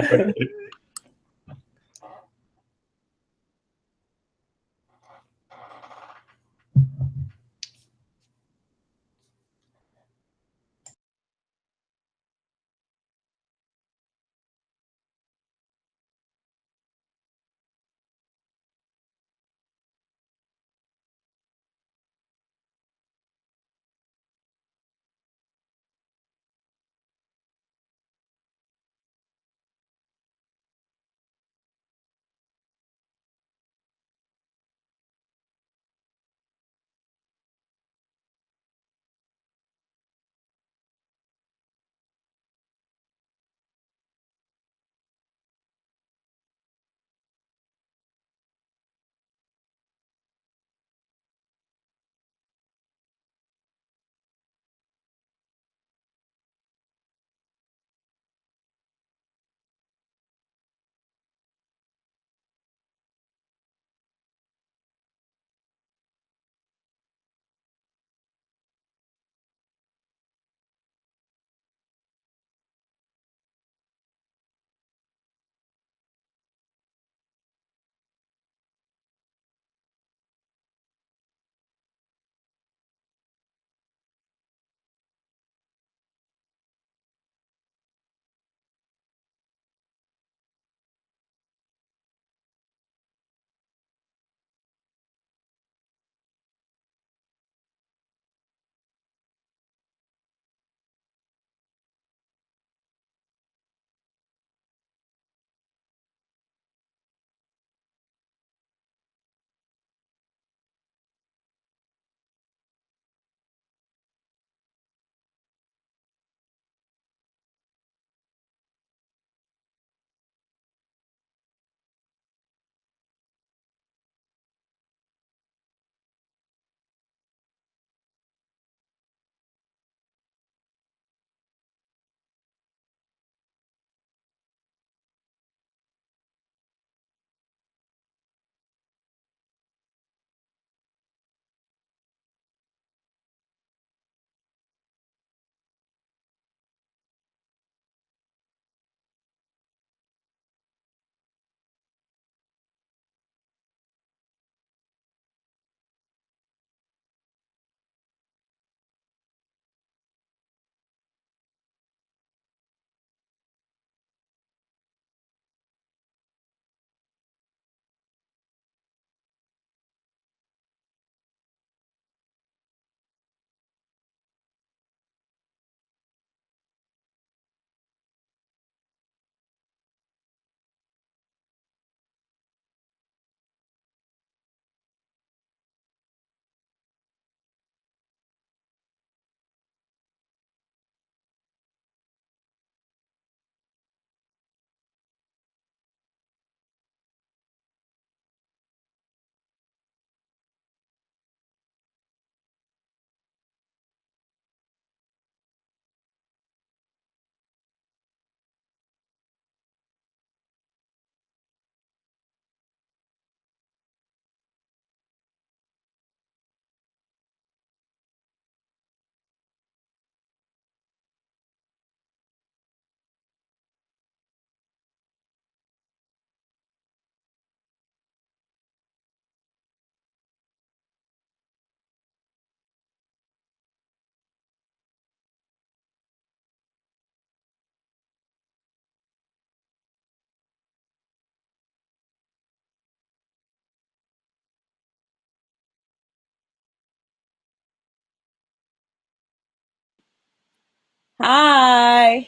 Hi.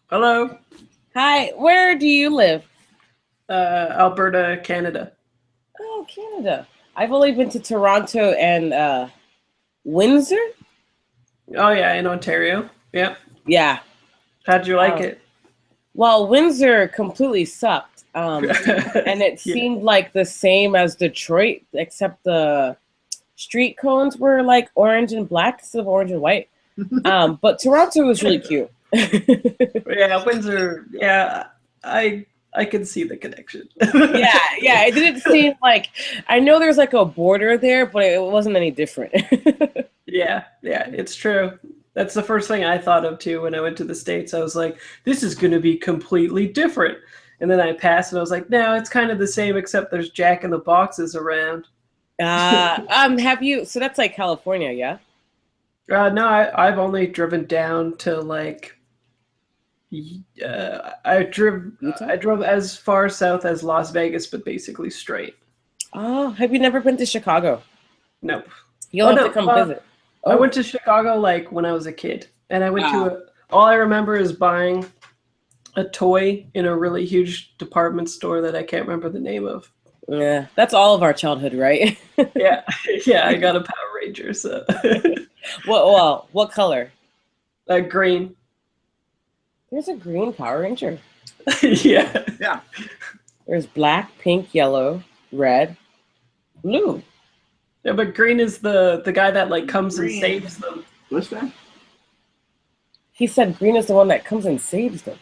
Hello. Hi. Where do you live? Alberta, Canada. Oh, Canada. I've only been to Toronto and Windsor. Oh yeah, in Ontario. Yeah. Yeah. How'd you like Oh. it? Well, Windsor completely sucked. And it Yeah. seemed like the same as Detroit, except the street cones were like orange and black instead of orange and white. But Toronto was really cute. Yeah, Windsor. Yeah, I can see the connection. Yeah. It didn't seem like I know there's like a border there, but it wasn't any different. Yeah, it's true. That's the first thing I thought of too when I went to the States. I was like, this is going to be completely different. And then I passed and I was like, no, it's kind of the same except there's Jack in the Boxes around. Have you? So that's like California, yeah. No, I've only driven down to like I drove as far south as Las Vegas, but basically straight. Oh, have you never been to Chicago? Nope. You'll have to come visit. I Oh, went to Chicago like when I was a kid, and I went wow. to all I remember is buying a toy in a really huge department store that I can't remember the name of. Yeah, that's all of our childhood, right? Yeah, I got a Power Ranger, so What color? green. There's a green Power Ranger. Yeah. Yeah. There's black, pink, yellow, red, blue. Yeah, but green is the guy that like comes and Green. saves them. What's that? He said green is the one that comes and saves them.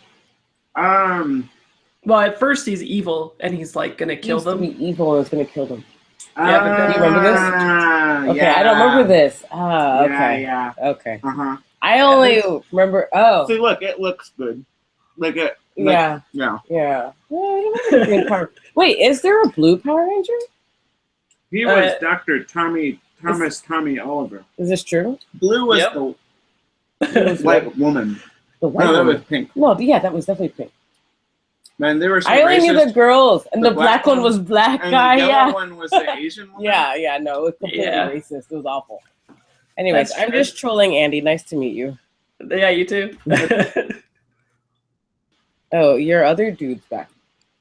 Well, at first he's evil and he's like gonna He kill used to them. be evil and was going to kill them. Yeah, but then Do you remember this? Okay, I don't remember this. Okay. Yeah. Okay. Uh-huh. I only remember. Oh, See, look, it looks good. Like it. yeah. Yeah. Yeah. Well, I don't remember the green Power. Wait, is there a blue Power Ranger? He was Dr. Tommy Oliver. Is this true? Blue was Yep. the white woman. The white No, that woman. was pink. No, yeah, that was definitely pink. Man, there were some I only knew racist, the girls, and the the black black one was black and guy. the yellow Yeah. one was the Asian one. Yeah, no, it was completely Yeah. racist. It was awful. Anyways, That's I'm true. just trolling Andy. Nice to meet you. Yeah, you too. Oh, your other dude's back.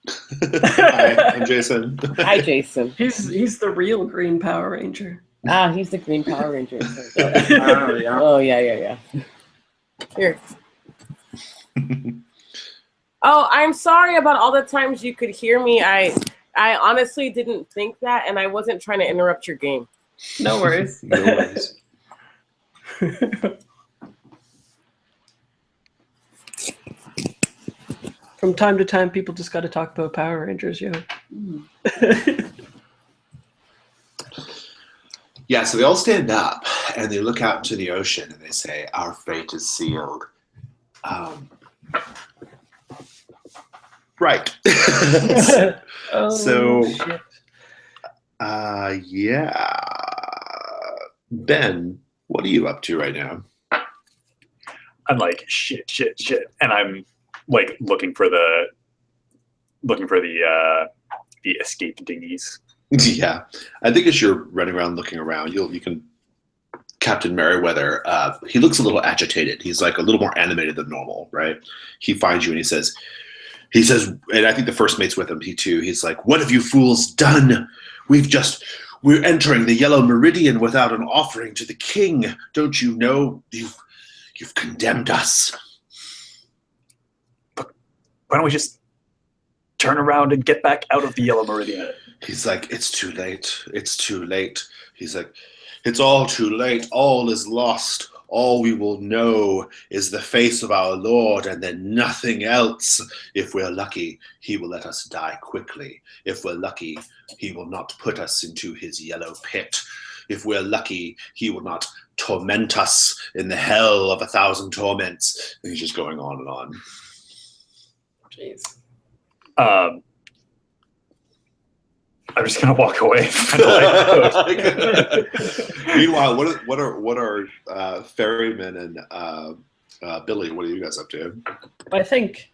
Hi, I'm Jason. Hi, Jason. He's the real Green Power Ranger. Ah, he's the Green Power Ranger. Oh, yeah. Oh, yeah. Here. Oh, I'm sorry about all the times you could hear me. I honestly didn't think that, and I wasn't trying to interrupt your game. No worries. No worries. From time to time, people just got to talk about Power Rangers, yo. Yeah, so they all stand up and they look out into the ocean and they say, "Our fate is sealed." Right. Oh, So- shit. Yeah. Ben, what are you up to right now? I'm like shit, and I'm like looking for the escape dinghies. Yeah, I think as you're running around looking around, you can. Captain Merriweather, he looks a little agitated. He's like a little more animated than normal, right? He finds you and he says, and I think the first mate's with him. He's like, "What have you fools done? We're entering the Yellow Meridian without an offering to the king. Don't you know you've condemned us?" Why don't we just turn around and get back out of the Yellow Meridian? He's like, "It's too late. It's too late." He's like, "It's all too late. All is lost. All we will know is the face of our Lord and then nothing else. If we're lucky, he will let us die quickly. If we're lucky, he will not put us into his yellow pit. If we're lucky, he will not torment us in the hell of 1,000 torments." And he's just going on and on. Jeez. I'm just gonna walk away. Meanwhile, what are Ferryman and Billy? What are you guys up to? I think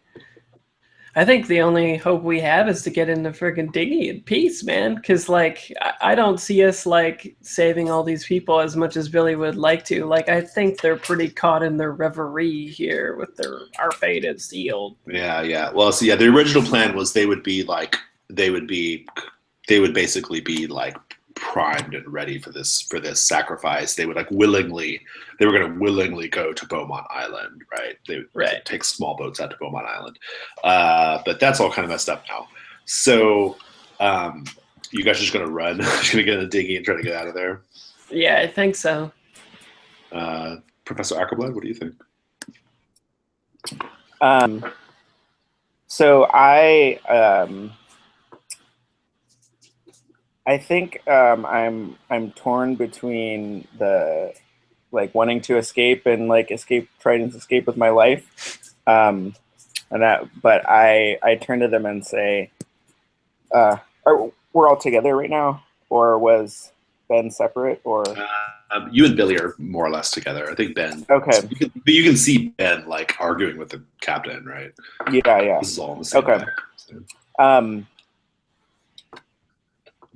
I think the only hope we have is to get in the friggin' dinghy in peace, man. Because, like, I don't see us, like, saving all these people as much as Billy would like to. Like, I think they're pretty caught in their reverie here with their our fate is sealed. Yeah. Well, so yeah, the original plan was they would basically be like primed and ready for this sacrifice. They would they were going to willingly go to Beaumont Island, right? They would take small boats out to Beaumont Island, but that's all kind of messed up now. So you guys are just going to run, just going to get in a dinghy and try to get out of there. Yeah, I think so. Professor Ackerblood, what do you think? So I think I'm torn between the like wanting to escape and like trying to escape with my life, but I turn to them and say, we're all together right now, or was Ben separate, or you and Billy are more or less together. I think Ben. Okay. You can see Ben like arguing with the captain, right? Yeah. This is all in the same Okay. deck, so.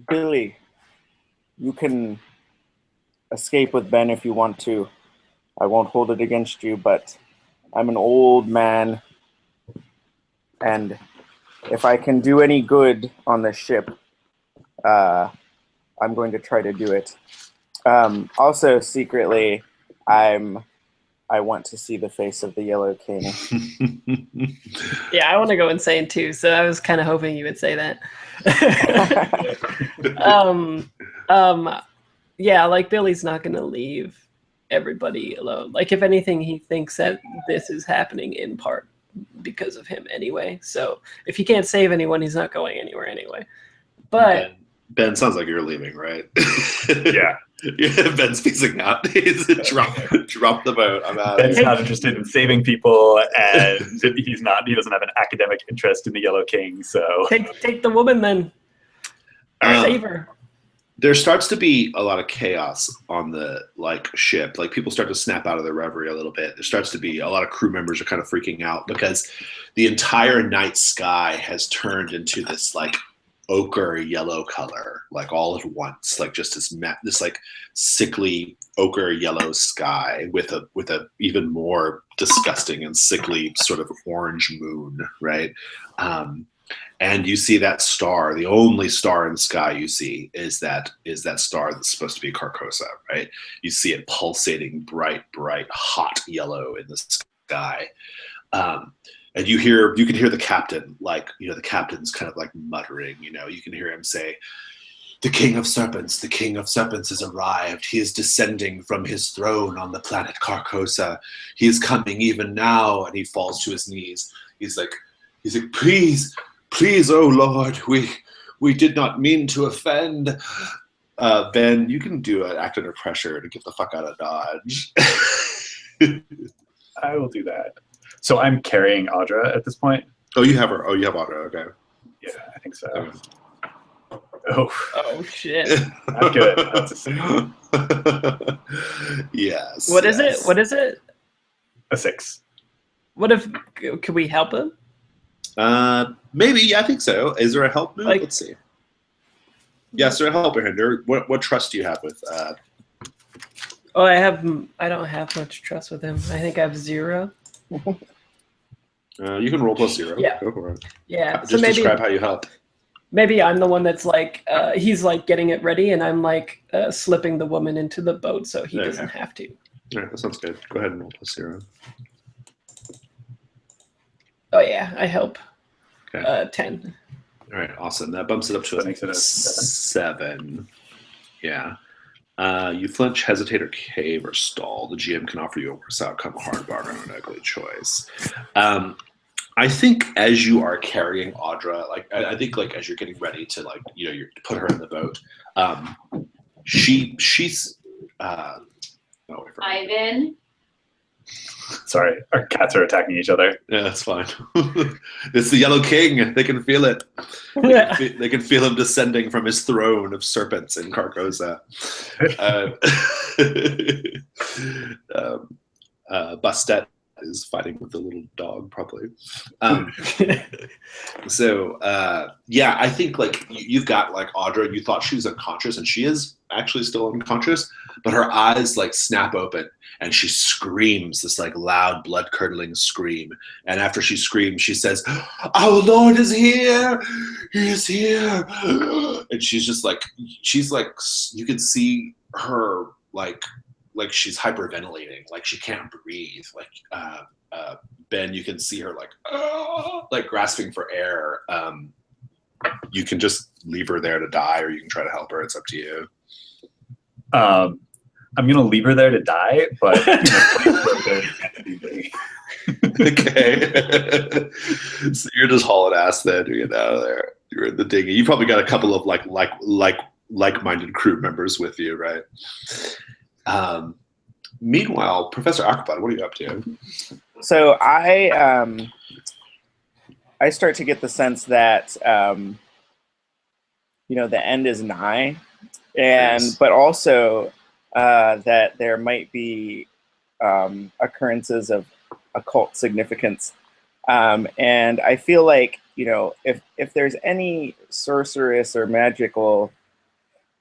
Billy, you can escape with Ben if you want to. I won't hold it against you, but I'm an old man, and if I can do any good on this ship, I'm going to try to do it. Also, secretly, I want to see the face of the Yellow King. Yeah, I want to go insane too. So I was kind of hoping you would say that. Yeah, like Billy's not going to leave everybody alone. Like, if anything, he thinks that this is happening in part because of him anyway. So if he can't save anyone, he's not going anywhere anyway. But Ben, sounds like you're leaving, right? Yeah. Ben's phasing out. He's drop the boat. I'm out. Ben's not interested in saving people, and he doesn't have an academic interest in the Yellow King. So take the woman then. Save her. There starts to be a lot of chaos on the ship. Like, people start to snap out of their reverie a little bit. There starts to be a lot of crew members are kind of freaking out because the entire night sky has turned into this like ochre yellow color, like all at once, like just this like sickly ochre yellow sky with a even more disgusting and sickly sort of orange moon, right? And you see that star. The only star in the sky you see is that star that's supposed to be Carcosa, right? You see it pulsating bright, hot yellow in the sky. And you can hear the captain, the captain's kind of like muttering, you can hear him say, the King of Serpents has arrived. He is descending from his throne on the planet Carcosa. He is coming even now. And he falls to his knees. He's like, please, oh Lord, we did not mean to offend. Ben, you can do an act under pressure to get the fuck out of Dodge. I will do that. So I'm carrying Audra at this point. Oh, you have her. Oh, you have Audra. Okay. Yeah, I think so. Okay. Oh shit. Not good. That's a 6. Yes. What is it? What is it? A 6. What if? Could we help him? Maybe. Yeah, I think so. Is there a help move? Like- Let's see. Yes, there a help hinder. What trust do you have with? Oh, I don't have much trust with him. I think I have 0. You can roll +0. Yeah. Go for it. Yeah. Just So maybe describe how you help. maybe I'm the one that's like he's like getting it ready, and I'm like slipping the woman into the boat so he Okay. doesn't have to. All right, that sounds good. Go ahead and roll +0. Oh yeah, I help. Okay. 10. All right, awesome. That bumps it up to That makes it a 7. Yeah. You flinch, hesitate, or cave, or stall. The GM can offer you a worse outcome, a hard bargain, or an ugly choice. I think as you are carrying Audra, I think as you're getting ready to you put her in the boat, she's Ivan. Sorry, our cats are attacking each other. Yeah, that's fine. It's the Yellow King. They can feel it. They can feel him descending from his throne of serpents in Carcosa. Bastet, is fighting with the little dog, probably. So yeah, I think like you've got like Audra. You thought she was unconscious, and she is actually still unconscious. But her eyes like snap open, and she screams this like loud, blood-curdling scream. And after she screams, she says, "Our Lord is here! He is here!" And she's just like, you can see her like she's hyperventilating, like she can't breathe. Like Ben, you can see her like grasping for air. You can just leave her there to die, or you can try to help her. It's up to you. I'm gonna leave her there to die, but okay. So you're just hauling ass then to get out of there. You're in the dinghy. You probably got a couple of like-minded crew members with you, right? Meanwhile, Professor Acrobot, what are you up to? So I start to get the sense that the end is nigh, and Yes. but also that there might be occurrences of occult significance, and I feel like if there's any sorceress or magical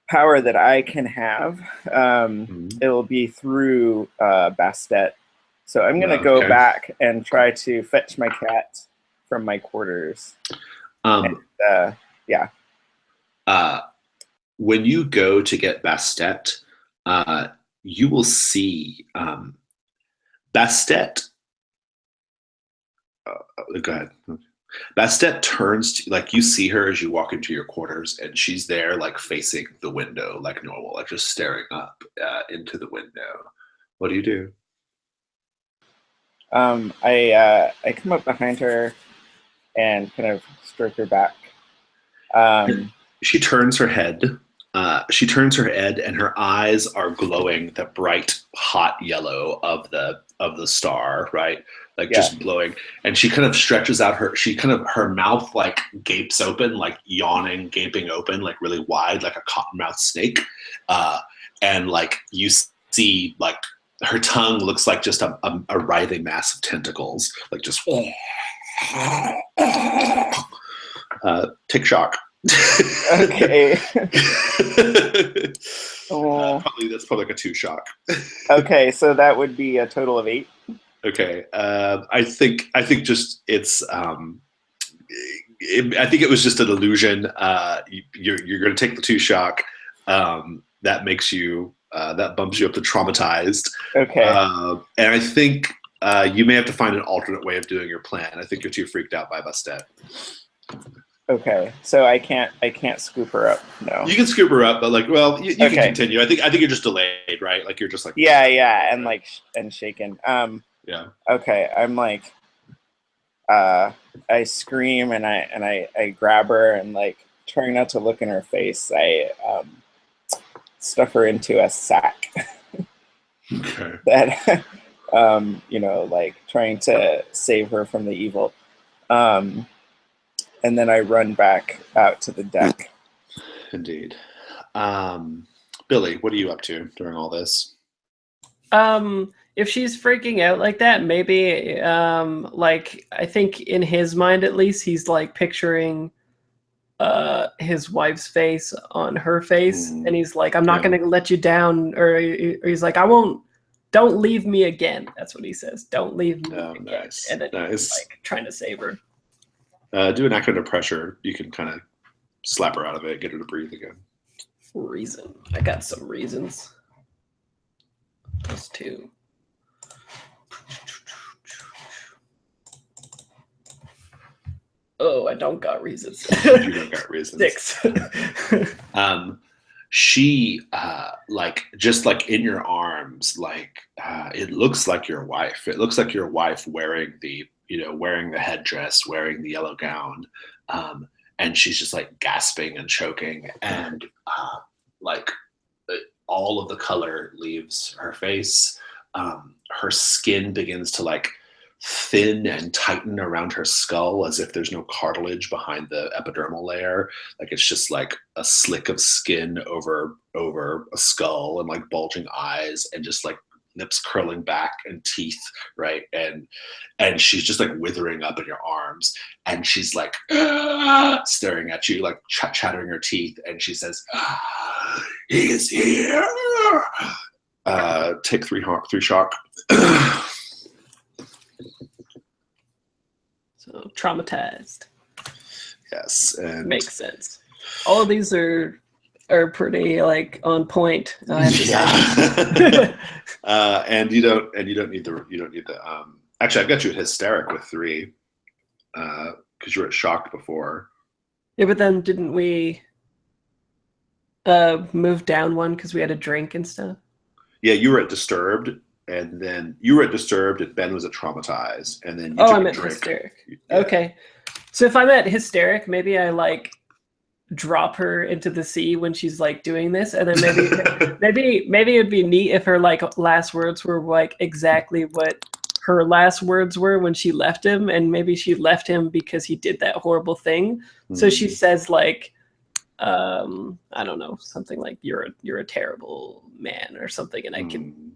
power that I can have, it will be through Bastet. So I'm going to go back and try to fetch my cat from my quarters. Yeah. When you go to get Bastet, you will see Bastet. Go ahead. Bastet turns to, like, you see her as you walk into your quarters, and she's there like facing the window like normal, like just staring up into the window. What do you do? I come up behind her and kind of stroke her back. She turns her head. And her eyes are glowing the bright, hot yellow of the star, right? Like just glowing. And she kind of stretches out her mouth like gapes open, like yawning, gaping open, like really wide, like a cottonmouth snake. And like you see, like her tongue looks like just a writhing mass of tentacles, like just tick shock. Okay. That's probably like a 2 shock. Okay, so that would be a total of 8. Okay, I think just it's. I think it was just an illusion. You're going to take the 2 shock. That makes you that bumps you up to traumatized. Okay. And I think you may have to find an alternate way of doing your plan. I think you're too freaked out by Bastet. Okay, so I can't scoop her up. No, you can scoop her up, but like, well, you can continue. I think you're just delayed, right? Like you're just like and like and shaken. Yeah. Okay, I'm like, I scream and I grab her and like trying not to look in her face. I stuff her into a sack. Okay. That like trying to save her from the evil. And then I run back out to the deck. Indeed. Billy, what are you up to during all this? If she's freaking out like that, maybe like I think in his mind at least he's like picturing his wife's face on her face, and he's like, I'm not gonna let you down, or he's like, don't leave me again. That's what he says. Don't leave me again. Nice. And then nice. He's like trying to save her. Do an act under pressure. You can kind of slap her out of it, get her to breathe again. Reason. I got some reasons. +2. Oh, I don't got reasons. You don't got reasons. 6. She like just like in your arms, like it looks like your wife. It looks like your wife wearing the headdress, wearing the yellow gown, and she's just like gasping and choking, and like all of the color leaves her face. Her skin begins to like thin and tighten around her skull as if there's no cartilage behind the epidermal layer. Like it's just like a slick of skin over a skull, and like bulging eyes, and just like lips curling back and teeth, right? And she's just like withering up in your arms, and she's like staring at you, like chattering her teeth, and she says, "He is here." Take 3 shock. So traumatized. Yes, and Makes sense. All of these are pretty like on point. I have to say. yeah. And you don't need the actually I've got you at hysteric with 3 because you were at shocked before. Yeah, but then didn't we move down one because we had a drink and stuff? Yeah, you were at disturbed, and then you were at disturbed, and Ben was at traumatized, and then you took I'm a at drink. hysteric. Yeah. Okay, so if I'm at hysteric, maybe I like drop her into the sea when she's like doing this, and then maybe it'd be neat if her like last words were like exactly what her last words were when she left him, and maybe she left him because he did that horrible thing. So she says like, I don't know, something like you're a terrible man or something, and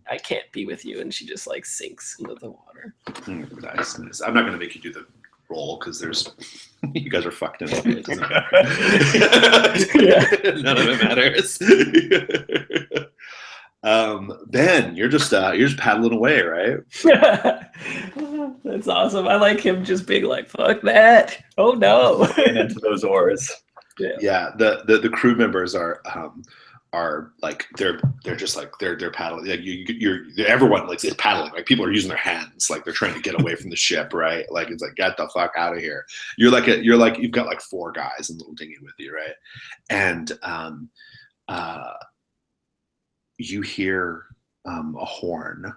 I can't be with you, and she just like sinks into the water. Nice. I'm not gonna make you do the roll because there's you guys are fucked in it doesn't matter. None of it matters. Ben, you're just paddling away, right? That's awesome. I like him just being like, fuck that. Oh no. And into those oars. Yeah, the crew members are like they're just like they're paddling. Like everyone like is paddling. Like people are using their hands. Like they're trying to get away from the ship, right? Like it's like get the fuck out of here. You've got like 4 guys in the little dinghy with you, right? And you hear a horn.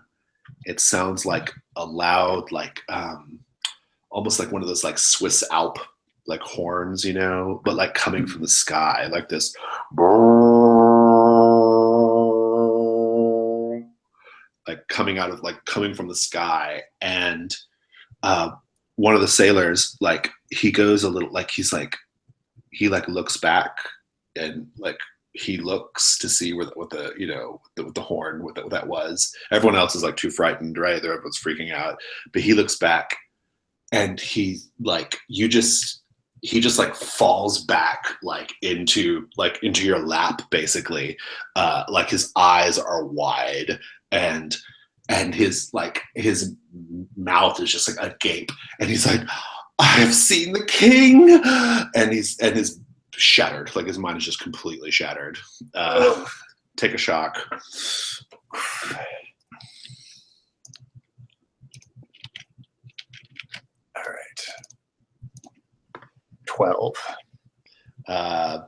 It sounds like a loud, like almost like one of those like Swiss Alp like horns, you know, but like coming from the sky, like this, like coming from the sky. And one of the sailors, like he goes a little, like he looks back and like he looks to see what the horn, what that was. Everyone else is like too frightened, right? Everyone's freaking out, but he looks back and he just like falls back like into your lap basically. Like his eyes are wide and his mouth is just like agape, and he's like, I have seen the king, and his shattered, like his mind is just completely shattered. Take a shock. All right. 12. I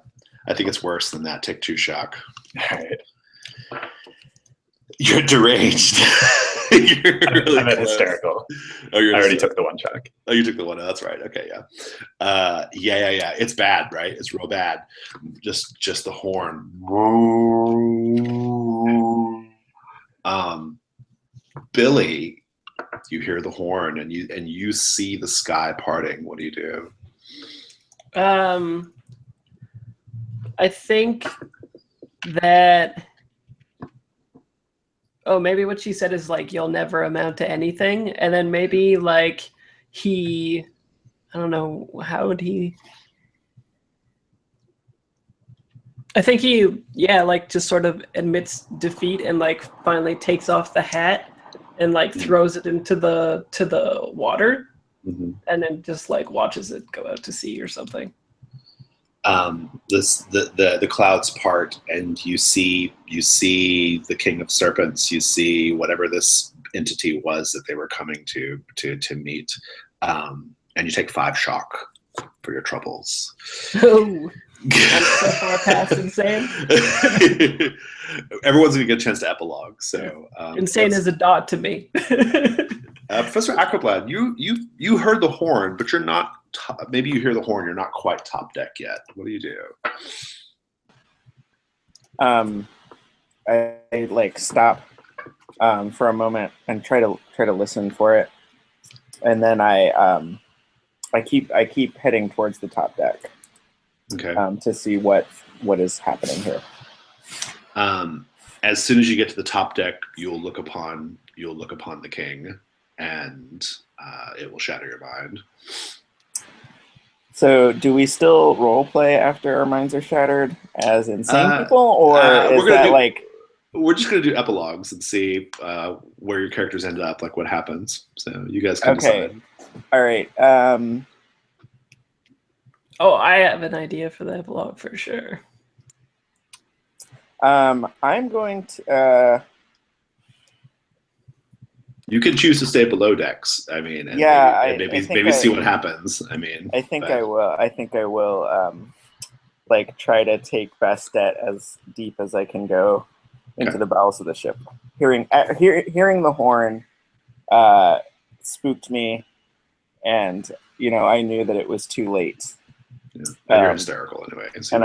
think it's worse than that. Take 2 shock. All right. You're deranged. I'm at hysterical. Oh, I already took the 1 shock. Oh, you took the 1. Oh, that's right. Okay, yeah. Yeah. It's bad, right? It's real bad. Just the horn. Billy, you hear the horn and you see the sky parting. What do you do? I think that maybe what she said is like you'll never amount to anything, and then maybe like I don't know, how would he? I think he like just sort of admits defeat and like finally takes off the hat and like throws it into the water, and then just like watches it go out to sea or something. The clouds part, and you see the King of Serpents. You see whatever this entity was that they were coming to meet, and you take 5 shock for your troubles. Oh, I'm so far past insane. Everyone's gonna get a chance to epilogue. So insane is a dot to me. Professor Aquablad, you heard the horn, but you're not. Maybe you hear the horn. You're not quite top deck yet. What do you do? I like stop for a moment and try to listen for it, and then I keep heading towards the top deck. Okay. To see what is happening here. as soon as you get to the top deck, you'll look upon the king, and it will shatter your mind. So, do we still role play after our minds are shattered as insane people, or is that like? We're just gonna do epilogues and see where your characters end up, like what happens. So you guys can decide. All right. Oh, I have an idea for the epilogue for sure. I'm going to. You can choose to stay below decks. I mean, and maybe see what happens. I mean, I think I will. I think I will. Like try to take best debt as deep as I can go into the bowels of the ship. Hearing the horn spooked me, and I knew that it was too late. Yeah. And you're hysterical anyway. So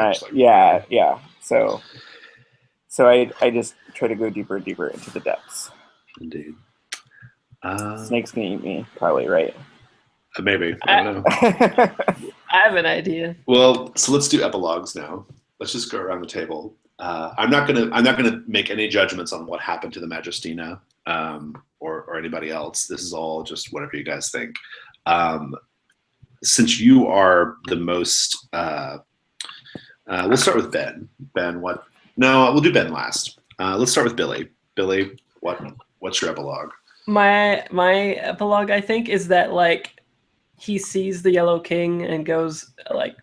So I just try to go deeper and deeper into the depths. Indeed. Snake's gonna eat me, probably, right? Maybe. I don't know. I have an idea. Well, so let's do epilogues now. Let's just go around the table. I'm not gonna make any judgments on what happened to the Magistina or anybody else. This is all just whatever you guys think. Since you are the most, we'll start with Ben. Ben, what? No, we'll do Ben last. Let's start with Billy. Billy, what's your epilogue? My epilogue, I think, is that like he sees the Yellow King and goes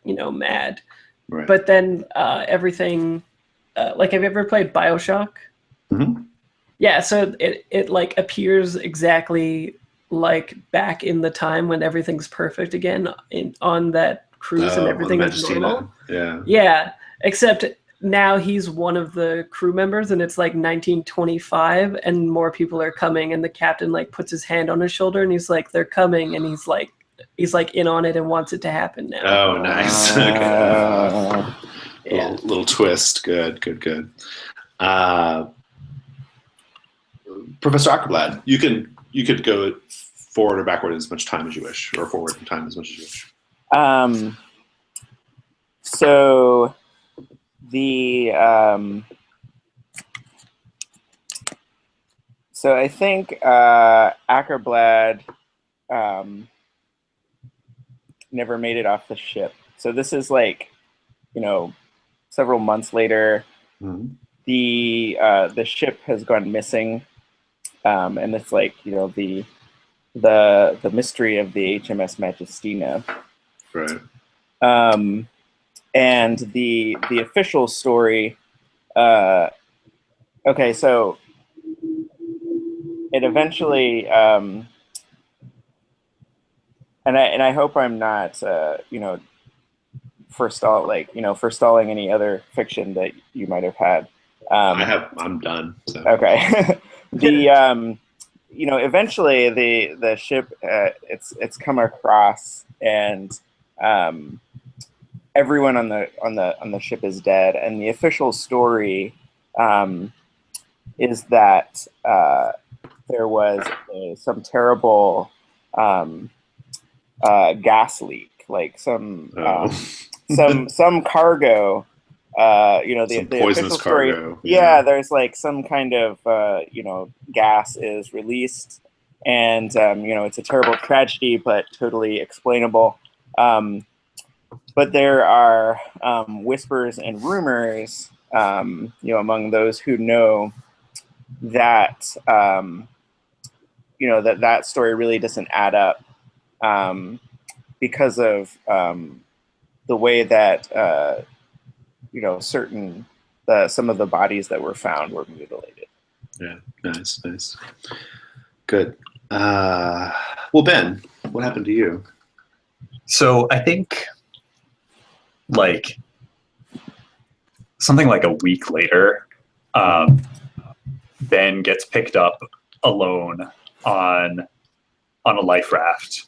mad, Right. but then everything. Like, have you ever played BioShock? Mm-hmm. Yeah, so it like appears exactly like back in the time when everything's perfect again on that cruise and everything is normal. Yeah, except now he's one of the crew members and it's like 1925 and more people are coming and the captain like puts his hand on his shoulder and he's like, they're coming, and he's like in on it and wants it to happen now. Oh, nice. Yeah. Little twist. Good. Professor Ackerblad, you could go forward or backward as much time as you wish, or forward in time as much as you wish. So the so I think Ackerblad never made it off the ship. So this is like, several months later. Mm-hmm. The ship has gone missing, and it's like the mystery of the HMS Magistina. Right. And the official story. Okay, so it eventually, and I hope I'm not forestalling any other fiction that you might have had. I'm done. So. Okay. Eventually the ship it's come across, and everyone on the ship is dead, and the official story is that there was some terrible gas leak, like some cargo. The poisonous official story, cargo. Yeah, there's like some kind of gas is released, and it's a terrible tragedy, but totally explainable. But there are whispers and rumors, among those who know that that story really doesn't add up, because of the way that some of the bodies that were found were mutilated. Yeah, nice. Good. Well, Ben, what happened to you? So I think like something like a week later, Ben gets picked up alone on a life raft.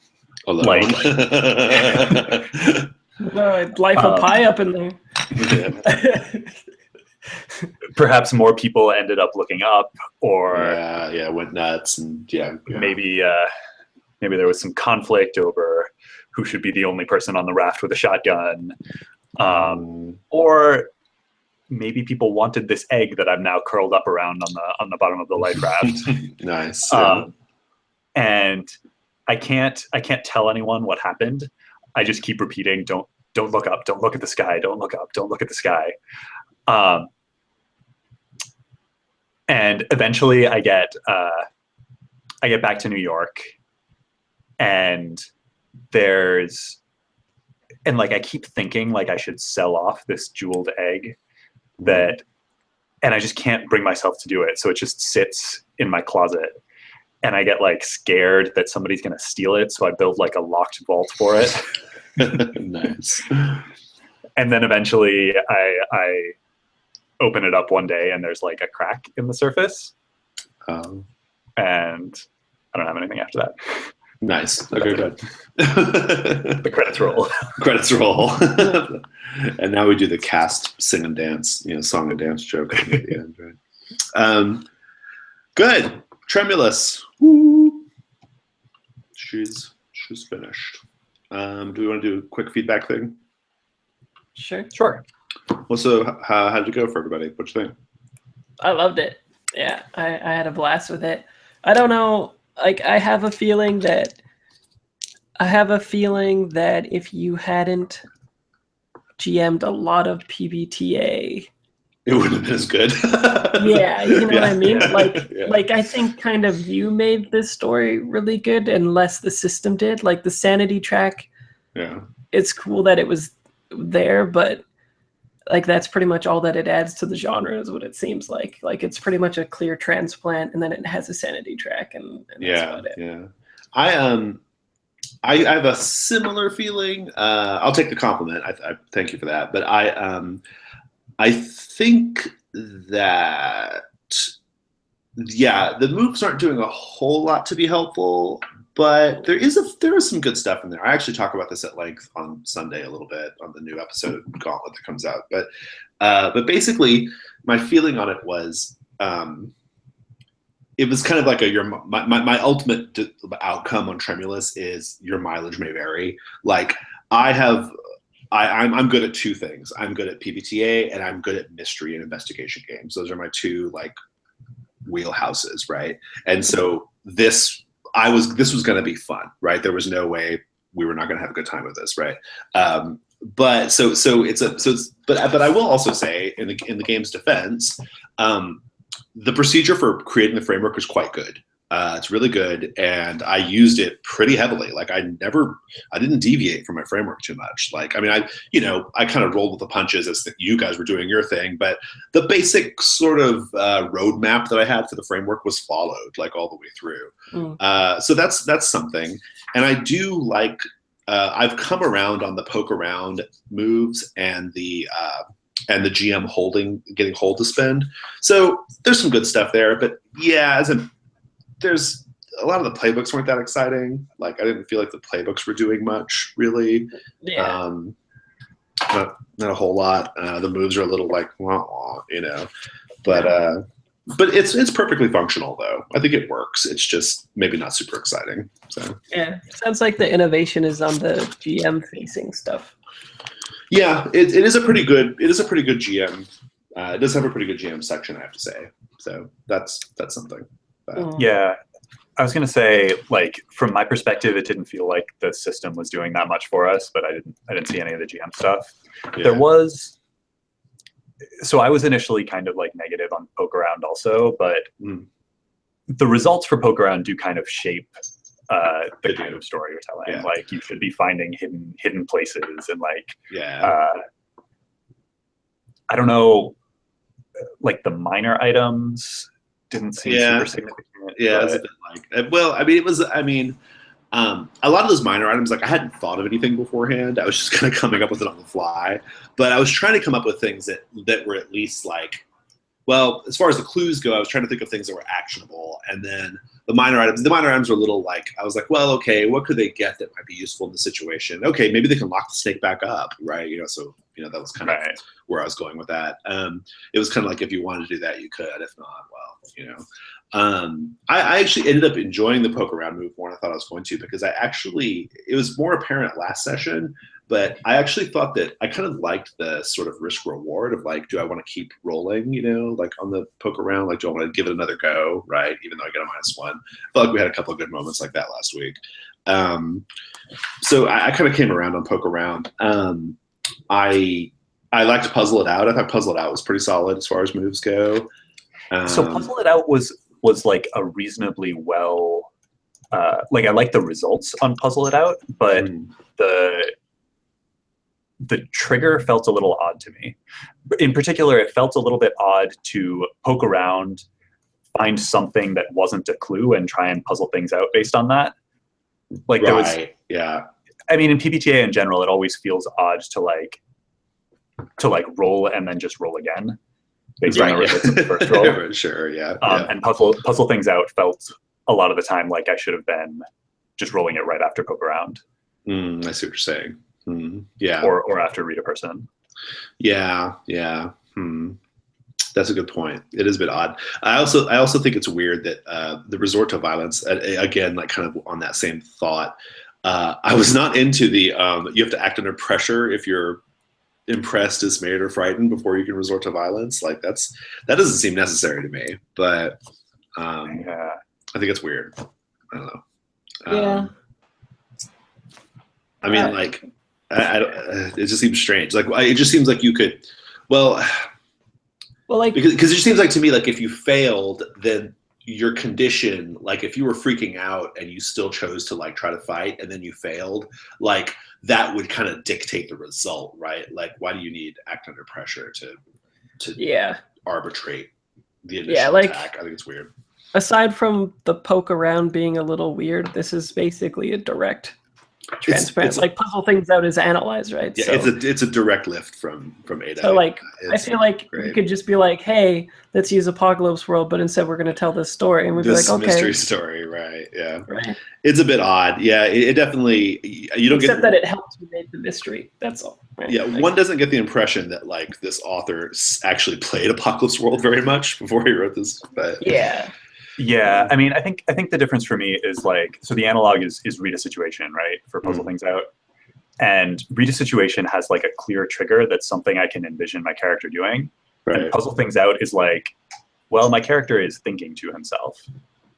Alone. Life of pie up in there. Yeah. Perhaps more people ended up looking up, or went nuts, and maybe there was some conflict over who should be the only person on the raft with a shotgun, or maybe people wanted this egg that I'm now curled up around on the bottom of the life raft. Nice. And I can't tell anyone what happened. I just keep repeating, don't look up, don't look at the sky, don't look up, don't look at the sky. And eventually I get back to New York, and I keep thinking like I should sell off this jeweled egg and I just can't bring myself to do it. So it just sits in my closet, and I get like scared that somebody's going to steal it. So I build like a locked vault for it. Nice. And then eventually I open it up one day and there's like a crack in the surface. And I don't have anything after that. Nice. Okay, good. The credits roll. Credits roll. And now we do the cast sing and dance, song and dance joke at the end, right? Good. Tremulus. Woo. She's finished. Do we want to do a quick feedback thing? Sure. Well, so how did it go for everybody? What'd you think? I loved it. Yeah, I had a blast with it. I don't know. Like, I have a feeling that if you hadn't GM'd a lot of PBTA, it wouldn't have been as good. Yeah, you know what I mean? Yeah. Like I think kind of you made this story really good, unless the system did. Like the sanity track. Yeah. It's cool that it was there, but like that's pretty much all that it adds to the genre, is what it seems like. Like it's pretty much a clear transplant, and then it has a sanity track, and that's about it. Yeah. I have a similar feeling. I'll take the compliment. I thank you for that. But I think that the moves aren't doing a whole lot to be helpful, but there is some good stuff in there. I actually talk about this at length on Sunday a little bit on the new episode of Gauntlet that comes out. But basically, my feeling on it was it was kind of like my ultimate outcome on Tremulus is your mileage may vary. Like I'm good at two things. I'm good at PBTA and I'm good at mystery and investigation games. Those are my two like wheelhouses, right? And so this was going to be fun, right? There was no way we were not going to have a good time with this, right? But I will also say in the game's defense, the procedure for creating the framework is quite good. It's really good, and I used it pretty heavily. Like I didn't deviate from my framework too much. Like, I mean, I kind of rolled with the punches as you guys were doing your thing, but the basic sort of roadmap that I had for the framework was followed like all the way through. So that's something. And I do like, I've come around on the poke around moves and the GM getting hold to spend. So there's some good stuff there, but yeah, there's a lot of the playbooks weren't that exciting. Like I didn't feel like the playbooks were doing much really. Yeah. Not a whole lot. The moves are a little like wah, wah, but it's perfectly functional though. I think it works. It's just maybe not super exciting. So Yeah. Sounds like the innovation is on the GM facing stuff. Yeah, it is a pretty good GM. It does have a pretty good GM section, I have to say. So that's something. Yeah, I was gonna say, like, from my perspective, it didn't feel like the system was doing that much for us, but I didn't see any of the GM stuff. Yeah. There was, so I was initially kind of like negative on poke around also, but the results for poke around do kind of shape the kind of story you're telling. Yeah. Like you should be finding hidden places and like I don't know, like the minor items didn't seem super significant. Yeah, it's a bit like, well, I mean, a lot of those minor items, like I hadn't thought of anything beforehand. I was just kind of coming up with it on the fly. But I was trying to come up with things that were at least like, well, as far as the clues go, I was trying to think of things that were actionable. And then the minor items were a little like, I was like, well, okay, what could they get that might be useful in the situation? Okay, maybe they can lock the snake back up, right? So that was kind of where I was going with that. It was kind of like if you wanted to do that, you could. If not, well, you know. I actually ended up enjoying the poke around move more than I thought I was going to, because it was more apparent last session, but I actually thought that I kind of liked the sort of risk reward of like, do I want to keep rolling, you know, like on the poke around, like do I want to give it another go, right? Even though I get a -1. I felt like we had a couple of good moments like that last week. So I kind of came around on poke around. I like to puzzle it out. I thought puzzle it out was pretty solid as far as moves go. So puzzle it out was like a reasonably well, like I like the results on puzzle it out, but the trigger felt a little odd to me. In particular, it felt a little bit odd to poke around, find something that wasn't a clue, and try and puzzle things out based on that. Like there was, yeah. I mean, in PBTA in general, it always feels odd to like roll and then just roll again based on the results of the first roll. Sure, yeah. And puzzle things out felt a lot of the time like I should have been just rolling it right after poke around. I see what you're saying. Yeah. Or after read a person. Yeah. That's a good point. It is a bit odd. I also think it's weird that the resort to violence, again, like kind of on that same thought, I was not into the you have to act under pressure if you're impressed, dismayed, or frightened before you can resort to violence. Like that doesn't seem necessary to me, but I think it's weird. I don't know. Yeah. I mean, like, it just seems strange. Like, it just seems like you could, well, like, because it just seems like to me, like, if you failed, then your condition, like, if you were freaking out and you still chose to like try to fight and then you failed, like, that would kind of dictate the result, right? Like, why do you need act under pressure to arbitrate the initial attack? I think it's weird. Aside from the poke around being a little weird, this is basically a direct transparent. It's like puzzle things out is analyze, right? Yeah, so, it's a direct lift from Ada. So like I feel like we could just be like, hey, let's use Apocalypse World, but instead we're going to tell this story, and we'd be like, okay, mystery story, right? Yeah, right. It's a bit odd. Yeah, it definitely you don't except that it helps you make the mystery. That's all. Right? Yeah, one doesn't get the impression that like this author actually played Apocalypse World very much before he wrote this, but yeah, I mean, I think the difference for me is like, so the analog is read a situation, right, for puzzle things out, and read a situation has like a clear trigger that's something I can envision my character doing, right. And puzzle things out is like, well, my character is thinking to himself.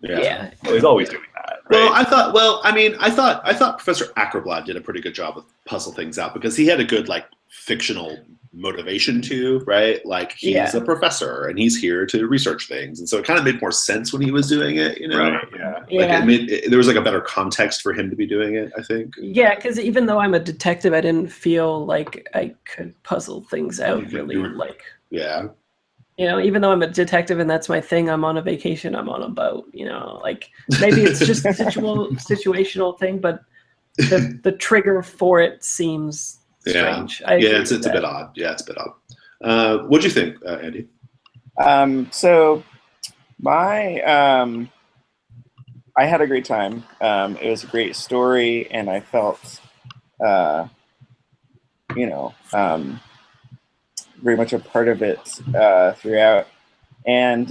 Yeah. Well, he's always doing that. Right? Well, I thought Professor Ackerblad did a pretty good job of puzzle things out because he had a good like fictional motivation too, right? Like he's a professor and he's here to research things, and so it kind of made more sense when he was doing it, you know? Right. Yeah. Like there was like a better context for him to be doing it, I think. Yeah, because even though I'm a detective, I didn't feel like I could puzzle things out really. Yeah. You know, even though I'm a detective and that's my thing, I'm on a vacation, I'm on a boat, you know, like maybe it's just a situational thing, but the trigger for it seems strange. It's a bit odd. Yeah, it's a bit odd. What'd you think, Andy? So I had a great time. It was a great story, and I felt, very much a part of it throughout. And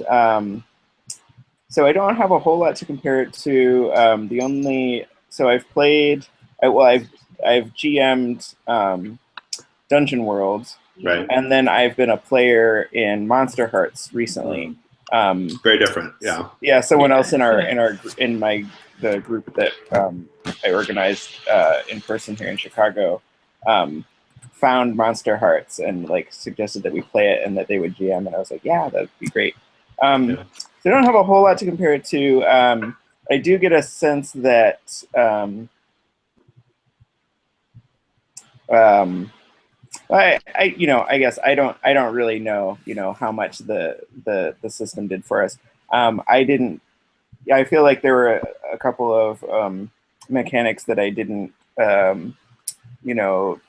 so I don't have a whole lot to compare it to. I've played, I've GM'd Dungeon World, right? And then I've been a player in Monster Hearts recently. Very different, yeah. Yeah, someone else in the group that I organized in person here in Chicago found Monster Hearts and like suggested that we play it and that they would GM, and I was like, yeah, that'd be great. So I don't have a whole lot to compare it to. I do get a sense that I guess I don't really know, how much the system did for us. I feel like there were a couple of mechanics that I didn't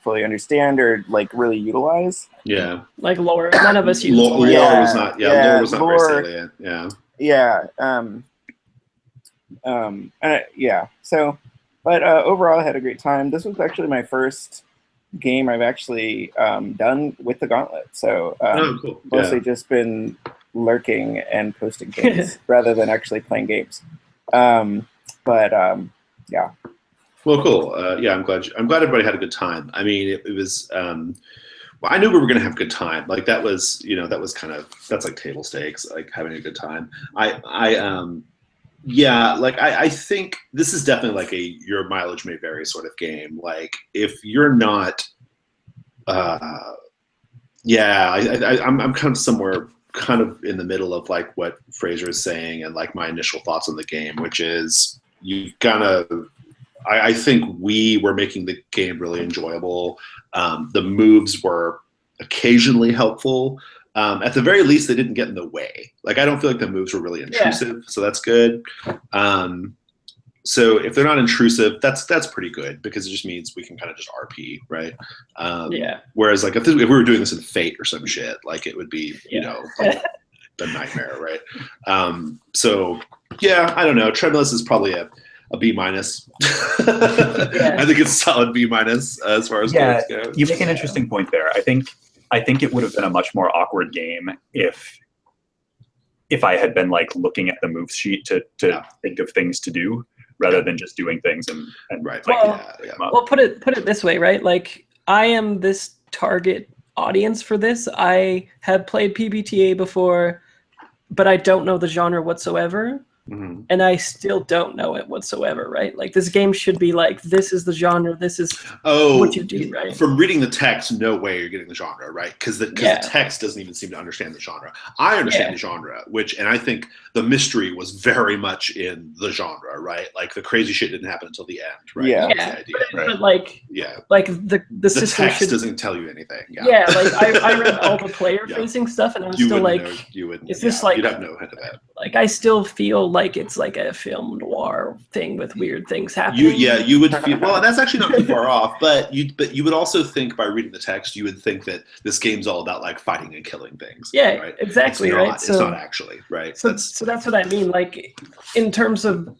fully understand or like really utilize. Yeah. Like lore. None of us use lore. Lore was not very salient. Yeah. So, but overall I had a great time. This was actually my first game I've actually done with the gauntlet. So cool. Mostly just been lurking and posting things rather than actually playing games. Yeah. Well, cool. Yeah, I'm glad everybody had a good time. I mean, it was. Well, I knew we were going to have a good time. Like that was, that's like table stakes, like having a good time. I think this is definitely like a your mileage may vary sort of game. Like if you're not, I'm kind of somewhere kind of in the middle of like what Fraser is saying and like my initial thoughts on the game, which is you gotta. I think we were making the game really enjoyable. The moves were occasionally helpful. At the very least, they didn't get in the way. Like I don't feel like the moves were really intrusive, so that's good. So if they're not intrusive, that's pretty good because it just means we can kind of just RP, right? Whereas like if we were doing this in Fate or some shit, like it would be like a nightmare, right? So yeah, I don't know. Tremulus is probably a B minus. I think it's a solid B minus as far as games go. You make an interesting point there. I think it would have been a much more awkward game if I had been like looking at the moves sheet to think of things to do rather than just doing things and right. Well, put it this way, right? Like I am this target audience for this. I have played PBTA before, but I don't know the genre whatsoever. Mm-hmm. And I still don't know it whatsoever, right? Like this game should be like, this is the genre, this is what you do, right? From reading the text, no way you're getting the genre, right? Because the text doesn't even seem to understand the genre. I understand the genre, and I think the mystery was very much in the genre, right? Like the crazy shit didn't happen until the end, right? Yeah. That's the idea, right? But like, like the system text doesn't tell you anything. Like I read all the player-facing stuff, and I was still like, is this like? You'd have no hint of that. Like I still feel like it's like a film noir thing with weird things happening. You would feel well, and that's actually not too far off. But you would also think by reading the text, you would think that this game's all about like fighting and killing things. Yeah, right? exactly. Right. So, it's not actually right. So that's what I mean. Like in terms of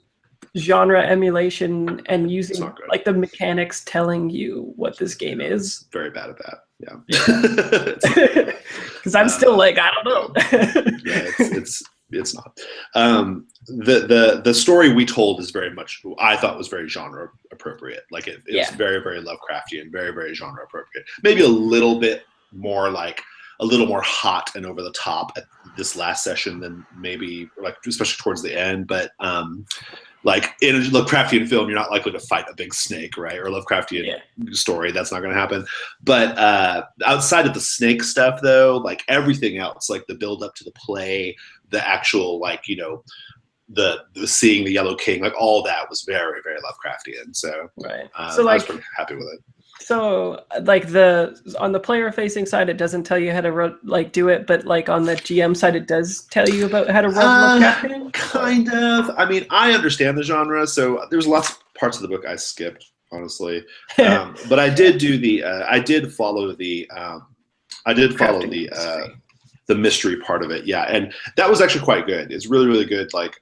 genre emulation and using like the mechanics telling you what this game is. Very bad at that. Yeah. Because I'm still like I don't know. It's not. The story we told is very much, I thought was very genre appropriate. Like it was very, very Lovecraftian, very, very genre appropriate. Maybe a little bit more like a little more hot and over the top at this last session than maybe like, especially towards the end. But like in a Lovecraftian film, you're not likely to fight a big snake, right? Or a Lovecraftian story, that's not going to happen. But outside of the snake stuff, though, like everything else, like the build up to the play, the actual like the seeing the Yellow King, like all that was very, very Lovecraftian. So so like, I was pretty happy with it. So like on the player facing side, it doesn't tell you how to do it, but like on the GM side, it does tell you about how to run Lovecraftian. Kind of. I mean, I understand the genre, so there's lots of parts of the book I skipped, honestly. But I did do I did follow the mystery part of it. Yeah, and that was actually quite good. It's really, really good, like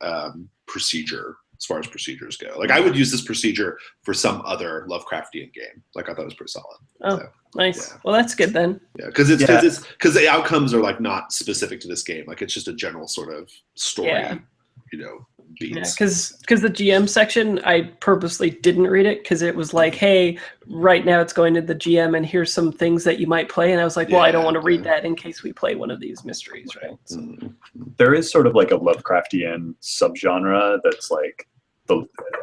procedure. As far as procedures go, like I would use this procedure for some other Lovecraftian game. Like I thought it was pretty solid. Oh, so, nice. Yeah. Well, that's good then. Yeah, because the outcomes are like not specific to this game. Like it's just a general sort of story. Beats. Because the GM section, I purposely didn't read it because it was like, hey, right now it's going to the GM and here's some things that you might play. And I was like, well, I don't want to read that in case we play one of these mysteries, right? So. There is sort of like a Lovecraftian subgenre that's like, I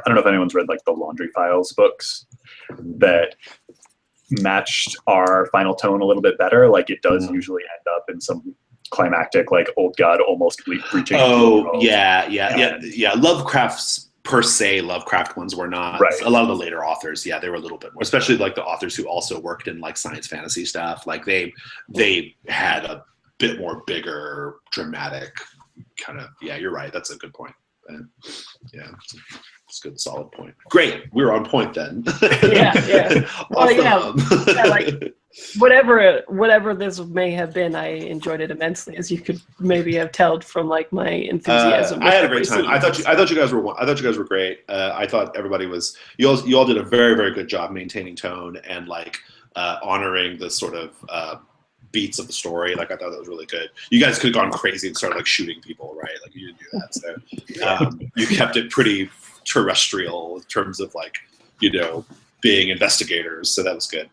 don't know if anyone's read like the Laundry Files books that matched our final tone a little bit better. Like it does usually end up in some climactic, like old god almost breaching. Oh yeah. Lovecraft's per se, Lovecraft ones were not. Right. A lot of the later authors, they were a little bit more, especially like the authors who also worked in like science fantasy stuff. Like they had a bit more bigger, dramatic kind of. Yeah, you're right. That's a good point. Yeah, it's a good, solid point. Great, we were on point then. Yeah. Well, like. Whatever this may have been, I enjoyed it immensely, as you could maybe have told from like my enthusiasm. I had a great time. I thought you guys were great. I thought everybody was. You all did a very, very good job maintaining tone and like honoring the sort of beats of the story. Like I thought that was really good. You guys could have gone crazy and started like shooting people, right? Like you didn't do that. So you kept it pretty terrestrial in terms of like, you know, being investigators. So that was good.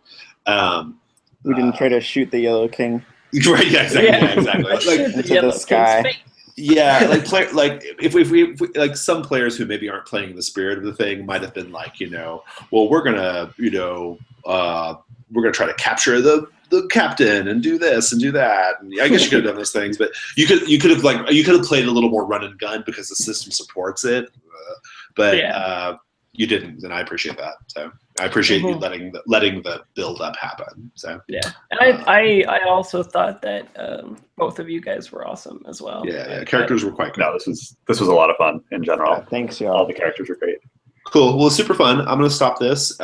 We didn't try to shoot the Yellow King Right? Yeah, exactly. Yeah, exactly. Shoot the into Yellow the King's sky. face. Yeah, like if we like some players who maybe aren't playing in the spirit of the thing might have been like, you know, well, we're gonna try to capture the captain and do this and do that. And I guess you could have done those things, but you could have played a little more run and gun because the system supports it. But you didn't, and I appreciate that. So I appreciate you letting the build up happen. So yeah, and I also thought that both of you guys were awesome as well. Yeah, characters were quite good. No, this was a lot of fun in general. Yeah, thanks, All y'all. the characters were great. Cool. Well, super fun. I'm gonna stop this.